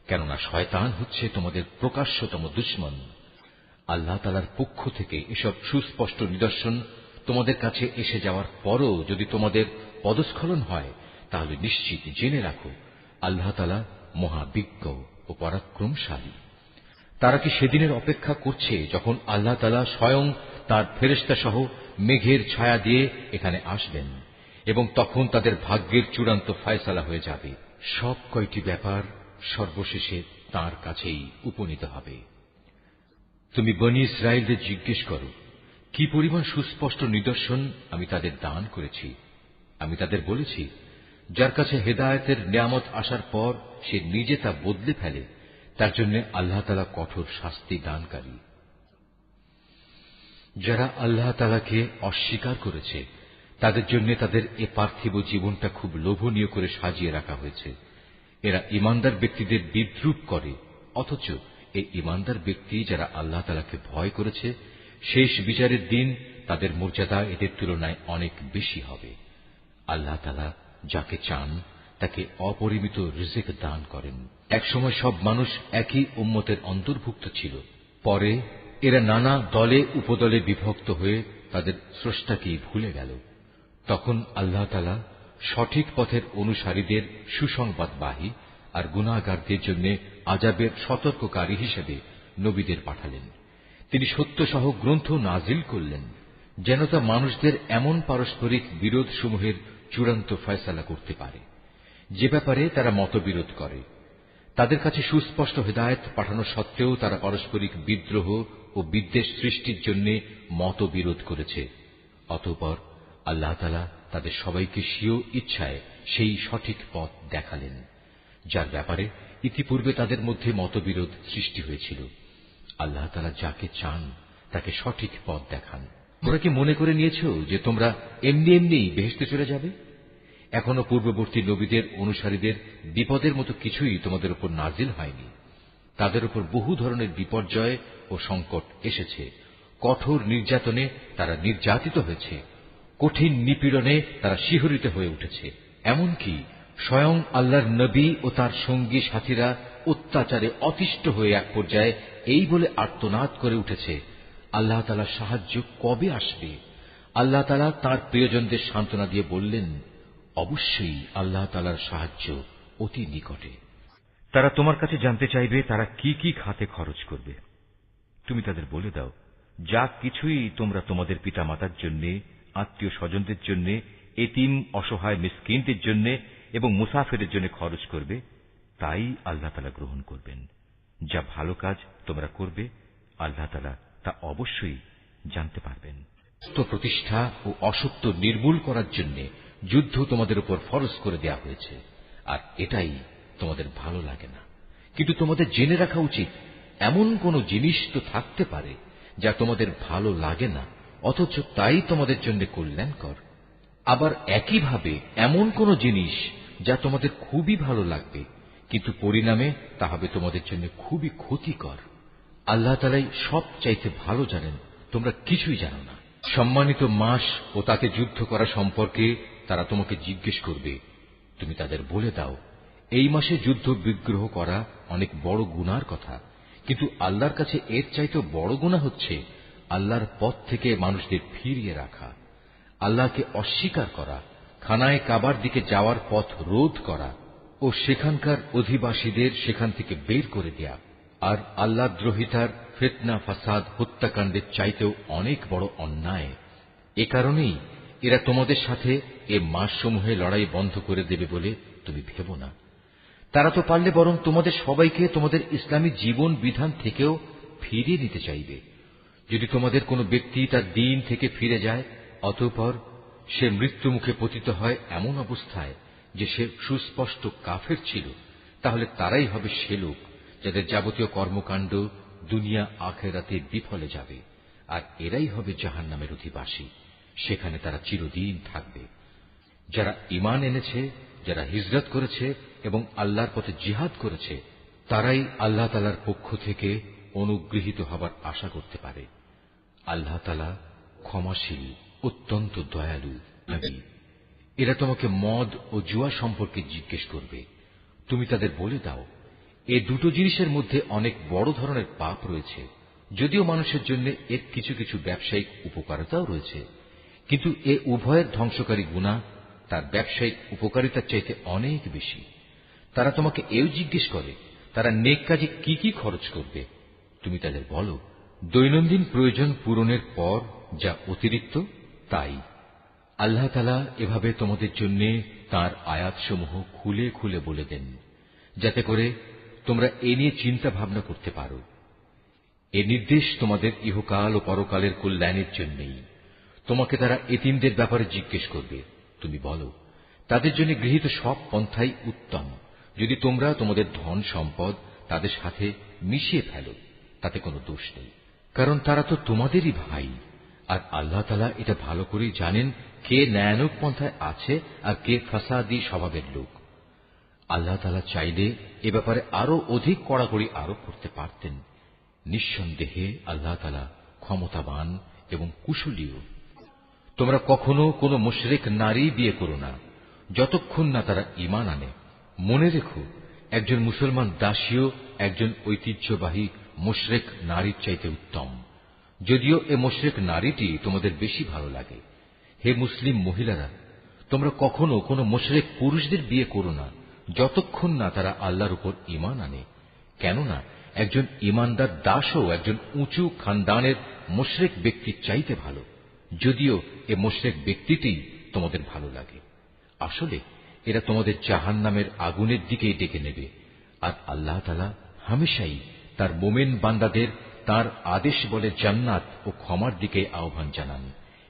কেননা শয়তান হচ্ছে তোমাদের প্রকাশ্যতম দুশমন। আল্লাহ তাআলার পক্ষ থেকে এসব সুস্পষ্ট নিদর্শন তোমাদের কাছে এসে যাওয়ার পরও যদি তোমাদের পদস্খলন হয়, তাহলে নিশ্চিত জেনে রাখো আল্লাহ তাআলা মহাবিজ্ঞ ও পরাক্রমশালী। তারা কি সেদিনের অপেক্ষা করছে যখন আল্লাহ তাআলা স্বয়ং তার ফেরেশতা সহ মেঘের ছায়া দিয়ে এখানে আসবেন এবং তখন তাদের ভাগ্যের চূড়ান্ত ফয়সালা হয়ে যাবে। সব কয়টি ব্যাপার সর্বশেষে তার কাছেই উপনীত হবে। তুমি বনী ইসরায়েলদের জিজ্ঞেস করো, কি পরিমাণ সুস্পষ্ট নিদর্শন আমি তাদের দান করেছি। আমি তাদের বলেছি, যার কাছে হেদায়েতের নিয়ামত আসার পর সে নিজে তা বদলে ফেলে, তার জন্য আল্লাহ তাআলা কঠোর শাস্তি দানকারী। যারা আল্লাহ তাআলাকে অস্বীকার করেছে, তাদের জন্য তাদের এ পার্থিব জীবনটা খুব লোভনীয় করে সাজিয়ে রাখা হয়েছে। এরা ঈমানদার ব্যক্তিদের বিদ্রূপ করে, অথচ এই ঈমানদার ব্যক্তি যারা আল্লাহ তাআলাকে ভয় করেছে, শেষ বিচারের দিন তাদের মর্যাদা এদের তুলনায় অনেক বেশি হবে। আল্লাহ তাআলা যাকে চান তাকে অপরিমিত রিজিক দান করেন। একসময় সব মানুষ একই উম্মতের অন্তর্ভুক্ত ছিল, পরে এরা নানা দলে উপদলে বিভক্ত হয়ে তাদের স্রষ্টাকেই ভুলে গেল। তখন আল্লাহ তাআলা সঠিক পথের অনুসারীদের সুসংবাদবাহী আর গুনাহগারদের জন্য আযাবের সতর্ককারী হিসেবে নবীদের পাঠালেন। তিনি সত্যসহ গ্রন্থ নাজিল করলেন, যেন তা মানুষদের এমন পারস্পরিক বিরোধ সমূহের চূড়ান্ত ফয়সালা করতে পারে যে ব্যাপারে তারা মতবিরোধ করে। তাদের কাছে সুস্পষ্ট হেদায়েত পাঠানো সত্ত্বেও তারা পারস্পরিক বিদ্রোহ ও বিদ্বেষ সৃষ্টির জন্য মতবিরোধ করেছে। অতঃপর আল্লাহ তাআলা তাদের সবাইকে স্বীয় ইচ্ছায় সেই সঠিক পথ দেখালেন, যার ব্যাপারে ইতিপূর্বে তাদের মধ্যে মতবিরোধ সৃষ্টি হয়েছিল। আল্লাহ তাআলা যাকে চান তাকে সঠিক পথ দেখান। তোমরা কি মনে করে নিয়েছ যে তোমরা এমনি এমনিই বেহেশতে চলে যাবে? এখনো পূর্ববর্তী নবীদের অনুসারীদের বিপদের মতো কিছুই তোমাদের উপর নাজিল হয়নি। তাদের উপর বহু ধরনের বিপর্যয় ও সংকট এসেছে। কঠোর নির্যাতনে তারা নির্যাতিত হয়েছে, কঠিন নিপীড়নে তারা শিহরিত হয়ে উঠেছে। এমনকি স্বয়ং আল্লাহর নবী ও তার সঙ্গী সাথীরা অত্যাচারে অতিষ্ঠ হয়ে এক পর্যায়ে এই বলে আর্তনাদ করে উঠেছে, আল্লাহ তাআলার সাহায্য কবে আসবে? আল্লাহ তাআলা তাঁর প্রিয়জনদের সান্ত্বনা দিয়ে বললেন, অবশ্যই আল্লাহ তাআলার সাহায্য অতি নিকটে। তারা তোমার কাছে জানতে চাইবে তারা কি কি খাতে খরচ করবে। তুমি তাদের বলে দাও, যা কিছুই তোমরা তোমাদের পিতামাতার জন্য, আত্মীয় স্বজনদের জন্য, এতিম অসহায় মিসকিনদের জন্য এবং মুসাফিরের জন্য খরচ করবে, তাই আল্লাহ তাআলা গ্রহণ করবেন। যা ভালো কাজ তোমরা করবে, আল্লাহ তাআলা তা অবশ্যই জানতে পারবেন। সত্য প্রতিষ্ঠা ও অসত্য নির্মূল করার জন্য যুদ্ধ তোমাদের উপর ফরজ করে দেয়া হয়েছে, আর এটাই তোমাদের ভালো লাগে না। কিন্তু তোমাদের জেনে রাখা উচিত, এমন কোন জিনিস তো থাকতে পারে যা তোমাদের ভালো লাগে না, অথচ তাই তোমাদের জন্য কল্যাণকর। আবার একইভাবে এমন কোন জিনিস যা তোমাদের খুবই ভালো লাগবে, কিন্তু পরিণামে তা হবে তোমাদের জন্য খুবই ক্ষতিকর। আল্লাহ তাআলাই সব চাইতে ভালো জানেন, তোমরা কিছুই জানো না। সম্মানিত মাস ও তাতে যুদ্ধ করা সম্পর্কে তারা তোমাকে জিজ্ঞেস করবে। তুমি তাদের বলে দাও, এই মাসে যুদ্ধ বিগ্রহ করা অনেক বড় গুনার কথা, কিন্তু আল্লাহর কাছে এর চাইতে বড় গুনাহ হচ্ছে আল্লাহর পথ থেকে মানুষদের ফিরিয়ে রাখা, আল্লাহকে অস্বীকার করা, খানায়ে কাবার দিকে যাওয়ার পথ রোধ করা ও সেখানকার অধিবাসীদের সেখান থেকে বের করে দেয়া। আর আল্লাহ দ্রোহিতার ফিতনা, ফাসাদ, হত্যাকাণ্ডের চাইতেও অনেক বড় অন্যায়। এ কারণেই এরা তোমাদের সাথে এ মাসসমূহে লড়াই বন্ধ করে দেবে বলে তুমি ভেবো না। তারা তো পারলে বরং তোমাদের সবাইকে তোমাদের ইসলামী জীবন বিধান থেকেও ফিরিয়ে নিতে চাইবে। যদি তোমাদের কোনো ব্যক্তি তার দ্বীন থেকে ফিরে যায়, অতঃপর সে মৃত্যুমুখে পতিত হয় এমন অবস্থায় যে সে সুস্পষ্ট কাফের ছিল, তাহলে তারাই হবে সে লোক যাদের যাবতীয় কর্মকাণ্ড দুনিয়া আখিরাতে বিফলে যাবে, আর এরাই হবে জাহান্নামের অধিবাসী। সেখানে তারা চিরদিন থাকবে। যারা ঈমান এনেছে, যারা হিজরত করেছে এবং আল্লাহর পথে জিহাদ করেছে, তারাই আল্লাহ তাআলার পক্ষ থেকে অনুগৃহীত হবার আশা করতে পারে। আল্লাহ তাআলা ক্ষমাশীল, অত্যন্ত দয়ালু। নবী, এরা তোমাকে মদ ও জুয়া সম্পর্কে জিজ্ঞেস করবে। তুমি তাদের বলে দাও, এ দুটো জিনিসের মধ্যে অনেক বড় ধরনের পাপ রয়েছে, যদিও মানুষের জন্য এর কিছু কিছু ব্যবসায়িক উপকারিতাও রয়েছে, কিন্তু এ উভয়ের ধ্বংসকারী গুনাহ তার ব্যবসায়িক উপকারিতার চাইতে অনেক বেশি। তারা তোমাকে এও জিজ্ঞেস করে তারা নেক কাজে কি কি খরচ করবে। তুমি তাদের বলো, দৈনন্দিন প্রয়োজন পূরণের পর যা অতিরিক্ত তাই। আল্লাহ তাআলা এভাবে তোমাদের জন্য তাঁর আয়াতসমূহ খুলে খুলে বলে দেন, যাতে করে তোমরা এ নিয়ে চিন্তা ভাবনা করতে পারো। এ নির্দেশ তোমাদের ইহকাল ও পরকালের কল্যাণের জন্যই। তোমাকে তারা এতিমদের ব্যাপারে জিজ্ঞেস করবে। তুমি বলো, তাদের জন্য গৃহীত সব পন্থাই উত্তম। যদি তোমরা তোমাদের ধন সম্পদ তাদের সাথে মিশিয়ে ফেলো, তাতে কোনো দোষ নেই, কারণ তারা তো তোমাদেরই ভাই। আর আল্লাহ তাআলা এটা ভালো করেই জানেন কে ন্যায়ানুগ পন্থায় আছে আর কে ফাসাদি স্বভাবের লোক। আল্লাহ তাআলা চাইলে এ ব্যাপারে আরো অধিক কড়াকড়ি আরোপ করতে পারতেন। নিঃসন্দেহে আল্লাহ তাআলা ক্ষমতাবান এবং কুশলীও। তোমরা কখনো কোনো মুশরিক নারী বিয়ে করো না, যতক্ষণ না তারা ঈমান আনে। মনে রেখো, একজন মুসলমান দাসীও একজন ঐতিহ্যবাহী মুশরিক নারীর চাইতে উত্তম, যদিও এ মুশরিক নারীটি তোমাদের বেশি ভালো লাগে। হে মুসলিম মহিলারা, তোমরা কখনো কোনো মুশরিক পুরুষদের বিয়ে করো না, যতক্ষণ না তারা আল্লাহর উপর ঈমান আনে। কেননা একজন ঈমানদার দাসও একজন উঁচু খানদানের মুশরিক ব্যক্তির চাইতে ভালো, যদিও এ মুশরিক ব্যক্তিটি তোমাদের ভালো লাগে। আসলে এরা তোমাদের জাহান্নামের আগুনের দিকেই ডেকে নেবে। আর আল্লাহ তাআলা হামেশাই তার মুমিন বান্দাদের তার আদেশ বলে জান্নাত ও ক্ষমার দিকে আহ্বান জানান,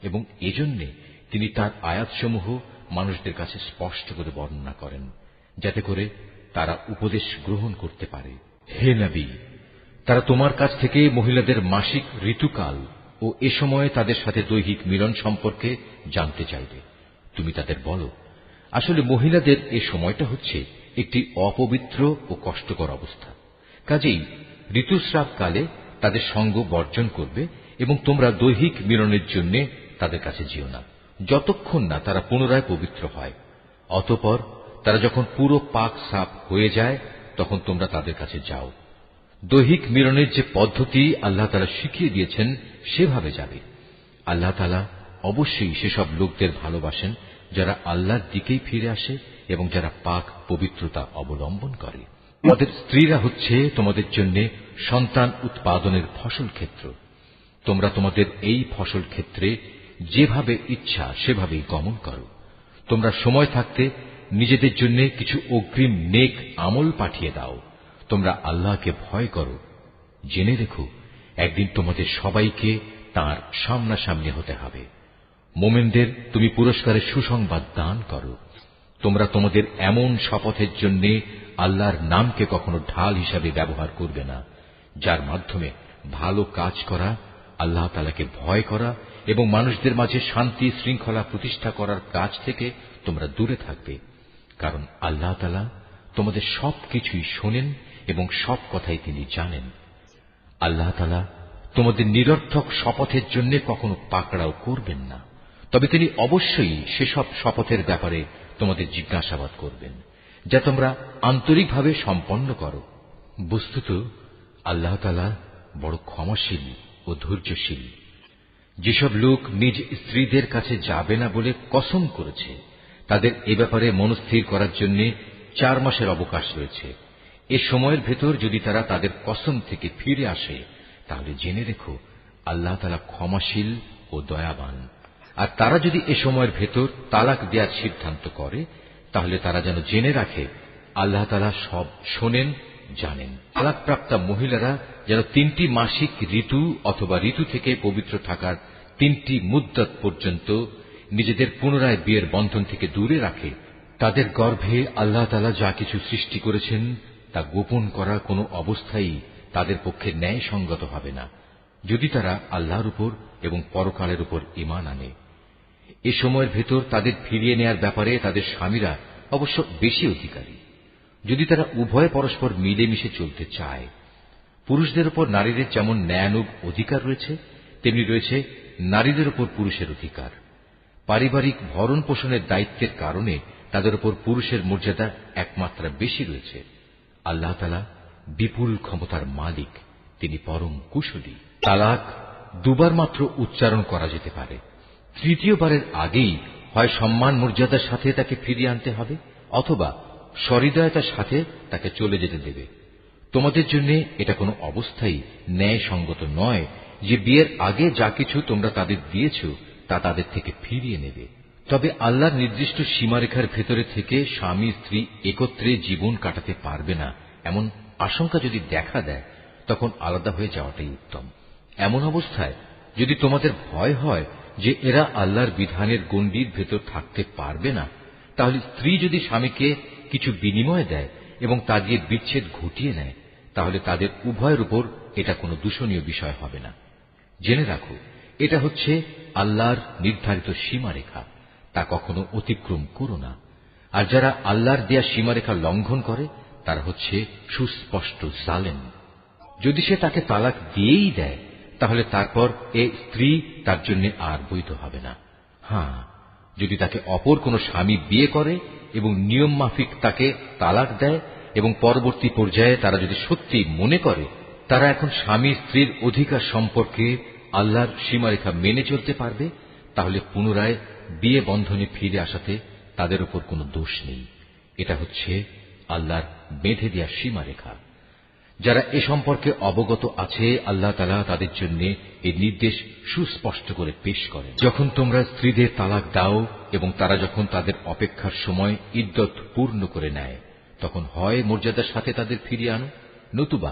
এবং এজন্যে তিনি তার আয়াতসমূহ মানুষদের কাছে স্পষ্ট করে বর্ণনা করেন, যাতে করে তারা উপদেশ গ্রহণ করতে পারে। হে নবী, তারা তোমার কাছ থেকে মহিলাদের মাসিক ঋতুকাল ও এ সময়ে তাদের সাথে দৈহিক মিলন সম্পর্কে জানতে চাইবে। তুমি তাদের বলো, আসলে মহিলাদের এ সময়টা হচ্ছে একটি অপবিত্র ও কষ্টকর অবস্থা। কাজেই ঋতুস্রাবকালে তাদের সঙ্গ বর্জন করবে এবং তোমরা দৈহিক মিলনের জন্য তাদের কাছে যেও না, যতক্ষণ না তারা পুনরায় পবিত্র হয়। অতঃপর তারা যখন পুরো পাক সাফ হয়ে যায়, তখন তোমরা তাদের কাছে যাও। দৈহিক মিলনের যে পদ্ধতি আল্লাহ তাআলা শিখিয়ে দিয়েছেন সেভাবে যাবে। আল্লাহ তাআলা অবশ্যই সেসব লোকদের ভালোবাসেন যারা আল্লাহর দিকেই ফিরে আসে এবং যারা পাক পবিত্রতা অবলম্বন করে। তোমাদের স্ত্রীরা হচ্ছে তোমাদের জন্য সন্তান উৎপাদনের ফসল ক্ষেত্র। তোমরা তোমাদের এই ফসল ক্ষেত্রে যেভাবে ইচ্ছা সেভাবেই গমন করো। তোমরা সময় থাকতে নিজেদের জন্য কিছু অগ্রিম নেক আমল পাঠিয়ে দাও। তোমরা আল্লাহকে ভয় করো। জেনে রেখো, একদিন তোমাদের সবাইকে তাঁর সামনাসামনি হতে হবে। মোমেনদের তুমি পুরস্কারের সুসংবাদ দান করো। তোমরা তোমাদের এমন শপথের জন্য আল্লাহর নামকে কখনো ঢাল হিসাবে ব্যবহার করবে না, যার মাধ্যমে ভালো কাজ করা, আল্লাহ তাআলাকে ভয় করা এবং মানুষদের মাঝে শান্তি শৃঙ্খলা প্রতিষ্ঠা করার কাজ থেকে তোমরা দূরে থাকবে। কারণ আল্লাহ তাআলা তোমাদের সবকিছুই শোনেন এবং সব কথাই তিনি জানেন। আল্লাহ তাআলা তোমাদের নিরর্থক শপথের জন্য কখনো পাকড়াও করবেন না, তবে তিনি অবশ্যই সেসব শপথের ব্যাপারে তোমাদের জিজ্ঞাসাবাদ করবেন, যা তোমরা আন্তরিকভাবে সম্পন্ন করো। বস্তুত আল্লাহ তাআলা বড় ক্ষমাশীল ও ধৈর্যশীল। যেসব লোক নিজ স্ত্রীদের কাছে যাবে না বলে কসম করেছে, তাদের এ ব্যাপারে মনস্থির করার জন্য 4 মাসের অবকাশ রয়েছে। এ সময়ের ভেতর যদি তারা তাদের কসম থেকে ফিরে আসে, তাহলে জেনে রেখো আল্লাহ তাআলা ক্ষমাশীল ও দয়াবান। আর তারা যদি এ সময়ের ভেতর তালাক দেওয়ার সিদ্ধান্ত করে, তাহলে তারা যেন জেনে রাখে আল্লাহ তাআলা সব শোনেন, জানেন। তালাকপ্রাপ্তা মহিলারা যেন 3টি মাসিক ঋতু অথবা ঋতু থেকে পবিত্র থাকার 3টি মুদ্দত পর্যন্ত নিজেদের পুনরায় বিয়ের বন্ধন থেকে দূরে রাখে। তাদের গর্ভে আল্লাহ তাআলা যা কিছু সৃষ্টি করেছেন তা গোপন করা কোনো অবস্থায় তাদের পক্ষে ন্যায়সঙ্গত হবে না, যদি তারা আল্লাহর উপর এবং পরকালের উপর ঈমান আনে। এ সময়ের ভেতর তাদের ফিরিয়ে নেয়ার ব্যাপারে তাদের স্বামীরা অবশ্য বেশি অধিকারী, যদি তারা উভয়ে পরস্পর মিলেমিশে চলতে চায়। পুরুষদের উপর নারীদের যেমন ন্যায়ানুগ অধিকার রয়েছে, তেমনি রয়েছে নারীদের উপর পুরুষের অধিকার। পারিবারিক ভরণ পোষণের দায়িত্বের কারণে তাদের উপর পুরুষের মর্যাদা একমাত্রা বেশি রয়েছে। আল্লাহ তাআলা বিপুল ক্ষমতার মালিক, তিনি পরম কুশলী। তালাক 2 বার মাত্র উচ্চারণ করা যেতে পারে। তৃতীয়বারের আগেই হয় সম্মান মর্যাদার সাথে তাকে ফিরিয়ে আনতে হবে, অথবা সহৃদয়তার সাথে তাকে চলে যেতে দেবে। তোমাদের জন্য এটা কোনো অবস্থায় ন্যায়সঙ্গত নয় যে বিয়ের আগে যা কিছু তোমরা তাদের দিয়েছ তা তাদের থেকে ফিরিয়ে নেবে। তবে আল্লাহর নির্দিষ্ট সীমারেখার ভেতরে থেকে স্বামী স্ত্রী একত্রে জীবন কাটাতে পারবে না এমন আশঙ্কা যদি দেখা দেয়, তখন আলাদা হয়ে যাওয়াটাই উত্তম। এমন অবস্থায় যদি তোমাদের ভয় হয় যে এরা আল্লাহর বিধানের গণ্ডির ভেতর থাকতে পারবে না, তাহলে স্ত্রী যদি স্বামীকে কিছু বিনিময় দেয় এবং তা দিয়ে বিচ্ছেদ ঘটিয়ে নেয়, তাহলে তাদের উভয়ের উপর এটা কোনো দূষণীয় বিষয় হবে না। জেনে রাখো, এটা হচ্ছে আল্লাহর নির্ধারিত সীমারেখা, তা কখনো অতিক্রম করো না। আর যারা আল্লাহর দেয়া সীমারেখা লঙ্ঘন করে তারা হচ্ছে সুস্পষ্ট জালেম। যদি সে তাকে তালাক দিয়েই দেয়, তাহলে তারপর এ স্ত্রী তার জন্য আর বৈধ হবে না। হ্যাঁ, যদি তাকে অপর কোনো স্বামী বিয়ে করে এবং নিয়ম মাফিক তাকে তালাক দেয় এবং পরবর্তী পর্যায়ে তারা যদি সত্যি মনে করে তারা এখন স্বামী স্ত্রীর অধিকার সম্পর্কে আল্লাহর সীমারেখা মেনে চলতে পারবে, তাহলে পুনরায় বিয়ে বন্ধনে ফিরে আসাতে তাদের উপর কোনো দোষ নেই। এটা হচ্ছে আল্লাহর বেঁধে দেয়া সীমারেখা। যারা এ সম্পর্কে অবগত আছে, আল্লাহ তাআলা তাদের জন্য এই নির্দেশ সুস্পষ্ট করে পেশ করেন। যখন তোমরা স্ত্রীদের তালাক দাও এবং তারা যখন তাদের অপেক্ষার সময় ইদ্যত পূর্ণ করে নেয়, তখন হয় মর্যাদার সাথে তাদের ফিরিয়ে আনো, নতুবা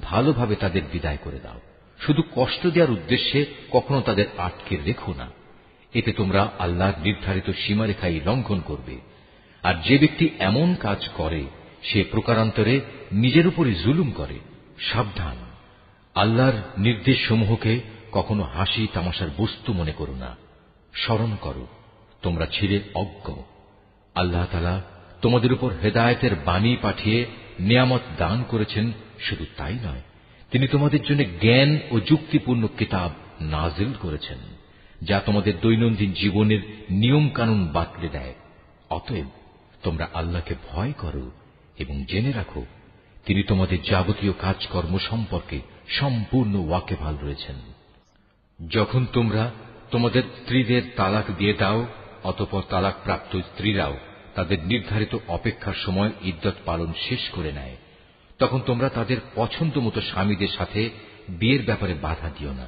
ভালোভাবে তাদের বিদায় করে দাও। শুধু কষ্ট দেওয়ার উদ্দেশ্যে কখনো তাদের আটকে রেখো না। এতে তোমরা আল্লাহর নির্ধারিত সীমারেখাই লঙ্ঘন করবে। আর যে ব্যক্তি এমন কাজ করে সে প্রকারান্তরে নিজের উপরই জুলুম করে। সাবধান, আল্লাহর নির্দেশ সমূহকে কখনো হাসি তামাশার বস্তু মনে করো না। স্মরণ করো, তোমরা ছিলে অজ্ঞ। আল্লাহ তাআলা তোমাদের উপর হেদায়েতের বাণী পাঠিয়ে নিয়ামত দান করেছেন। শুধু তাই নয়, তিনি তোমাদের জন্য জ্ঞান ও যুক্তিপূর্ণ কিতাব নাজিল করেছেন, যা তোমাদের দৈনন্দিন জীবনের নিয়ম কানুন বাতলে দেয়। অতএব তোমরা আল্লাহকে ভয় করো এবং জেনে রাখো, তিনি তোমাদের যাবতীয় কাজকর্ম সম্পর্কে সম্পূর্ণ ওয়াকিবহাল রয়েছেন। যখন তোমরা তোমাদের স্ত্রীদের তালাক দিয়ে দাও, অতঃপর তালাক প্রাপ্ত স্ত্রীরাও তাদের নির্ধারিত অপেক্ষার সময় ইদ্যত পালন শেষ করে নেয়, তখন তোমরা তাদের পছন্দ মতো স্বামীদের সাথে বিয়ের ব্যাপারে বাধা দিও না।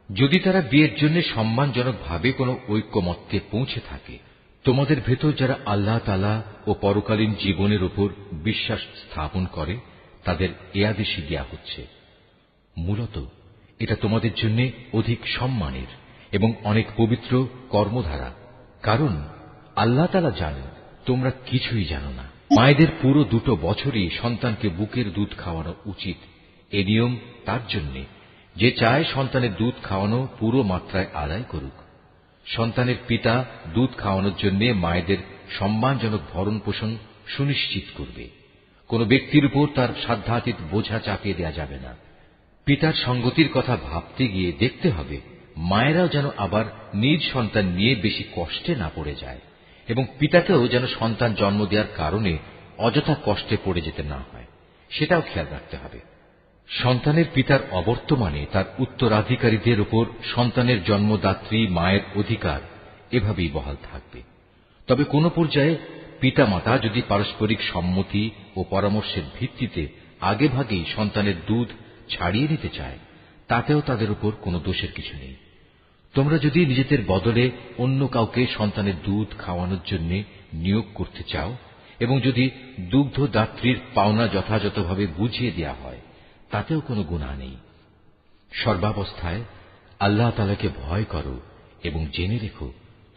যদি তারা বিয়ের জন্য সম্মানজনকভাবে কোনো ঐক্যমত্যে পৌঁছে থাকে, তোমাদের ভেতর যারা আল্লাহ তাআলা ও পরকালীন জীবনের উপর বিশ্বাস স্থাপন করে তাদের এ আদেশই দেয়া হচ্ছে। মূলত এটা তোমাদের জন্য অধিক সম্মানের এবং অনেক পবিত্র কর্মধারা, কারণ আল্লাহ তাআলা জানেন তোমরা কিছুই জানো না। মায়েদের পুরো 2 বছরই সন্তানকে বুকের দুধ খাওয়ানো উচিত। এ নিয়ম তার জন্য যে চায় সন্তানের দুধ খাওয়ানো পুরো মাত্রায় আদায় করুক। সন্তানের পিতা দুধ খাওয়ানোর জন্য মায়েদের সম্মানজনক ভরণ পোষণ সুনিশ্চিত করবে। কোন ব্যক্তির উপর তার সাধ্যাতীত বোঝা চাপিয়ে দেওয়া যাবে না। পিতার সঙ্গতির কথা ভাবতে গিয়ে দেখতে হবে মায়েরাও যেন আবার নিজ সন্তান নিয়ে বেশি কষ্টে না পড়ে যায়, এবং পিতাকেও যেন সন্তান জন্ম দেওয়ার কারণে অযথা কষ্টে পড়ে যেতে না হয়, সেটাও খেয়াল রাখতে হবে। সন্তানের পিতার অবর্তমানে তার উত্তরাধিকারীদের উপর সন্তানের জন্মদাত্রী মায়ের অধিকার এভাবেই বহাল থাকবে। তবে কোন পর্যায়ে পিতামাতা যদি পারস্পরিক সম্মতি ও পরামর্শের ভিত্তিতে আগেভাগেই সন্তানের দুধ ছাড়িয়ে নিতে চায়, তাতেও তাদের উপর কোনো দোষের কিছু নেই। তোমরা যদি নিজেদের বদলে অন্য কাউকে সন্তানের দুধ খাওয়ানোর জন্য নিয়োগ করতে চাও এবং যদি দুগ্ধদাত্রীর পাওনা যথাযথভাবে বুঝিয়ে দেওয়া হয়, তাতেও কোনো গুনাহ নেই। সর্বাবস্থায় আল্লাহ তাআলাকে ভয় করো এবং জেনে রেখো,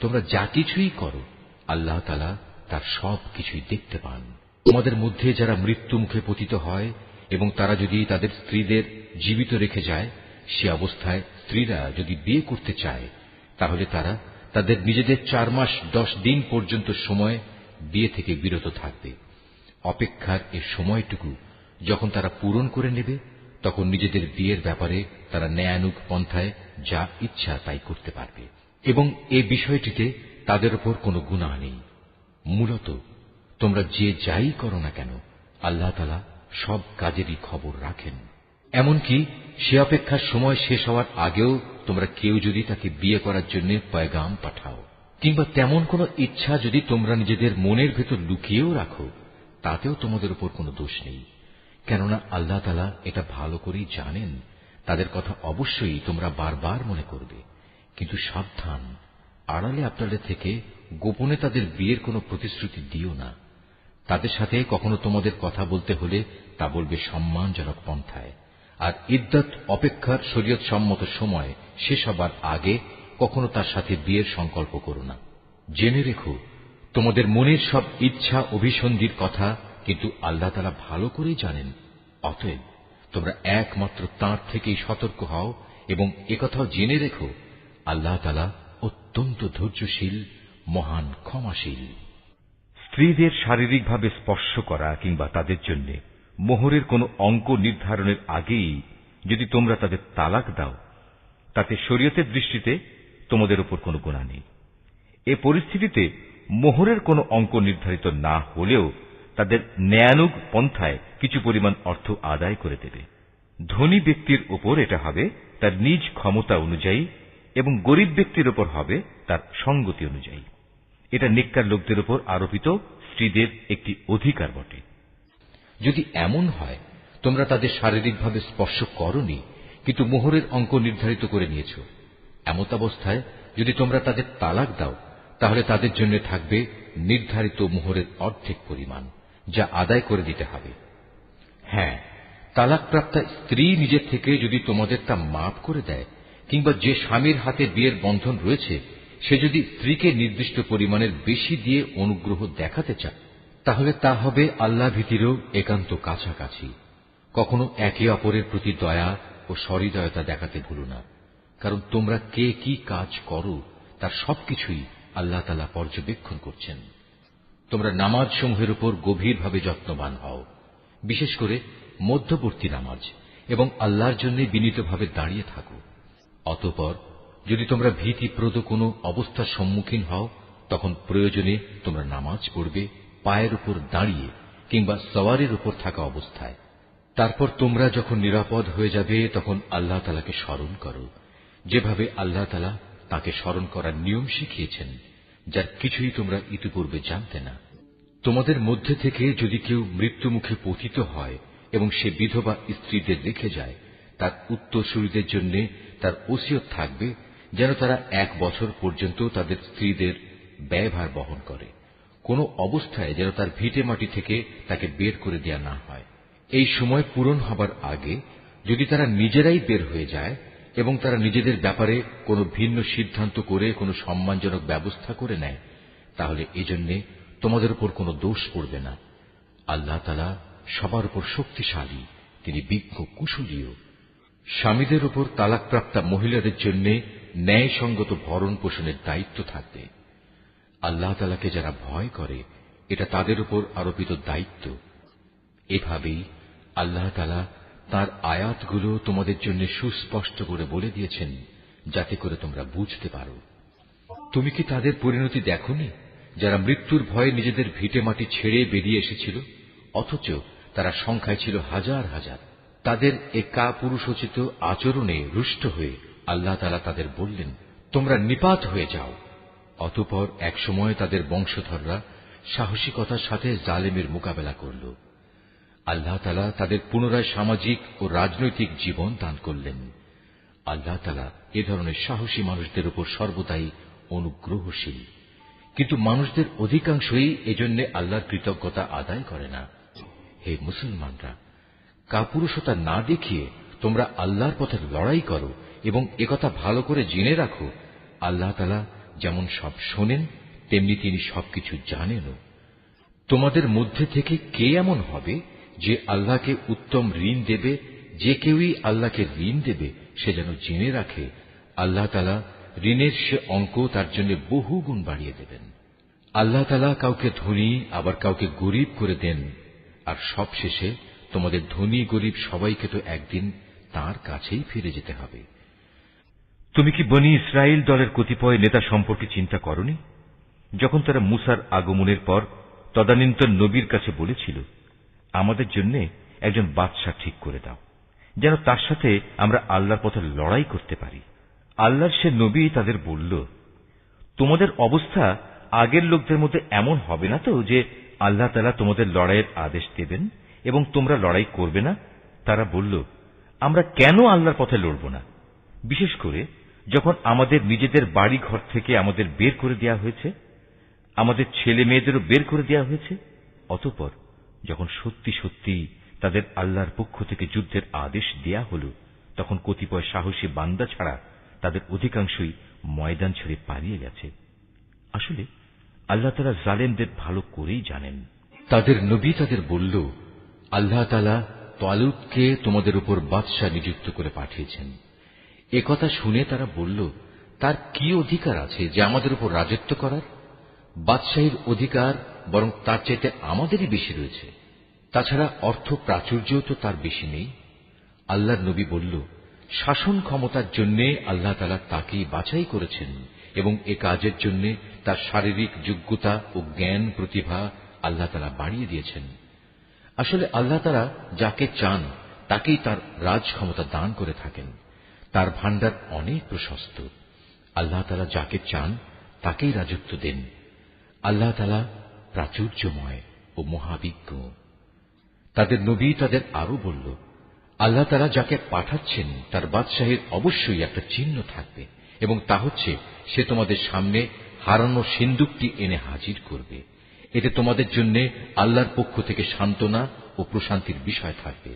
তোমরা যা কিছুই করো আল্লাহ তাআলা তার সব কিছুই দেখতে পান। তোমাদের মধ্যে যারা মৃত্যু মুখে পতিত হয় এবং তারা যদি তাদের স্ত্রীদের জীবিত রেখে যায়, সে অবস্থায় স্ত্রীরা যদি বিয়ে করতে চায়, তাহলে তারা তাদের নিজেদের 4 মাস 10 দিন পর্যন্ত সময় বিয়ে থেকে বিরত থাকবে। অপেক্ষার এ সময়টুকু যখন তারা পূরণ করে নেবে, তখন নিজেদের বিয়ের ব্যাপারে তারা ন্যায়ানুগ পন্থায় যা ইচ্ছা তাই করতে পারবে, এবং এ বিষয়টিতে তাদের উপর কোনো গুনাহ নেই। মূলত তোমরা যে যাই করো না কেন, আল্লাহ তাআলা সব কাজেরই খবর রাখেন। এমনকি সে অপেক্ষার সময় শেষ হওয়ার আগেও তোমরা কেউ যদি তাকে বিয়ে করার জন্য পয়গাম পাঠাও, কিংবা তেমন কোন ইচ্ছা যদি তোমরা নিজেদের মনের ভেতর লুকিয়েও রাখো, তাতেও তোমাদের উপর কোনো দোষ নেই, কেননা আল্লাহ তাআলা এটা ভালো করেই জানেন। তাদের কথা অবশ্যই তোমরা বারবার মনে করবে, কিন্তু সাবধান, আড়ালে আবডালে থেকে গোপনে তাদের বিয়ের কোনো প্রতিশ্রুতি দিও না। তাদের সাথে কখনো তোমাদের কথা বলতে হলে তা বলবে সম্মানজনক পন্থায়, আর ইদ্দত অপেক্ষার শরীয়ত সম্মত সময় শেষ হবার আগে কখনো তার সাথে বিয়ের সংকল্প করো না। জেনে রেখো, তোমাদের মনের সব ইচ্ছা অভিসন্ধির কথা কিন্তু আল্লাহ তাআলা ভালো করেই জানেন। অতএব তোমরা একমাত্র তাঁর থেকেই সতর্ক হও এবং একথাও জেনে রেখো, আল্লাহ তাআলা অত্যন্ত ধৈর্যশীল, মহান ক্ষমাশীল। স্ত্রীদের শারীরিকভাবে স্পর্শ করা কিংবা তাদের জন্য মোহরের কোনো অঙ্ক নির্ধারণের আগেই যদি তোমরা তাদের তালাক দাও, তাতে শরীয়তের দৃষ্টিতে তোমাদের উপর কোনো গুনাহ নেই। এ পরিস্থিতিতে মোহরের কোনো অঙ্ক নির্ধারিত না হলেও তাদের ন্যায়ানুগ পন্থায় কিছু পরিমাণ অর্থ আদায় করে দেবে। ধনী ব্যক্তির উপর এটা হবে তার নিজ ক্ষমতা অনুযায়ী এবং গরিব ব্যক্তির উপর হবে তার সঙ্গতি অনুযায়ী। এটা নেককার লোকদের উপর আরোপিত স্ত্রীদের একটি অধিকার বটে। যদি এমন হয় তোমরা তাদের শারীরিকভাবে স্পর্শ করনি, কিন্তু মোহরের অঙ্ক নির্ধারিত করে নিয়েছ, এমতাবস্থায় যদি তোমরা তাদের তালাক দাও, তাহলে তাদের জন্য থাকবে নির্ধারিত মোহরের অর্ধেক পরিমাণ, যা আদায় করে দিতে হবে। হ্যাঁ, তালাকপ্রাপ্তা স্ত্রী নিজের থেকে যদি তোমাদের তা মাফ করে দেয়, কিংবা যে স্বামীর হাতে বিয়ের বন্ধন রয়েছে সে যদি স্ত্রীকে নির্দিষ্ট পরিমাণের বেশি দিয়ে অনুগ্রহ দেখাতে চায়, তাহলে তা হবে আল্লাহ ভীতিরও একান্ত কাছাকাছি। কখনো একে অপরের প্রতি দয়া ও সহৃদয়তা দেখাতে ভুলো না, কারণ তোমরা কে কি কাজ করো তার সবকিছুই আল্লাহ তাআলা পর্যবেক্ষণ করছেন। তোমরা নামাজ সমূহের উপর গভীরভাবে যত্নবান হও, বিশেষ করে মধ্যবর্তী নামাজ, এবং আল্লাহর জন্য বিনীতভাবে দাঁড়িয়ে থাকো। অতঃপর যদি তোমরা ভীতিপ্রদ কোনো অবস্থার সম্মুখীন হও, তখন প্রয়োজনে তোমরা নামাজ পড়বে পায়ের উপর দাঁড়িয়ে কিংবা সওয়ারের উপর থাকা অবস্থায়। তারপর তোমরা যখন নিরাপদ হয়ে যাবে তখন আল্লাহ তাআলাকে স্মরণ করো, যেভাবে আল্লাহ তাআলা তাকে স্মরণ করার নিয়ম শিখিয়েছেন, যার কিছুই তোমরা ইতিপূর্বে জানতে না। তোমাদের মধ্যে থেকে যদি কেউ মৃত্যুমুখে পতিত হয় এবং সে বিধবা স্ত্রীদের রেখে যায়, তার উত্তরসূরিদের জন্য তার ওসিয়ত থাকবে যেন তারা 1 বছর পর্যন্ত তাদের স্ত্রীদের ব্যয়ভার বহন করে। কোনো অবস্থায় যেন তার ভিটে মাটি থেকে তাকে বের করে দেয়া না হয়। এই সময় পূরণ হবার আগে যদি তারা নিজেরাই বের হয়ে যায় এবং তারা নিজেদের ব্যাপারে কোনো ভিন্ন সিদ্ধান্ত করে কোনো সম্মানজনক ব্যবস্থা করে নেয়, তাহলে এজন্য তোমাদের উপর কোনো দোষ পড়বে না। আল্লাহ তাআলা সবার উপর শক্তিশালী, তিনি বিজ্ঞ কুশলীও। স্বামীদের উপর তালাকপ্রাপ্তা মহিলাদের জন্য ন্যায়সঙ্গত ভরণ পোষণের দায়িত্ব থাকবে। আল্লাহ তাআলাকে যারা ভয় করে, এটা তাদের উপর আরোপিত দায়িত্ব। এভাবেই আল্লাহ তাআলা তাঁর আয়াতগুলো তোমাদের জন্য সুস্পষ্ট করে বলে দিয়েছেন, যাতে করে তোমরা বুঝতে পারো। তুমি কি তাদের পরিণতি দেখোনি, যারা মৃত্যুর ভয়ে নিজেদের ভিটে মাটি ছেড়ে বেরিয়ে এসেছিল, অথচ তারা সংখ্যায় ছিল হাজার হাজার। তাদের এ কাপুরুষোচিত আচরণে রুষ্ট হয়ে আল্লাহ তাআলা তাদের বললেন, তোমরা নিপাত হয়ে যাও। অতঃপর একসময় তাদের বংশধররা সাহসিকতার সাথে জালেমের মোকাবেলা করল। আল্লাহ তাআলা তাদের পুনরায় সামাজিক ও রাজনৈতিক জীবন দান করলেন। আল্লাহ তাআলা এ ধরনের সাহসী মানুষদের উপর সর্বদাই অনুগ্রহশীল, কিন্তু মানুষদের অধিকাংশই এজন্য আল্লাহর কৃতজ্ঞতা আদায় করে না। হে মুসলমানরা, কাপুরুষতা না দেখিয়ে তোমরা আল্লাহর পথে লড়াই করো এবং একথা ভালো করে জেনে রাখো, আল্লাহ তাআলা যেমন সব শোনেন তেমনি তিনি সবকিছু জানেনও। তোমাদের মধ্যে থেকে কে এমন হবে যে আল্লাহকে উত্তম ঋণ দেবে? যে কেউই আল্লাহকে ঋণ দেবে সে যেন জেনে রাখে, আল্লাহ তাআলা ঋণের সে অঙ্ক তার জন্য বহু গুণ বাড়িয়ে দেবেন। আল্লাহ তাআলা কাউকে ধনী আবার কাউকে গরিব করে দেন, আর সবশেষে তোমাদের ধনী গরিব সবাইকে তো একদিন তাঁর কাছেই ফিরে যেতে হবে। তুমি কি বনী ইসরাইল দলের কতিপয় নেতা সম্পর্কে চিন্তা করনি, যখন তারা মুসার আগমনের পর তদানীন্তন নবীর কাছে বলেছিল, আমাদের জন্য একজন বাদশা ঠিক করে দাও, যেন তার সাথে আমরা আল্লাহর পথে লড়াই করতে পারি। আল্লাহর সে নবী তাদের বলল, তোমাদের অবস্থা আগের লোকদের মধ্যে এমন হবে না তো যে আল্লাহ তাআলা তোমাদের লড়াইয়ের আদেশ দেবেন এবং তোমরা লড়াই করবে না? তারা বলল, আমরা কেন আল্লাহর পথে লড়ব না, বিশেষ করে যখন আমাদের নিজেদের বাড়ি ঘর থেকে আমাদের বের করে দেওয়া হয়েছে, আমাদের ছেলে মেয়েদেরও বের করে দেওয়া হয়েছে। অতঃপর যখন সত্যি সত্যি তাদের আল্লাহর পক্ষ থেকে যুদ্ধের আদেশ দেয়া হল, তখন কতিপয় সাহসী বান্দা ছাড়া তাদের অধিকাংশই ময়দান ছেড়ে পালিয়ে গেছে। আসলে আল্লাহ তাআলা জালেমদের ভালো করেই জানেন। তাদের নবী তাদের বলল, আল্লাহ তাআলা তালুতকে তোমাদের উপর বাদশা নিযুক্ত করে পাঠিয়েছেন। একথা শুনে তারা বলল, তার কি অধিকার আছে যে আমাদের উপর রাজত্ব করার? বাদশাহীর অধিকার বরং তার চাইতে আমাদেরই বেশি রয়েছে। তাছাড়া অর্থ প্রাচুর্যও তো তার বেশি নেই। আল্লাহর নবী বলল, শাসন ক্ষমতার জন্য আল্লাহ তাআলা তাকেই বাছাই করেছেন এবং এ কাজের জন্য তার শারীরিক যোগ্যতা ও জ্ঞান প্রতিভা আল্লাহ তাআলা বাড়িয়ে দিয়েছেন। আসলে আল্লাহ তাআলা যাকে চান তাকেই তার রাজ ক্ষমতা দান করে থাকেন। তার ভান্ডার অনেক প্রশস্ত। আল্লাহ তাআলা যাকে চান তাকেই রাজত্ব দেন। আল্লাহ তাআলা প্রাচুর্যময় ও মহাবিজ্ঞ। তাদের নবী তাদের আরো বলল, আল্লাহ তাআলা যাকে পাঠাচ্ছেন তার বাদশাহীর অবশ্যই একটা চিহ্ন থাকবে এবং তা হচ্ছে সে তোমাদের সামনে হারানো সিন্দুকটি এনে হাজির করবে। এতে তোমাদের জন্য আল্লাহর পক্ষ থেকে সান্ত্বনা ও প্রশান্তির বিষয় থাকবে।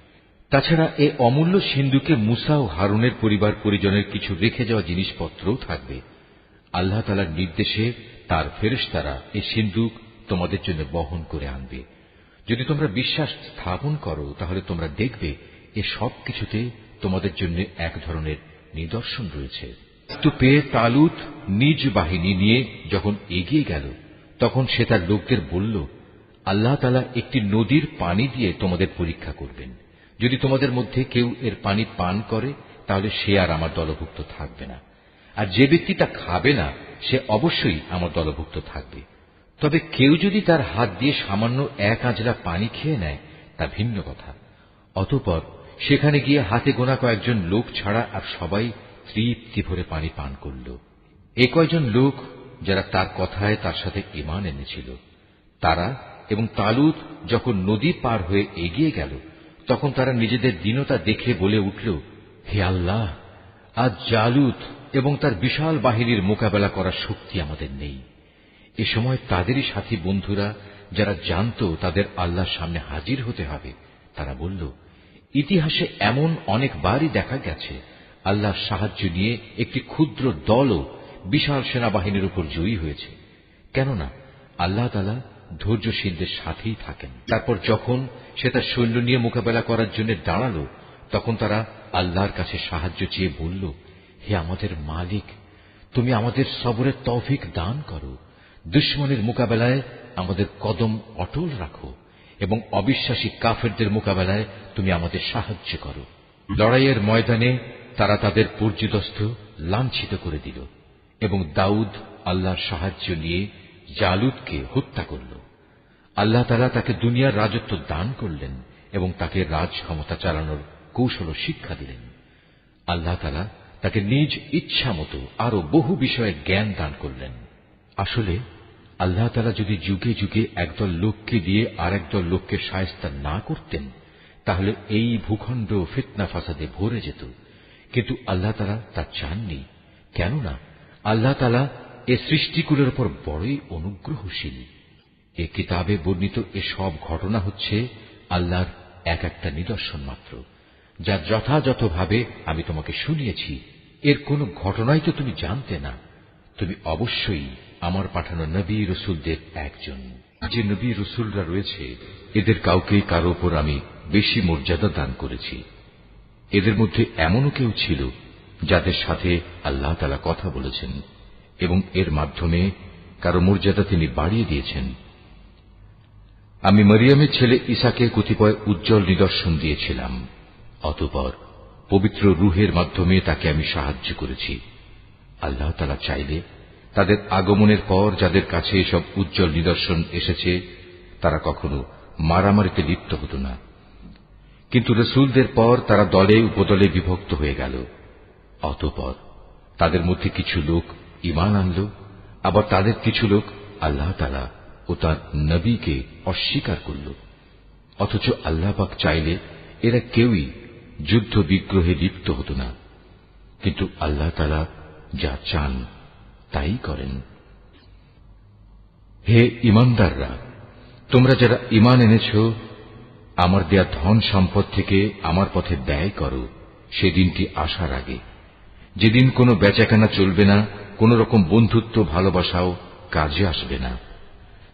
তাছাড়া এ অমূল্য সিন্দুকে মুসা ও হারুনের পরিবার পরিজনের কিছু রেখে যাওয়া জিনিসপত্রও থাকবে। আল্লাহ তাআলার নির্দেশে তার ফেরেশতারা এই সিন্দুক তোমাদের জন্য বহন করে আনবে। যদি তোমরা বিশ্বাস স্থাপন করো তাহলে তোমরা দেখবে এ সব কিছুতে তোমাদের জন্য এক ধরনের নিদর্শন রয়েছে। তো পেয়ে তালুত নিজ বাহিনী নিয়ে যখন এগিয়ে গেল, তখন সে তার লোকদের বলল, আল্লাহ তাআলা একটি নদীর পানি দিয়ে তোমাদের পরীক্ষা করবেন। যদি তোমাদের মধ্যে কেউ এর পানি পান করে তাহলে সে আর আমার দলভুক্ত থাকবে না, আর যে ব্যক্তি তা খাবে না সে অবশ্যই আমার দলভুক্ত থাকবে। তবে কেউ যদি তার হাত দিয়ে সামান্য এক আঁজলা পানি খেয়ে নেয় তা ভিন্ন কথা। অতঃপর সেখানে গিয়ে হাতে গোনা কয়েকজন লোক ছাড়া আর সবাই তৃপ্তি ভরে পানি পান করল। এ কয়জন লোক যারা তার কথায় তার সাথে ঈমান এনেছিল। তারা এবং তালুত যখন নদী পার হয়ে এগিয়ে গেল, তখন তারা নিজেদের দীনতা দেখে বলে উঠল, হে আল্লাহ, আজ জালুত এবং তার বিশাল বাহিনীর মোকাবেলা করার শক্তি আমাদের নেই। এ সময় তাদেরই সাথী বন্ধুরা যারা জানত তাদের আল্লাহর সামনে হাজির হতে হবে, তারা বলল, ইতিহাসে এমন অনেকবারই দেখা গেছে আল্লাহর সাহায্য নিয়ে একটি ক্ষুদ্র দলও বিশাল সেনাবাহিনীর উপর জয়ী হয়েছে। কেননা আল্লাহ তাআলা ধৈর্যশীলদের সাথেই থাকেন। তারপর যখন সে তার সৈন্য নিয়ে মোকাবেলা করার জন্য দাঁড়াল, তখন তারা আল্লাহর কাছে সাহায্য চেয়ে বলল, হে আমাদের মালিক, তুমি আমাদের সবরের তৌফিক দান করো। দুশমনের মোকাবেলায় আমাদের কদম অটল রাখো এবং অবিশ্বাসী কাফেরদের মোকাবেলায় তুমি আমাদের সাহায্য করো। লড়াইয়ের ময়দানে তারা তাদের পর্যুদস্ত লাঞ্ছিত করে দিল এবং দাউদ আল্লাহর সাহায্য নিয়ে জালুতকে হত্যা করল। আল্লাহ তাআলা তাকে দুনিয়ার রাজত্ব দান করলেন এবং তাকে রাজ ক্ষমতা চালানোর কৌশল শিক্ষা দিলেন। আল্লাহ তাআলা তাকে নিজ ইচ্ছা মতো আরো বহু বিষয়ে জ্ঞান দান করলেন। আসলে আল্লাহ তাআলা যদি যুগে যুগে একদল লোককে দিয়ে আর একদল লোককে শায়েস্তা না করতেন তাহলে এই ভূখণ্ড ফিতনা ফাসাদে ভরে যেত, কিন্তু আল্লাহ তাআলা তা চাননি। কেননা আল্লাহ তাআলা এ সৃষ্টিকুলের উপর বড়ই অনুগ্রহশীল। এ কিতাবে বর্ণিত এ সব ঘটনা হচ্ছে আল্লাহর এক একটা নিদর্শন মাত্র, যা যথাযথভাবে আমি তোমাকে শুনিয়েছি। এর কোন ঘটনাই তো তুমি জানতে না। তুমি অবশ্যই আমার পাঠানো নবী রসুলদের একজন। যে নবী রসুলরা রয়েছে এদের কাউকে কারো উপর আমি বেশি মর্যাদা দান করেছি। এদের মধ্যে এমনও কেউ ছিল যাদের সাথে আল্লাহ তাআলা কথা বলেছেন এবং এর মাধ্যমে কারো মর্যাদা তিনি বাড়িয়ে দিয়েছেন। আমি মরিয়মের ছেলে ঈসাকে কতিপয় উজ্জ্বল নিদর্শন দিয়েছিলাম। অতঃপর পবিত্র রূহের মাধ্যমে তাকে আমি সাহায্য করেছি। আল্লাহ তাআলা চাইলে তাদের আগমনের পর যাদের কাছে এসব উজ্জ্বল নিদর্শন এসেছে তারা কখনো মারামারিতে লিপ্ত হতো না, কিন্তু রসুলদের পর তারা দলে উপদলে বিভক্ত হয়ে গেল। অতঃপর তাদের মধ্যে কিছু লোক ঈমান আনল আবার তাদের কিছু লোক আল্লাহ তাআলা ও তার নবীকে অস্বীকার করল, অথচ আল্লাহ পাক চাইলে এরা কেউই যুদ্ধ বিগ্রহে লিপ্ত হতো না, কিন্তু আল্লাহ তাআলা যা চান তাই করেন। হে ঈমানদাররা, তোমরা যারা ঈমান এনেছ, আমার দেয়া ধন সম্পদ থেকে আমার পথে ব্যয় করো সেদিনটি আসার আগে, যেদিন কোনো বেচাকেনা চলবে না, কোন রকম বন্ধুত্ব ভালোবাসাও কাজে আসবে না,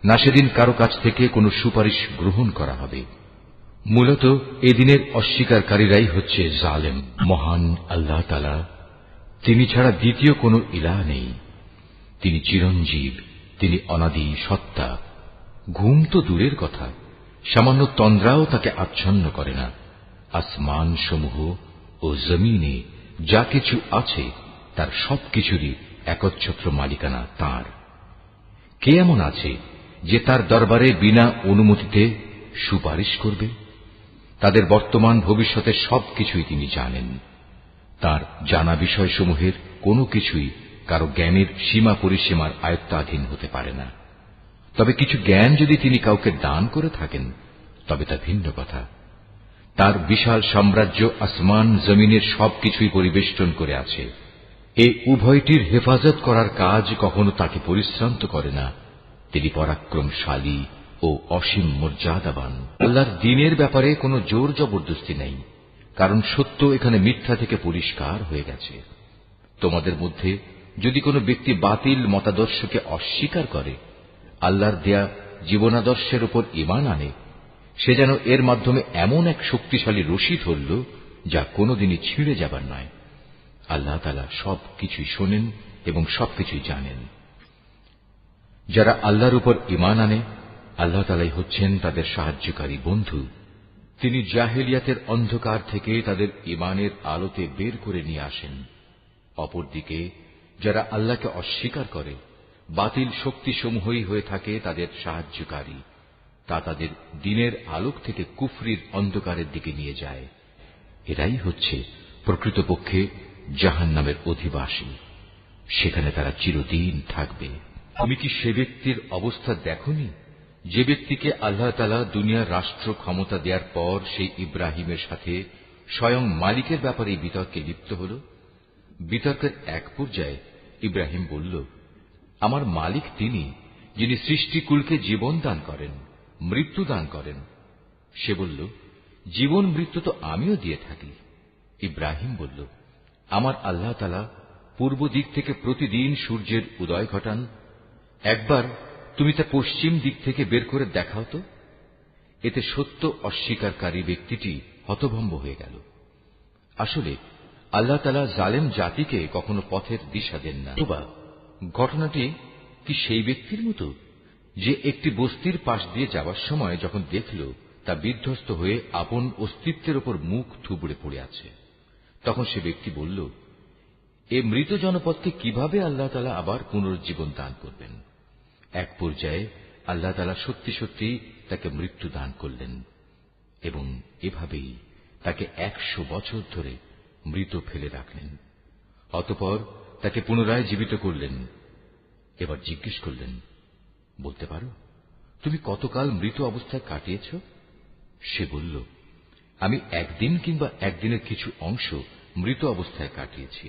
না সেদিন কারো কাছ থেকে কোনো সুপারিশ গ্রহণ করা হবে। মূলত এদিনের অস্বীকারীরাই হচ্ছে জালেম। মহান আল্লাহ তাআলা, তিনি ছাড়া দ্বিতীয় কোনো ইলাহ নেই। তিনি চিরঞ্জীব, তিনি অনাদি সত্তা। ঘুম তো দূরের কথা, সামান্য তন্দ্রাও তাকে আচ্ছন্ন করে না। আসমান সমূহ ও জমিনে যা কিছু আছে তার সবকিছুরই একচ্ছত্র মালিকানা তাঁর। কে এমন আছে যে তার দরবারে বিনা অনুমতিতে সুপারিশ করবে? তাদের বর্তমান ভবিষ্যতের সবকিছুই তিনি জানেন। তার জানা বিষয়সমূহের কোনো কিছুই কারো জ্ঞানের সীমা পরিসীমার আয়ত্তাধীন হতে পারে না। তবে কিছু জ্ঞান যদি তিনি কাউকে দান করে থাকেন তবে তা ভিন্ন কথা। তার বিশাল সাম্রাজ্য আসমান জমিনের সবকিছুই পরিবেষ্টন করে আছে। এই উভয়টির হেফাজত করার কাজ কখনো তাকে পরিশ্রান্ত করে না। তিনি পরাক্রমশালী ও অসীম মর্যাদাবান। আল্লাহর দ্বীনের ব্যাপারে কোনো জোর জবরদস্তি নেই, কারণ সত্য এখানে মিথ্যা থেকে পরিষ্কার হয়ে গেছে। তোমাদের মধ্যে যদি কোনো ব্যক্তি বাতিল মতাদর্শকে অস্বীকার করে, আল্লাহর দেয়া জীবনাদর্শের উপর ঈমান আনে, সে যেন এর মাধ্যমে এমন এক শক্তিশালী রশি ধরল যা কোনোদিনই ছিঁড়ে যাবার নয়। আল্লাহ তাআলা সবকিছুই শোনেন এবং সবকিছুই জানেন। যারা আল্লাহর উপর ঈমান আনে, আল্লাহ তাআলাই হচ্ছেন তাদের সাহায্যকারী বন্ধু। তিনি জাহেলিয়াতের অন্ধকার থেকে তাদের ঈমানের আলোতে বের করে নিয়ে আসেন। অপরদিকে যারা আল্লাহকে অস্বীকার করে, বাতিল শক্তিসমূহই হয়ে থাকে তাদের সাহায্যকারী। তা তাদের দ্বীনের আলোক থেকে কুফরির অন্ধকারের দিকে নিয়ে যায়। এরাই হচ্ছে প্রকৃতপক্ষে জাহান্নামের অধিবাসী। সেখানে তারা চিরদিন থাকবে। তুমি কি সে ব্যক্তির অবস্থা দেখোনি যে ব্যক্তিকে আল্লাহ তাআলা দুনিয়ার রাষ্ট্র ক্ষমতা দেওয়ার পর সেই ইব্রাহিমের সাথে স্বয়ং মালিকের ব্যাপারে বিতর্কে লিপ্ত হল? বিতর্কের এক পর্যায়ে ইব্রাহিম বলল, আমার মালিক তিনি, যিনি সৃষ্টিকুলকে জীবন দান করেন, মৃত্যু দান করেন। সে বলল, জীবন মৃত্যু তো আমিও দিয়ে থাকি। ইব্রাহিম বলল, আমার আল্লাহ তাআলা পূর্ব দিক থেকে প্রতিদিন সূর্যের উদয় ঘটান। একবার তুমি তা পশ্চিম দিক থেকে বের করে দেখাও তো। এতে সত্য অস্বীকারী ব্যক্তিটি হতভম্ব হয়ে গেল। আসলে আল্লাহ তাআলা জালেম জাতিকে কখনো পথের দিশা দেন না। ঘটনাটি কি সেই ব্যক্তির মতো যে একটি বস্তির পাশ দিয়ে যাওয়ার সময় যখন দেখল তা বিধ্বস্ত হয়ে আপন অস্তিত্বের উপর মুখ থুবড়ে পড়ে আছে, তখন সে ব্যক্তি বলল, এ মৃত জনপদকে কিভাবে আল্লাহ তাআলা আবার পুনরুজ্জীবন দান করবেন? এক পর্যায়ে আল্লাহ তাআলা সত্যি সত্যি তাকে মৃত্যু দান করলেন এবং এভাবেই তাকে 100 বছর ধরে মৃত ফেলে রাখলেন। অতঃপর তাকে পুনরায় জীবিত করলেন। এবার জিজ্ঞেস করলেন, বলতে পারো তুমি কতকাল মৃত অবস্থায় কাটিয়েছ? সে বলল, আমি একদিন কিংবা একদিনের কিছু অংশ মৃত অবস্থায় কাটিয়েছি।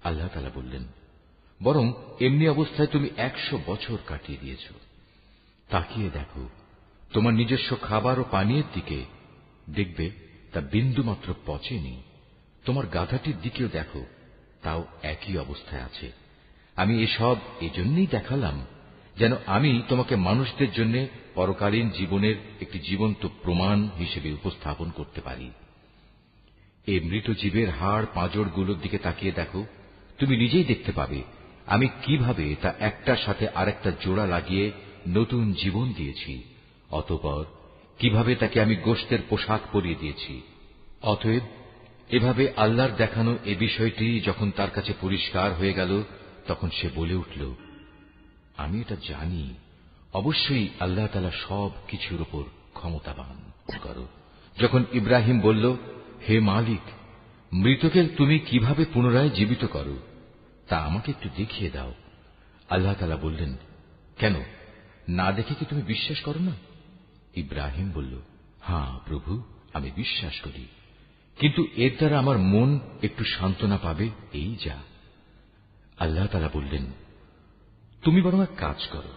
আল্লাহ তাআলা বললেন, বরং এমনি অবস্থায় তুমি 100 বছর কাটিয়ে দিয়েছ। তাকিয়ে দেখো তোমার নিজস্ব খাবার ও পানীয়ের দিকে, দেখবে তা বিন্দুমাত্র পচেনি। তোমার গাধাটির দিকেও দেখো, তাও একই অবস্থায় আছে। আমি এসব এজন্যই দেখালাম যেন আমি তোমাকে মানুষদের জন্য পরকালীন জীবনের একটি জীবন্ত প্রমাণ হিসেবে উপস্থাপন করতে পারি। এই মৃত জীবের হাড় পাঁজরগুলোর দিকে তাকিয়ে দেখো, তুমি নিজেই দেখতে পাবে আমি কিভাবে তা একটার সাথে আরেকটা জোড়া লাগিয়ে নতুন জীবন দিয়েছি। অতঃপর কিভাবে তাকে আমি গোশতের পোশাক পরিয়ে দিয়েছি। অতএব এভাবে আল্লাহর দেখানো এ বিষয়টি যখন তার কাছে পরিষ্কার হয়ে গেল, তখন সে বলে উঠল, আমি এটা জানি, অবশ্যই আল্লাহ তাআলা সব কিছুর উপর ক্ষমতাবান। যখন ইব্রাহিম বলল, হে মালিক, মৃতকে তুমি কিভাবে পুনরায় জীবিত করো তা আমাকে একটু দেখিয়ে দাও। আল্লাহ তাআলা বললেন, কেন, না দেখে কি তুমি বিশ্বাস করো না? ইব্রাহিম বলল, হ্যাঁ প্রভু, আমি বিশ্বাস করি, কিন্তু এর দ্বারা আমার মন একটু সান্ত্বনা পাবে, এই যা। আল্লাহ তাআলা বললেন, তুমি বরং এক কাজ করো,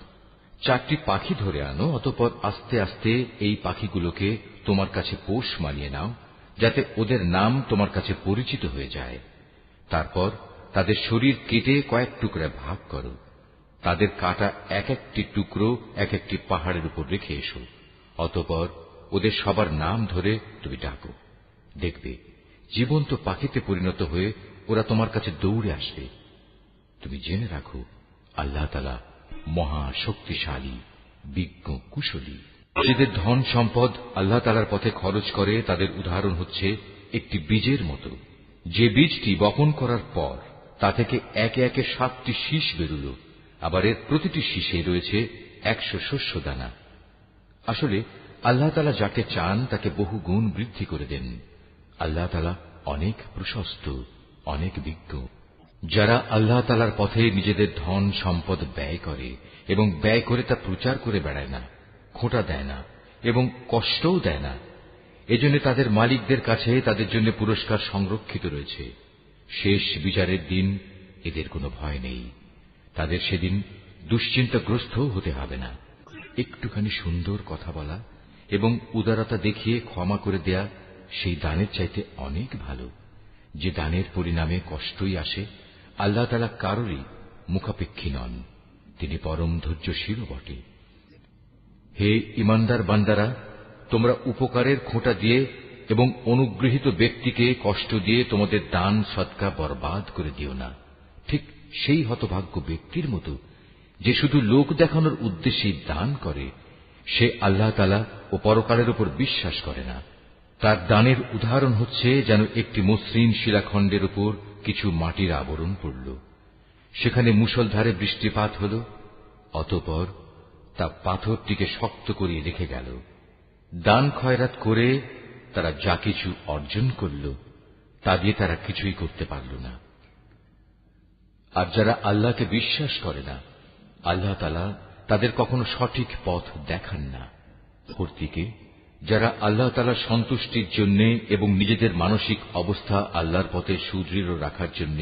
4টি পাখি ধরে আনো, অতঃপর আস্তে আস্তে এই পাখিগুলোকে তোমার কাছে পোষ মানিয়ে নাও, যাতে ওদের নাম তোমার কাছে পরিচিত হয়ে যায়। তারপর তাদের শরীর কেটে কয়েক টুকরায় ভাগ করো, তাদের কাটা এক একটি টুকরো এক একটি পাহাড়ের উপর রেখে এসো, অতঃপর ওদের সবার নাম ধরে তুমি ডাকো। দেখবে জীবন্ত পাখিতে পরিণত হয়ে ওরা তোমার কাছে দৌড়ে আসবে। তুমি জেনে রাখো, আল্লাহ তাআলা মহা শক্তিশালী, বিজ্ঞ, কুশলী। যাদের ধন সম্পদ আল্লাহ তাআলার পথে খরচ করে তাদের উদাহরণ হচ্ছে একটি বীজের মতো, যে বীজটি বপন করার পর তা থেকে একে একে 7টি শীষ বেরুল, আবার এর প্রতিটি শীষে রয়েছে 100 শস্য দানা। আসলে আল্লাহ তাআলা যাকে চান তাকে বহু গুণ বৃদ্ধি করে দেন। আল্লাহ তাআলা অনেক প্রশস্ত, অনেক বিজ্ঞ। যারা আল্লাহ তাআলার পথে নিজেদের ধন সম্পদ ব্যয় করে এবং ব্যয় করে তা প্রচার করে বেড়ায় না, খোঁটা দেয় না এবং কষ্টও দেয় না, এজন্য তাদের মালিকদের কাছে তাদের জন্য পুরস্কার সংরক্ষিত রয়েছে। শেষ বিচারের দিন এদের কোনো ভয় নেই, তাদের সেদিন দুশ্চিন্তাগ্রস্ত হতে হবে না। একটুখানি সুন্দর কথা বলা এবং উদারতা দেখিয়ে ক্ষমা করে দেয়া সেই দানের চাইতে অনেক ভালো, যে দানের পরিণামে কষ্টই আসে। আল্লাহ তাআলা কারোরই মুখাপেক্ষী নন, তিনি পরম ধৈর্যশীল বটে। হে ঈমানদার বান্দারা, তোমরা উপকারের খোঁটা দিয়ে এবং অনুগৃহীত ব্যক্তিকে কষ্ট দিয়ে তোমাদের দান সদকা বরবাদ করে দিও না, ঠিক সেই হতভাগ্য ব্যক্তির মতো যে শুধু লোক দেখানোর উদ্দেশ্যে দান করে, সে আল্লাহ তাআলা ও পরকালের উপর বিশ্বাস করে না। তার দানের উদাহরণ হচ্ছে যেন একটি মসৃণ শিলাখণ্ডের উপর কিছু মাটির আবরণ পড়ল, সেখানে মুষলধারে বৃষ্টিপাত হল, অতঃপর তা পাথরটিকে শক্ত করে রেখে গেল। দান খয়রাত করে তারা যা কিছু অর্জন করল তা দিয়ে তারা কিছুই করতে পারল না। আর যারা আল্লাহকে বিশ্বাস করে না, আল্লাহ তাআলা তাদের কখনো সঠিক পথ দেখান না। অপরদিকে যারা আল্লাহ তাআলার সন্তুষ্টির জন্য এবং নিজেদের মানসিক অবস্থা আল্লাহর পথে সুদৃঢ় রাখার জন্য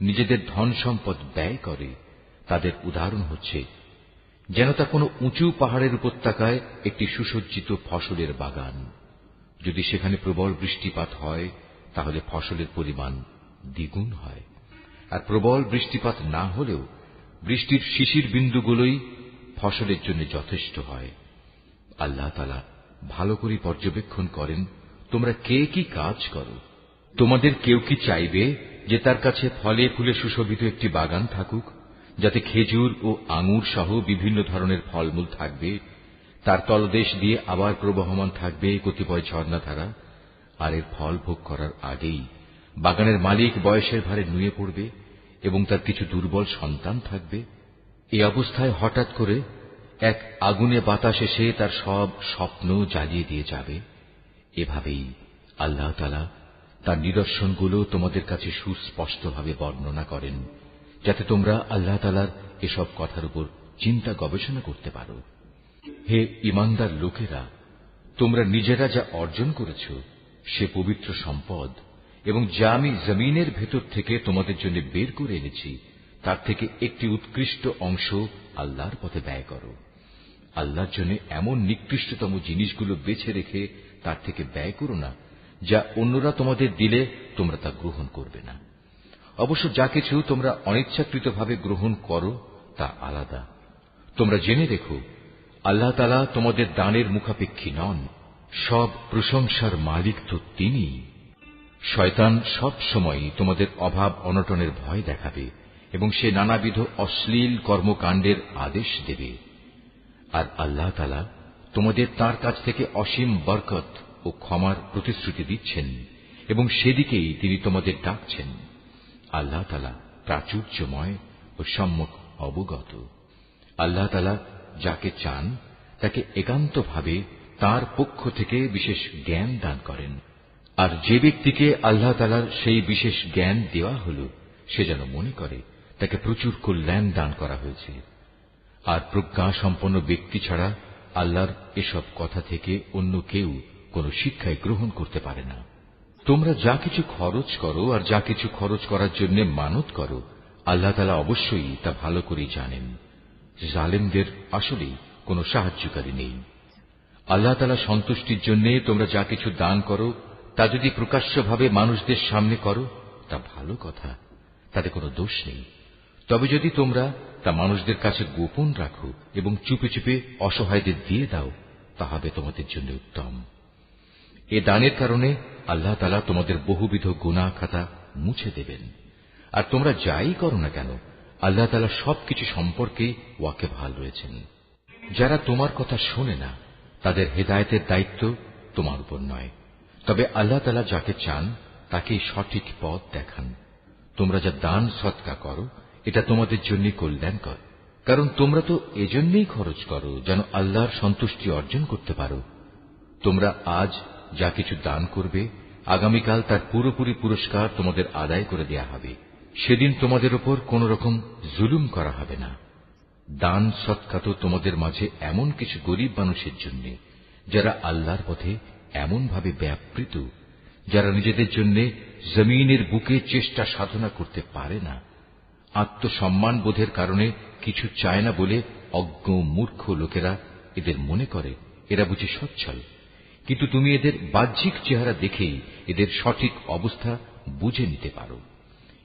নিজেদের ধন সম্পদ ব্যয় করে, তাদের উদাহরণ হচ্ছে যেন তা কোনো উঁচু পাহাড়ের উপত্যকায় একটি সুসজ্জিত ফসলের বাগান। যদি সেখানে প্রবল বৃষ্টিপাত হয় তাহলে ফসলের পরিমাণ দ্বিগুণ হয়, আর প্রবল বৃষ্টিপাত না হলেও বৃষ্টির শিশির বিন্দুগুলোই ফসলের জন্য যথেষ্ট হয়। আল্লাহ তাআলা ভালো করে পর্যবেক্ষণ করেন তোমরা কে কি কাজ করো। তোমাদের কেউ কি চাইবে যে তার কাছে ফলে ফুলে সুশোভিত একটি বাগান থাকুক, যাতে খেজুর ও আঙুর সহ বিভিন্ন ধরনের ফলমূল থাকবে, তার তলদেশ দিয়ে আবার প্রবহমান থাকবে কতিপয় ঝর্ণাধারা, আর এর ফল ভোগ করার আগেই বাগানের মালিক বয়সের ভারে নুয়ে পড়বে এবং তার কিছু দুর্বল সন্তান থাকবে। এই অবস্থায় হঠাৎ করে এক আগুনে বাতাস এসে তার সব স্বপ্ন জ্বালিয়ে দিয়ে যাবে। এভাবেই আল্লাহ তাআলা তার নিদর্শনগুলো তোমাদের কাছে সুস্পষ্টভাবে বর্ণনা করেন, যাতে তোমরা আল্লাহ তাআলার এসব কথার উপর চিন্তা গবেষণা করতে পারো। হে ঈমানদার লোকেরা, তোমরা নিজেরা যা অর্জন করেছ সে পবিত্র সম্পদ এবং যা আমি জমিনের ভেতর থেকে তোমাদের জন্য বের করে এনেছি তার থেকে একটি উৎকৃষ্ট অংশ আল্লাহর পথে ব্যয় করো। আল্লাহর জন্য এমন নিকৃষ্টতম জিনিসগুলো বেছে রেখে তার থেকে ব্যয় করো না, যা অন্যরা তোমাদের দিলে তোমরা তা গ্রহণ করবে না। অবশ্য যা কিছু তোমরা অনিচ্ছাকৃতভাবে গ্রহণ করো তা আলাদা। তোমরা জেনে রেখো, আল্লাহ তাআলা তোমাদের দানের মুখাপেক্ষী নন, সব প্রশংসার মালিক তো তিনিই। শয়তান সব সময় তোমাদের অভাব অনটনের ভয় দেখাবে এবং সে নানাবিধ অশ্লীল কর্মকাণ্ডের আদেশ দেবে। আর আল্লাহ তাআলা তোমাদের তাঁর কাছ থেকে অসীম বরকত ও ক্ষমার প্রতিশ্রুতি দিচ্ছেন এবং সেদিকেই তিনি তোমাদের ডাকছেন। আল্লাহ তাআলা প্রাচুর্যময় ও সম্যক অবগত। আল্লাহ তাআলা যাকে চান তাকে একান্তভাবে তাঁর পক্ষ থেকে বিশেষ জ্ঞান দান করেন। আর যে ব্যক্তিকে আল্লাহ তাআলার সেই বিশেষ জ্ঞান দেওয়া হল সে যেন মনে করে তাকে প্রচুর কল্যাণ দান করা হয়েছে। আর প্রজ্ঞা সম্পন্ন ব্যক্তি ছাড়া আল্লাহর এসব কথা থেকে অন্য কেউ কোন শিক্ষায় গ্রহণ করতে পারে না। তোমরা যা কিছু খরচ করো আর যা কিছু খরচ করার জন্য মানত করো, আল্লাহ তাআলা অবশ্যই তা ভালো করেই জানেন। জালেমদের আসলেই কোন সাহায্যকারী নেই। আল্লাহ তাআলা সন্তুষ্টির জন্য তোমরা যা কিছু দান করো তা যদি প্রকাশ্যভাবে মানুষদের সামনে করো তা ভালো কথা, তাতে কোনো দোষ নেই। তবে যদি তোমরা তা মানুষদের কাছে গোপন রাখো এবং চুপে চুপে অসহায়দের দিয়ে দাও, তা হবে তোমাদের জন্য উত্তম। এ দানের কারণে আল্লাহ তাআলা তোমাদের বহুবিধ গুনাহ খাতা মুছে দেবেন। আর তোমরা যাই করো না কেন, আল্লাহ তাআলা সবকিছু সম্পর্কে ওয়াকিবহাল রয়েছেন। যারা তোমার কথা শোনে না, তাদের হেদায়েতের দায়িত্ব তোমার উপর নয়, তবে আল্লাহ তাআলা যাকে চান তাকেই সঠিক পথ দেখান। তোমরা যা দান সদকা করো এটা তোমাদের জন্য কল্যাণকর, কারণ তোমরা তো এজন্যই খরচ করো যেন আল্লাহর সন্তুষ্টি অর্জন করতে পারো। তোমরা আজ যা কিছু দান করবে, আগামীকাল তার পুরোপুরি পুরস্কার তোমাদের আদায় করে দেয়া হবে। সেদিন তোমাদের উপর কোন রকম জুলুম করা হবে না। দান সদকা তো তোমাদের মাঝে এমন কিছু গরিব মানুষের জন্য যারা আল্লাহর পথে এমন ভাবে ব্যাপৃত, যারা নিজেদের জন্য জমিনের বুকে চেষ্টা সাধনা করতে পারে না। আত্মসম্মান বোধের কারণে কিছু চায় না বলে অজ্ঞ মূর্খ লোকেরা এদের মনে করে এরা বুঝি সচ্ছল, কিন্তু তুমি এদের বাহ্যিক চেহারা দেখেই এদের সঠিক অবস্থা বুঝে নিতে পারো।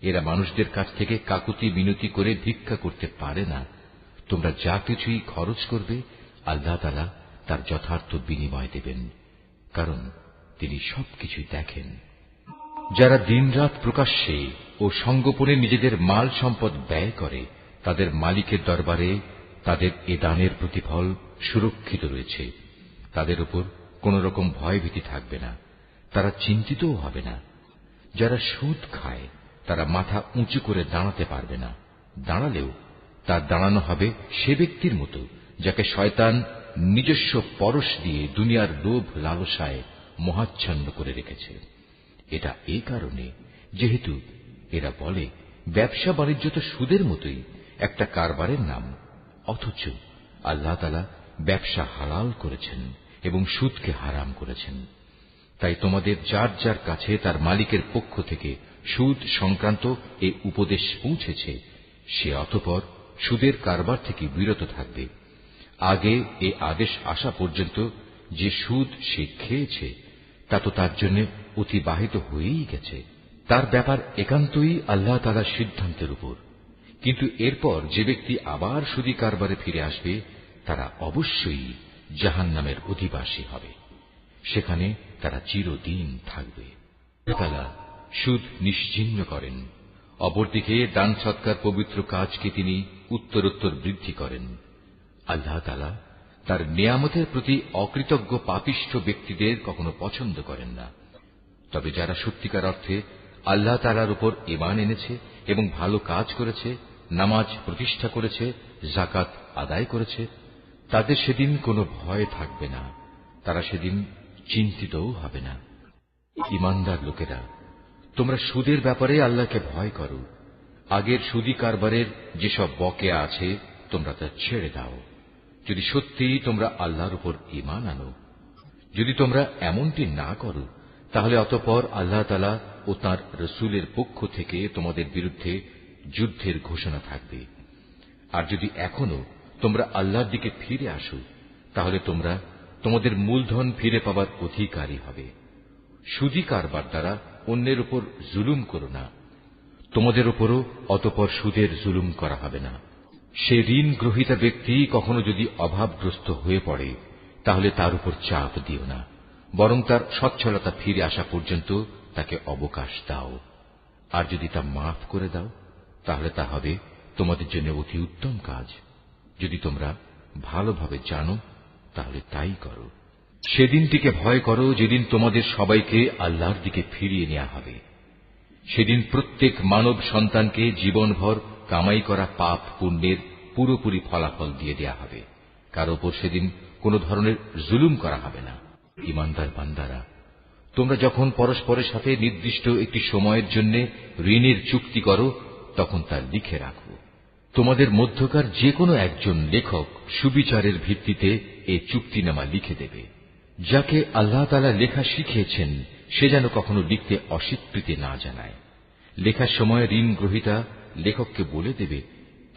এরা মানুষদের কাছ থেকে কাকুতি মিনতি করে ভিক্ষা করতে পারে না। তোমরা যা কিছুই খরচ করবে, আল্লাহ তাআলা তার যথার্থ বিনিময় দেবেন, কারণ তিনি সবকিছুই দেখেন। যারা দিনরাত প্রকাশ্যে ও সঙ্গোপনে নিজেদের মাল সম্পদ ব্যয় করে, তাদের মালিকের দরবারে তাদের এ দানের প্রতিফল সুরক্ষিত রয়েছে। তাদের উপর কোন রকম ভয়ভীতি থাকবে না, তারা চিন্তিতও হবে না। যারা সুদ খায় তারা মাথা উঁচু করে দাঁড়াতে পারবে না, দাঁড়ালেও তার দাঁড়ানো হবে সে ব্যক্তির মতো যাকে শয়তান নিজস্ব পরশ দিয়ে দুনিয়ার লোভ লালসায় মোহাচ্ছন্ন করে রেখেছে। এটা এই কারণে যেহেতু এরা বলে ব্যবসা বাণিজ্য তো সুদের মতোই একটা কারবারের নাম, অথচ আল্লাহ তাআলা ব্যবসা হালাল করেছেন এবং সুদকে হারাম করেছেন। তাই তোমাদের যার যার কাছে তার মালিকের পক্ষ থেকে সুদ সংক্রান্ত এই উপদেশ পৌঁছেছে, সে অতঃপর সুদের কারবার থেকে বিরত থাকবে। আগে এ আদেশ আসা পর্যন্ত যে সুদ সে খেয়েছে তা তো তার জন্য অতিবাহিত হয়েই গেছে। তার ব্যাপার একান্তই আল্লাহ তাআলার সিদ্ধান্তের উপর। কিন্তু এরপর যে ব্যক্তি আবার সুদী কারবারে ফিরে আসবে, তারা অবশ্যই জাহান্নামের অধিবাসী হবে, সেখানে তারা চিরদিন থাকবে। আল্লাহ তাআলা সুদ নিশ্চিহ্ন করেন, অপরদিকে দান সৎকার পবিত্র কাজকে তিনি উত্তরোত্তর বৃদ্ধি করেন। আল্লাহ তাআলা তার নিয়ামতের প্রতি অকৃতজ্ঞ পাপিষ্ঠ ব্যক্তিদের কখনো পছন্দ করেন না। তবে যারা সত্যিকার অর্থে আল্লাহ তাআলার উপর ঈমান এনেছে এবং ভালো কাজ করেছে, নামাজ প্রতিষ্ঠা করেছে, যাকাত আদায় করেছে, তাদের সেদিন কোনো ভয় থাকবে না, তারা সেদিন চিন্তিতও হবে না। ঈমানদার লোকেরা, তোমরা সুদের ব্যাপারে আল্লাহকে ভয় করো। আগের সুদী কারবারের যেসব বকেয়া আছে তোমরা তা ছেড়ে দাও, যদি সত্যিই তোমরা আল্লাহর উপর ঈমান আনো। যদি তোমরা এমনটি না করো, তাহলে অতঃপর আল্লাহ তাআলা ও তাঁর রাসূলের পক্ষ থেকে তোমাদের বিরুদ্ধে যুদ্ধের ঘোষণা থাকবে। আর যদি এখনো তোমরা আল্লাহর দিকে ফিরে আসো, তাহলে তোমরা তোমাদের মূলধন ফিরে পাবার অধিকারী হবে। সুদী কারবার দ্বারা অন্যের উপর জুলুম করো না, তোমাদের উপরও অতঃপর সুদের জুলুম করা হবে না। সে ঋণ গ্রহীতা ব্যক্তি কখনো যদি অভাবগ্রস্ত হয়ে পড়ে, তাহলে তার উপর চাপ দিও না, বরং তার সচ্ছলতা ফিরে আসা পর্যন্ত তাকে অবকাশ দাও। আর যদি তা মাফ করে দাও, তাহলে তা হবে তোমাদের জন্য অতি উত্তম কাজ। যদি তোমরা ভালোভাবে জানো, তাহলে তাই করো। সেদিনটিকে ভয় করো যেদিন তোমাদের সবাইকে আল্লাহর দিকে ফিরিয়ে নেওয়া হবে। সেদিন প্রত্যেক মানব সন্তানকে জীবনভর কামাই করা পাপ পুণ্যের পুরোপুরি ফলাফল দিয়ে দেয়া হবে। কারো উপর সেদিন কোন ধরনের জুলুম করা হবে না। ঈমানদার বান্দারা, তোমরা যখন পরস্পরের সাথে নির্দিষ্ট একটি সময়ের জন্য ঋণের চুক্তি করো, তখন তা লিখে রাখো। তোমাদের মধ্যকার যে কোনো একজন লেখক সুবিচারের ভিত্তিতে এ চুক্তিনামা লিখে দেবে। যাকে আল্লাহ তাআলা লেখা শিখিয়েছেন সে যেন কখনো লিখতে অস্বীকৃতি না জানায়। লেখার সময় ঋণ গ্রহীতা লেখককে বলে দেবে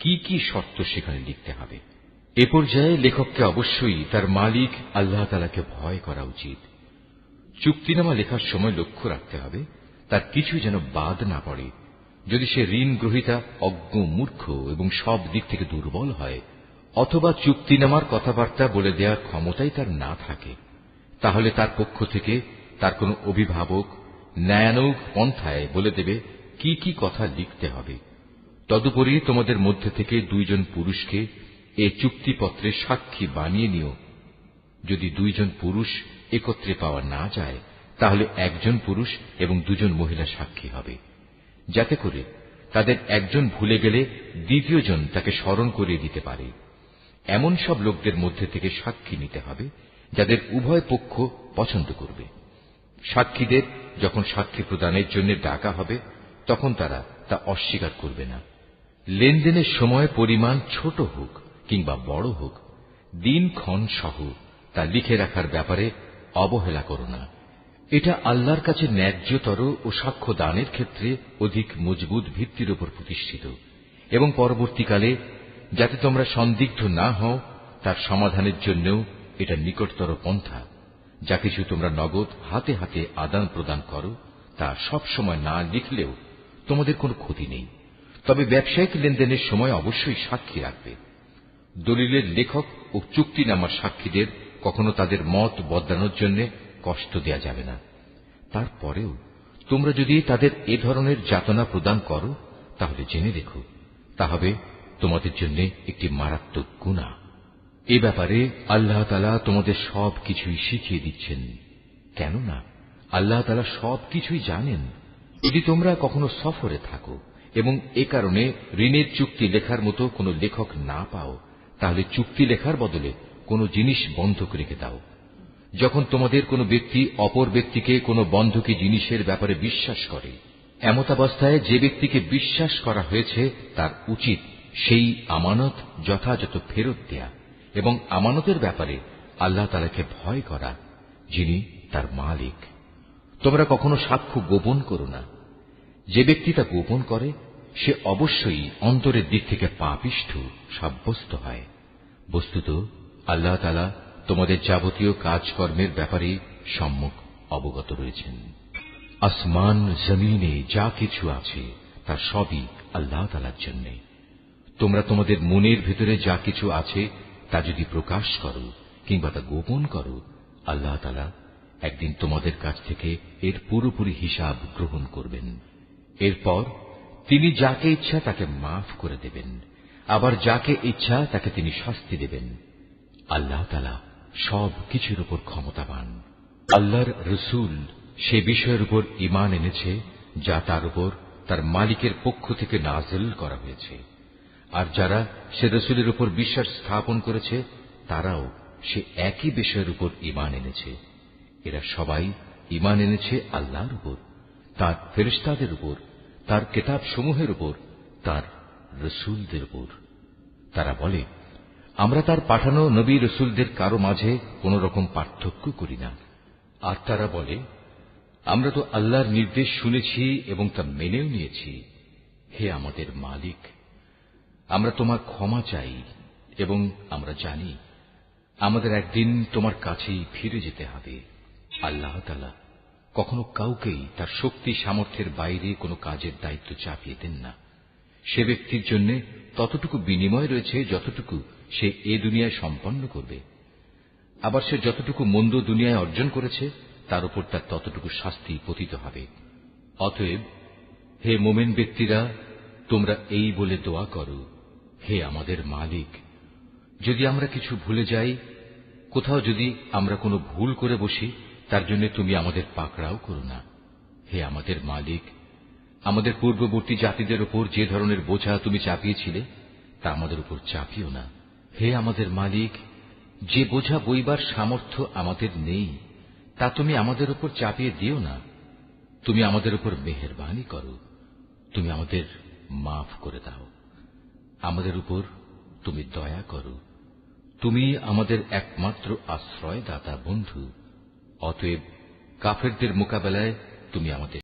কি কি শর্ত সেখানে লিখতে হবে। এ পর্যায়ে লেখককে অবশ্যই তার মালিক আল্লাহ তাআলাকে ভয় করা উচিত। চুক্তিনামা লেখার সময় লক্ষ্য রাখতে হবে তার কিছু যেন বাদ না পড়ে। যদি সে ঋণ গ্রহীতা অজ্ঞ, মূর্খ এবং সব দিক থেকে দুর্বল হয়, অথবা চুক্তিনামার কথাবার্তা বলে দেওয়ার ক্ষমতাই তার না থাকে, তাহলে তার পক্ষ থেকে তার কোন অভিভাবক ন্যায়ানুগ পন্থায় বলে দেবে কি কি কথা লিখতে হবে। তদুপরি তোমাদের মধ্যে থেকে দুইজন পুরুষকে এ চুক্তিপত্রে সাক্ষী বানিয়ে নিও। যদি দুইজন পুরুষ একত্রে পাওয়া না যায়, তাহলে একজন পুরুষ এবং দুজন মহিলা সাক্ষী হবে, যাতে করে তাদের একজন ভুলে গেলে দ্বিতীয় জন তাকে স্মরণ করিয়ে দিতে পারে। এমন সব লোকদের মধ্যে থেকে সাক্ষী নিতে হবে যাদের উভয় পক্ষ পছন্দ করবে। সাক্ষীদের যখন সাক্ষী প্রদানের জন্য ডাকা হবে তখন তারা তা অস্বীকার করবে না। লেনদেনের সময় পরিমাণ ছোট হোক কিংবা বড় হোক, দিনক্ষণ সহ তা লিখে রাখার ব্যাপারে অবহেলা করো না। এটা আল্লাহর কাছে ন্যায্যতর ও সাক্ষ্য দানের ক্ষেত্রে অধিক মজবুত ভিত্তির উপর প্রতিষ্ঠিত, এবং পরবর্তীকালে যাতে তোমরা সন্দিগ্ধ না হও তার সমাধানের জন্যও এটা নিকটতর পন্থা। যা কিছু তোমরা নগদ হাতে হাতে আদান প্রদান করো তা সব সময় না লিখলেও তোমাদের কোনো ক্ষতি নেই, তবে ব্যবসায়িক লেনদেনের সময় অবশ্যই সাক্ষী রাখবে। দলিলের লেখক ও চুক্তিনামার সাক্ষীদের কখনো তাদের মত বদলানোর জন্য কষ্ট দেয়া যাবে না। তারপরেও তোমরা যদি তাদের এ ধরনের যাতনা প্রদান করো তাহলে জেনে রেখো তা হবে তোমাদের জন্য একটি মারাত্মক গুনাহ। এ ব্যাপারে আল্লাহ তাআলা তোমাদের সব কিছুই শিখিয়ে দিচ্ছেন, কেননা আল্লাহ তাআলা সব কিছুই জানেন। যদি তোমরা কখনো সফরে থাকো এবং এ কারণে ঋণের চুক্তি লেখার মতো কোনো লেখক না পাও, তাহলে চুক্তি লেখার বদলে কোনো জিনিস বন্ধক রেখে দাও। যখন তোমাদের কোনো ব্যক্তি অপর ব্যক্তিকে কোনো বন্ধকি জিনিসের ব্যাপারে বিশ্বাস করে, এমতাবস্থায় যে ব্যক্তিকে বিশ্বাস করা হয়েছে তার উচিত সেই আমানত যথাযথ ফেরত দেয়া এবং আমানতের ব্যাপারে আল্লাহ তাআলাকে ভয় করা, যিনি তার মালিক। তোমরা কখনো সাক্ষ্য গোপন করো না। যে ব্যক্তি তা গোপন করে সে অবশ্যই অন্তরের দিক থেকে পাপিষ্ঠ সাব্যস্ত হয়। বস্তুত আল্লাহ তাআলা তোমাদের যাবতীয় কাজকর্মের ব্যাপারে সম্যক অবগত রয়েছেন। আসমান জমিনে যা কিছু আছে তা সবই আল্লাহ তাআলার জন্য। তোমরা তোমাদের মনের ভেতরে যা কিছু আছে তা যদি প্রকাশ করো কিংবা তা গোপন করো, আল্লাহ তাআলা একদিন তোমাদের কাছ থেকে এর পুরোপুরি হিসাব গ্রহণ করবেন। এরপর তিনি যাকে ইচ্ছা তাকে মাফ করে দেবেন, আবার যাকে ইচ্ছা তাকে তিনি শাস্তি দেবেন। আল্লাহ তাআলা সব কিছুর উপর ক্ষমতাবান। আল্লাহর রসুল সে বিষয়ের উপর ঈমান এনেছে যা তার উপর তার মালিকের পক্ষ থেকে নাযিল করা হয়েছে, আর যারা সে রসুলের উপর বিশ্বাস স্থাপন করেছে তারাও সে একই বিষয়ের উপর ঈমান এনেছে। এরা সবাই ঈমান এনেছে আল্লাহর উপর, তার ফেরেশতাদের উপর, তার কিতাব সমূহের উপর, তার রসুলদের উপর। তারা বলে, আমরা তার পাঠানো নবী রসুলদের কারো মাঝে কোন রকম পার্থক্য করি না। আর তারা বলে, আমরা তো আল্লাহর নির্দেশ শুনেছি এবং তা মেনেও নিয়েছি। হে আমাদের মালিক, আমরা তোমার ক্ষমা চাই এবং আমরা জানি আমাদের একদিন তোমার কাছেই ফিরে যেতে হবে। আল্লাহ তাআলা কখনো কাউকেই তার শক্তি সামর্থ্যের বাইরে কোনো কাজের দায়িত্ব চাপিয়ে দেন না। সে ব্যক্তির জন্য ততটুকু বিনিময় রয়েছে যতটুকু সে এ দুনিয়ায় সম্পন্ন করবে, আবার সে যতটুকু মন্দ দুনিয়ায় অর্জন করেছে তার উপর তার ততটুকু শাস্তি পতিত হবে। অতএব হে মুমিন ব্যক্তিরা, তোমরা এই বলে দোয়া করো, হে আমাদের মালিক, যদি আমরা কিছু ভুলে যাই, কোথাও যদি আমরা কোনো ভুল করে বসি, তার জন্য তুমি আমাদের পাকড়াও করো না। হে আমাদের মালিক, আমাদের পূর্ববর্তী জাতিদের উপর যে ধরনের বোঝা তুমি চাপিয়েছিলে তা আমাদের উপর চাপিও না। হে আমাদের মালিক, যে বোঝা বইবার সামর্থ্য আমাদের নেই তা তুমি আমাদের উপর চাপিয়ে দিও না। তুমি আমাদের উপর মেহেরবানি করো, তুমি আমাদের মাফ করে দাও। আমাদের উপর তুমি দয়া করো। তুমি আমাদের একমাত্র আশ্রয়দাতা বন্ধু। অতএব কাফেরদের মোকাবেলায় তুমি আমাদের